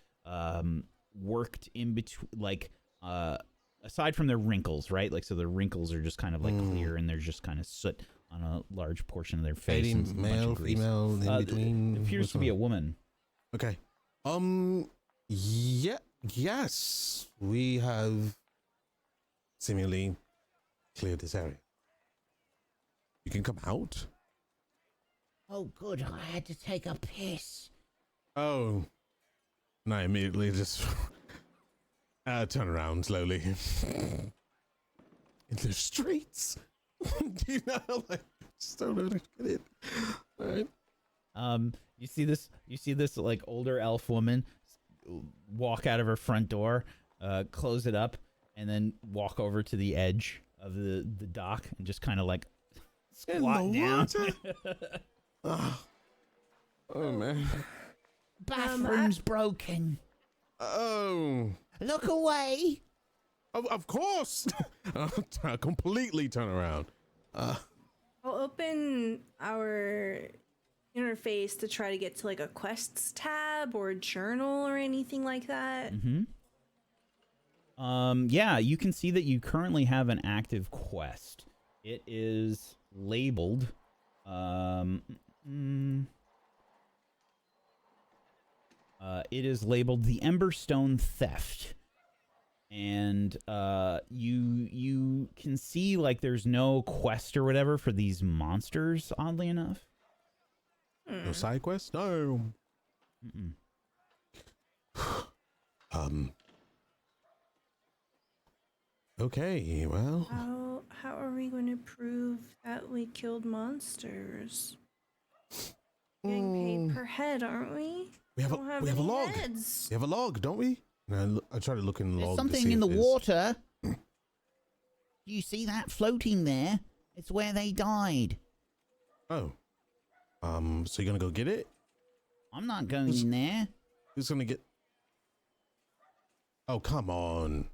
worked in between, like aside from their wrinkles, right? Like, so the wrinkles are just kind of like clear, and there's just kind of soot on a large portion of their face. Fading, and a bunch male, of grease. female, in between. It appears to be a woman. Okay. Yeah. Yes, we have seemingly cleared this area. You can come out. Oh, good. I had to take a piss. Oh. And I immediately just turn around slowly. In the streets. You know, like, just don't know to get in. All right. You see this like older elf woman walk out of her front door, close it up, and then walk over to the edge of the dock and just kind of like squat down. Oh man. Bathroom's broken. Oh. Look away. Of course. I'll completely turn around. I'll open our interface to try to get to like a quests tab or a journal or anything like that. Yeah, you can see that you currently have an active quest. It is labeled it is labeled the Emberstone Theft. And you can see like there's no quest or whatever for these monsters, oddly enough. No side quest? No. Okay, well. How are we going to prove that we killed monsters? Getting paid per head, aren't we? We have a log. Heads. We have a log, don't we? And I try to look in the There's log. something in the water. Do you see that floating there? It's where they died. Oh. So you're gonna go get it? I'm not going in there. Who's gonna get? Oh, come on.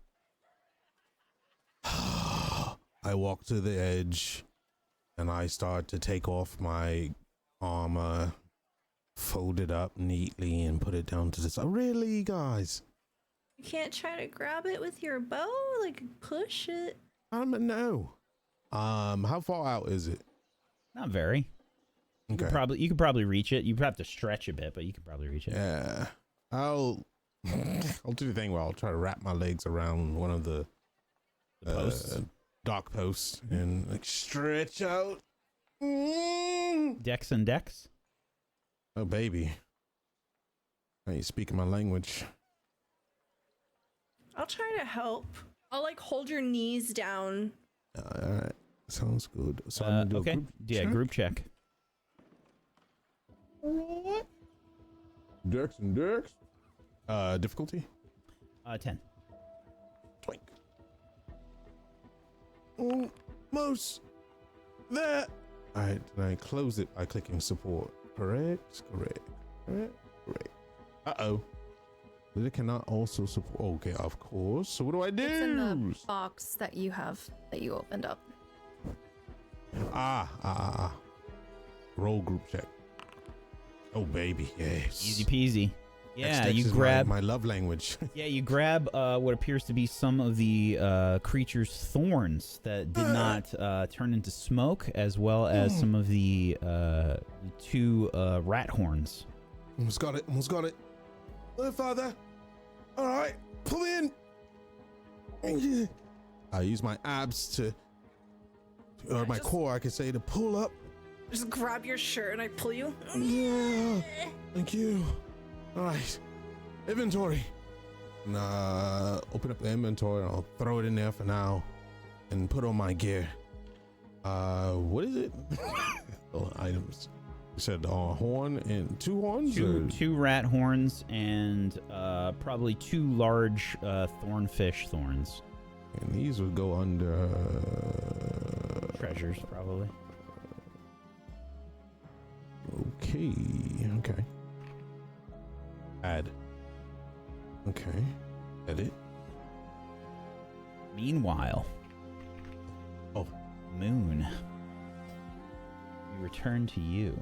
I walk to the edge and I start to take off my armor, fold it up neatly and put it down to the side. Really, guys? You can't try to grab it with your bow, like push it. No. How far out is it? Not very. Okay. You could probably reach it. You have to stretch a bit, but you could probably reach it. Yeah. I'll do the thing where I'll try to wrap my legs around one of the The posts. dock posts and like stretch out. Dex and Dex. Oh, baby. Now you're speaking my language. I'll try to help. I'll like hold your knees down. All right. Sounds good. So I'm gonna do a Okay. group Yeah, check. group check. Dex and Dex. Difficulty? 10. Twink. Almost there. Alright, then I close it by clicking support. Correct. Uh-oh. It cannot also support. Okay, of course. So what do I do? It's in the box that you have that you opened up. Roll group check. Oh, baby. Yes. Easy peasy. Yeah, Dex you is grab. my love language. Yeah, you grab what appears to be some of the creature's thorns that did not turn into smoke, as well as some of the 2 rat horns. Almost got it. Oh, Father. All right, pull me in. I use my abs to, or my core, I could say, to pull up. Just grab your shirt and I pull you. Yeah, thank you. All right, inventory. And open up the inventory and I'll throw it in there for now and put on my gear. What is it? Oh, items. You said horn and 2 horns? Two rat horns and probably 2 large thornfish thorns. And these would go under Treasures, probably. Okay. Add. Okay. Edit. Meanwhile, Oh. Moon, we return to you.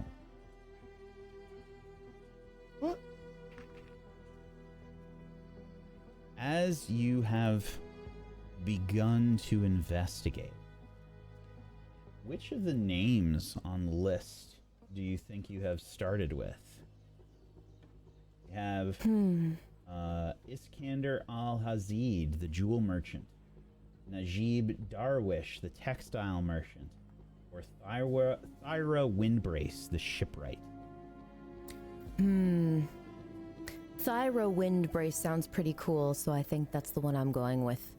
What? As you have begun to investigate, which of the names on the list do you think you have started with? You have Iskander al-Hazid, the jewel merchant, Najib Darwish, the textile merchant, or Thyra Windbrace, the shipwright. Thyra Windbrace sounds pretty cool, so I think that's the one I'm going with.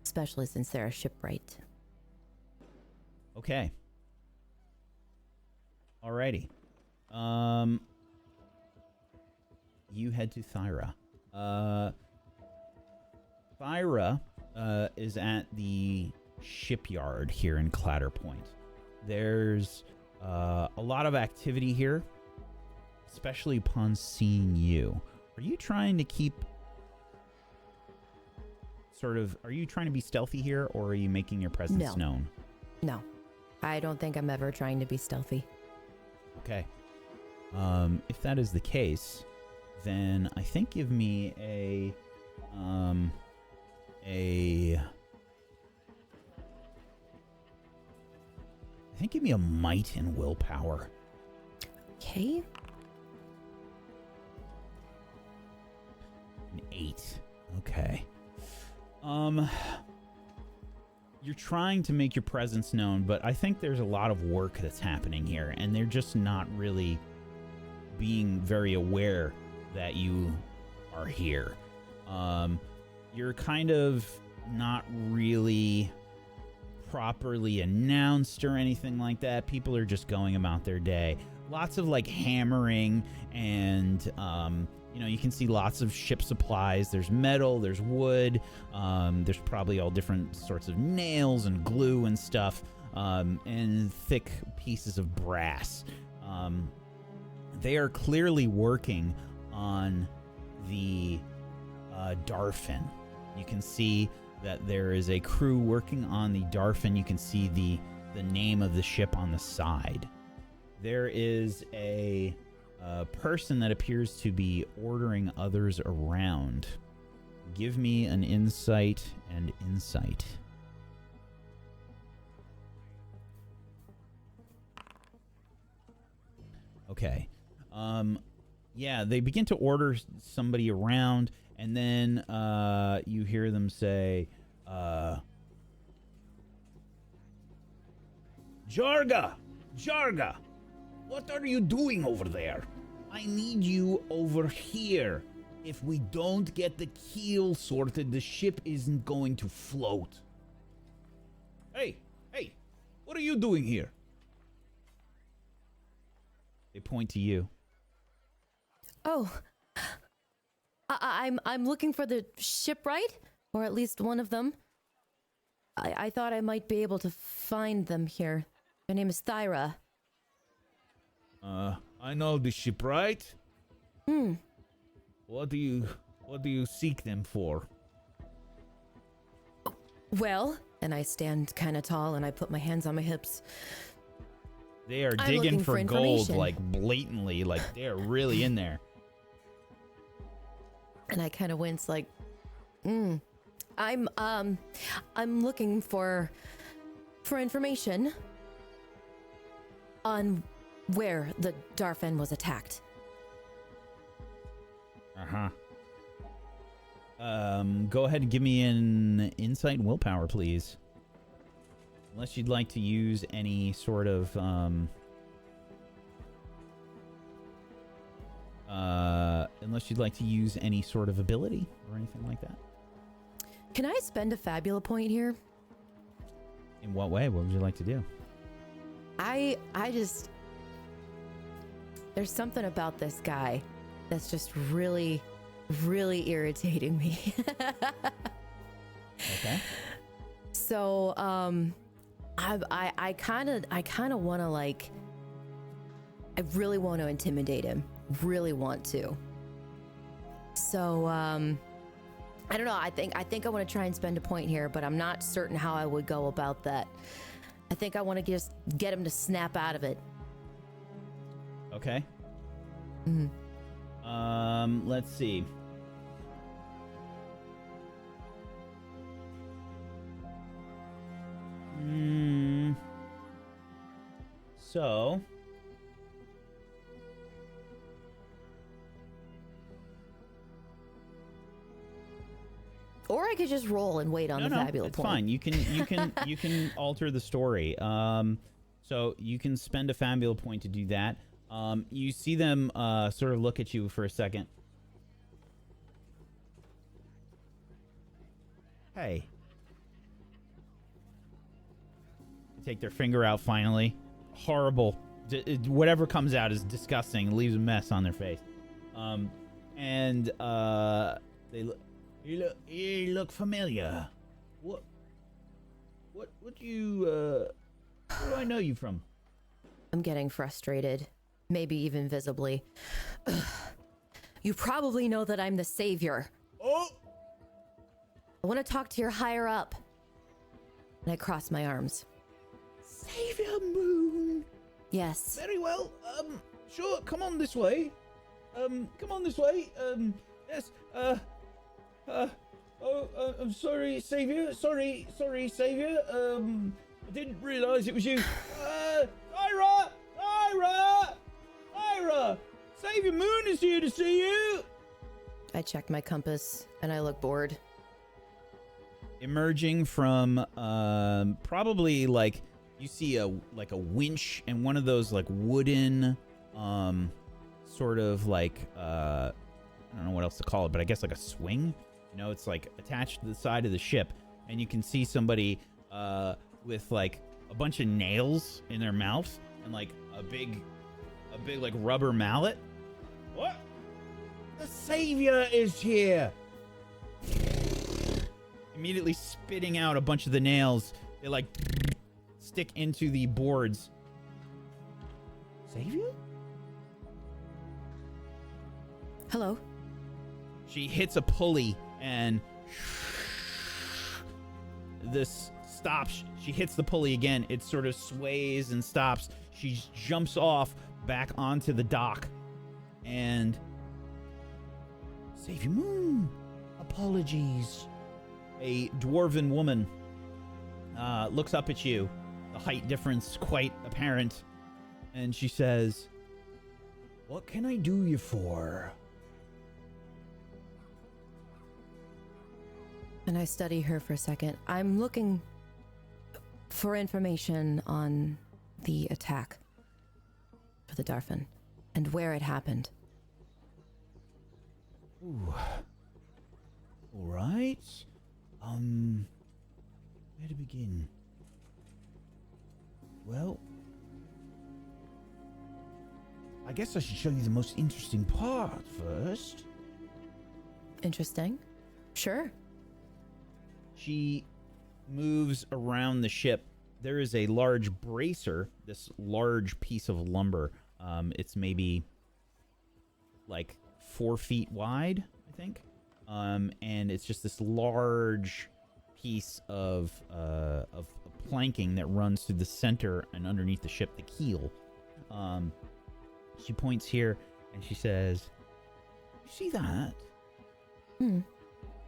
Especially since they're a shipwright. Okay. Alrighty. You head to Thyra. Thyra is at the shipyard here in Clatterpoint. There's a lot of activity here, especially upon seeing you. Are you trying to keep are you trying to be stealthy here, or are you making your presence known? No. I don't think I'm ever trying to be stealthy. Okay. If that is the case, then I think give me I think give me a might and willpower. Okay. An 8. Okay. You're trying to make your presence known, but I think there's a lot of work that's happening here, and they're just not really being very aware that you are here. You're kind of not really properly announced or anything like that. People are just going about their day. Lots of like hammering and you can see lots of ship supplies. There's metal, there's wood, there's probably all different sorts of nails and glue and stuff, and thick pieces of brass. They are clearly working on the Darfin. You can see that there is a crew working on the Darfin. You can see the name of the ship on the side. There is a person that appears to be ordering others around. Give me an insight and insight. Okay. Yeah, they begin to order somebody around, and then you hear them say, Jarga! Jarga! What are you doing over there? I need you over here. If we don't get the keel sorted, the ship isn't going to float. Hey, what are you doing here? They point to you. Oh, I'm looking for the shipwright, or at least one of them. I thought I might be able to find them here. Her name is Thyra. I know the shipwright. What do you seek them for? Well, and I stand kind of tall and I put my hands on my hips. They are I'm digging looking for for gold, information. like blatantly, like they're really in there. And I kind of wince, like, I'm looking for information on where the Darfen was attacked. Go ahead and give me an insight and willpower, please. Unless you'd like to use any sort of ability or anything like that. Can I spend a Fabula point here? In what way? What would you like to do? I just, there's something about this guy that's just really irritating me. Okay. So, I kind of want to, like, I really want to intimidate him. Really want to. So, I don't know. I think I want to try and spend a point here, but I'm not certain how I would go about that. I think I want to just get him to snap out of it. Okay. Let's see. So. Or I could just roll and wait on the Fabula it's point. fine. You can alter the story. So you can spend a Fabula point to do that. You see them sort of look at you for a second. Hey. They take their finger out finally. Horrible. Whatever comes out is disgusting. It leaves a mess on their face. And they look. You look familiar. What do you, where do I know you from? I'm getting frustrated. Maybe even visibly. You probably know that I'm the savior. Oh! I want to talk to your higher up. And I cross my arms. Savior Moon! Yes. Very well, sure, come on this way. Yes, I'm sorry, Savior. Sorry, Savior. I didn't realize it was you. Ira! Savior Moon is here to see you. I check my compass and I look bored. Emerging from, probably like you see a winch and one of those like wooden, sort of like, I don't know what else to call it, but I guess like a swing. You know, it's like attached to the side of the ship, and you can see somebody with like a bunch of nails in their mouth and like a big like rubber mallet. What? The Savior is here. Immediately spitting out a bunch of the nails. They like stick into the boards. Savior? Hello? She hits a pulley and this stops. She hits the pulley again. It sort of sways and stops. She jumps off back onto the dock and Savior Moon, apologies. A dwarven woman looks up at you, the height difference quite apparent, and she says, "What can I do you for?" And I study her for a second. I'm looking for information on the attack for the Darfin and where it happened. Ooh. All right. Where to begin? Well, I guess I should show you the most interesting part first. Interesting. Sure. She moves around the ship. There is a large bracer, this large piece of lumber. It's maybe like 4 feet wide, I think. And it's just this large piece of planking that runs through the center and underneath the ship, the keel. She points here and she says, "You see that?"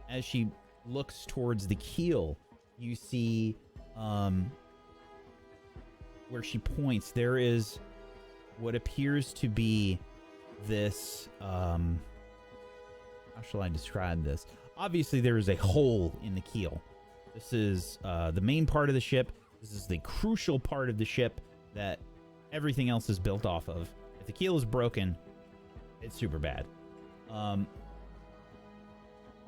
As she looks towards the keel, you see where she points, there is what appears to be this, how shall I describe this? Obviously, there is a hole in the keel. This is the main part of the ship. This is the crucial part of the ship that everything else is built off of. If the keel is broken, it's super bad.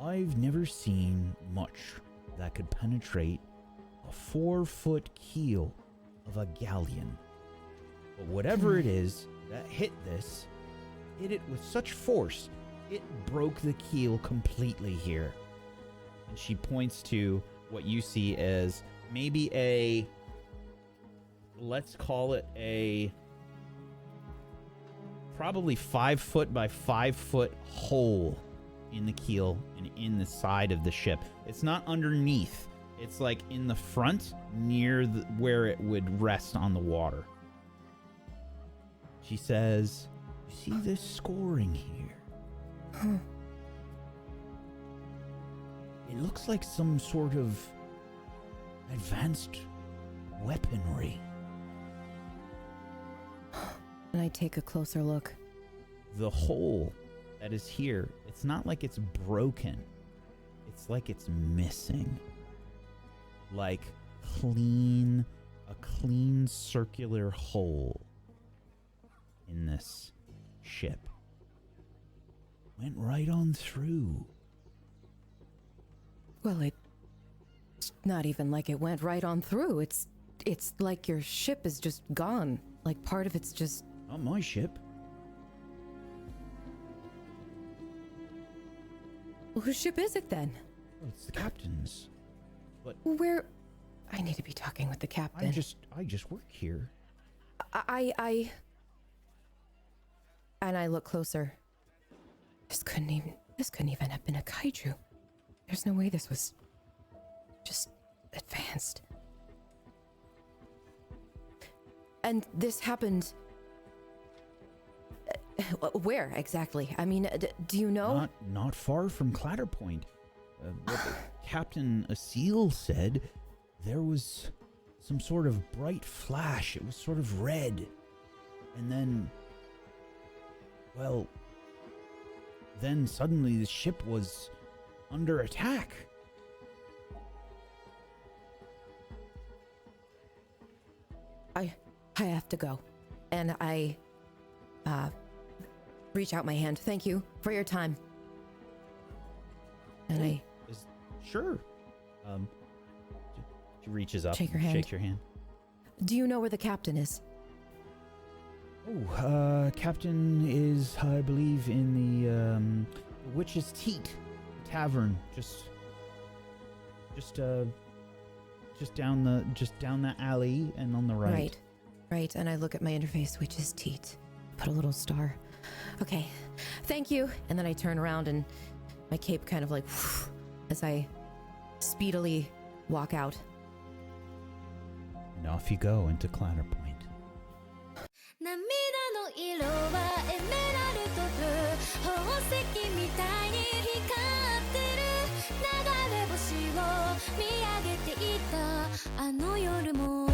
I've never seen much that could penetrate a 4-foot keel of a galleon. But whatever it is that hit this, hit it with such force, it broke the keel completely here. And she points to what you see as maybe a, let's call it a, probably 5 foot by 5 foot hole in the keel and in the side of the ship. It's not underneath. It's like in the front near where it would rest on the water. She says, "You see this scoring here? It looks like some sort of advanced weaponry." And I take a closer look. The hole that is here, it's not like it's broken. It's like it's missing. Like a clean circular hole in this ship. Went right on through. Well, it's not even like it went right on through. It's like your ship is just gone. Like part of it's just... Not my ship. Well, whose ship is it then? Well, it's the captain's. But Where... I need to be talking with the captain. I just work here. I... And I look closer. This couldn't even have been a kaiju. There's no way this was just advanced. And this happened... where exactly? I mean, do you know? Not far from Clatterpoint. What Captain Asil said, there was some sort of bright flash. It was sort of red. And then... well... then suddenly the ship was under attack. I have to go. And I reach out my hand. Thank you for your time. And Sure. She reaches up Shake and her hand. shakes your hand. Do you know where the captain is? Oh, Captain is, I believe, in the Witch's Teat Tavern, just down the alley and on the right. Right. And I look at my interface, which is teat. Put a little star. Okay. Thank you. And then I turn around and my cape kind of like as I speedily walk out. And off you go into Clatterpoint. 涙の色はエメラルドブルー宝石みたいに光ってる流れ星を見上げていたあの夜も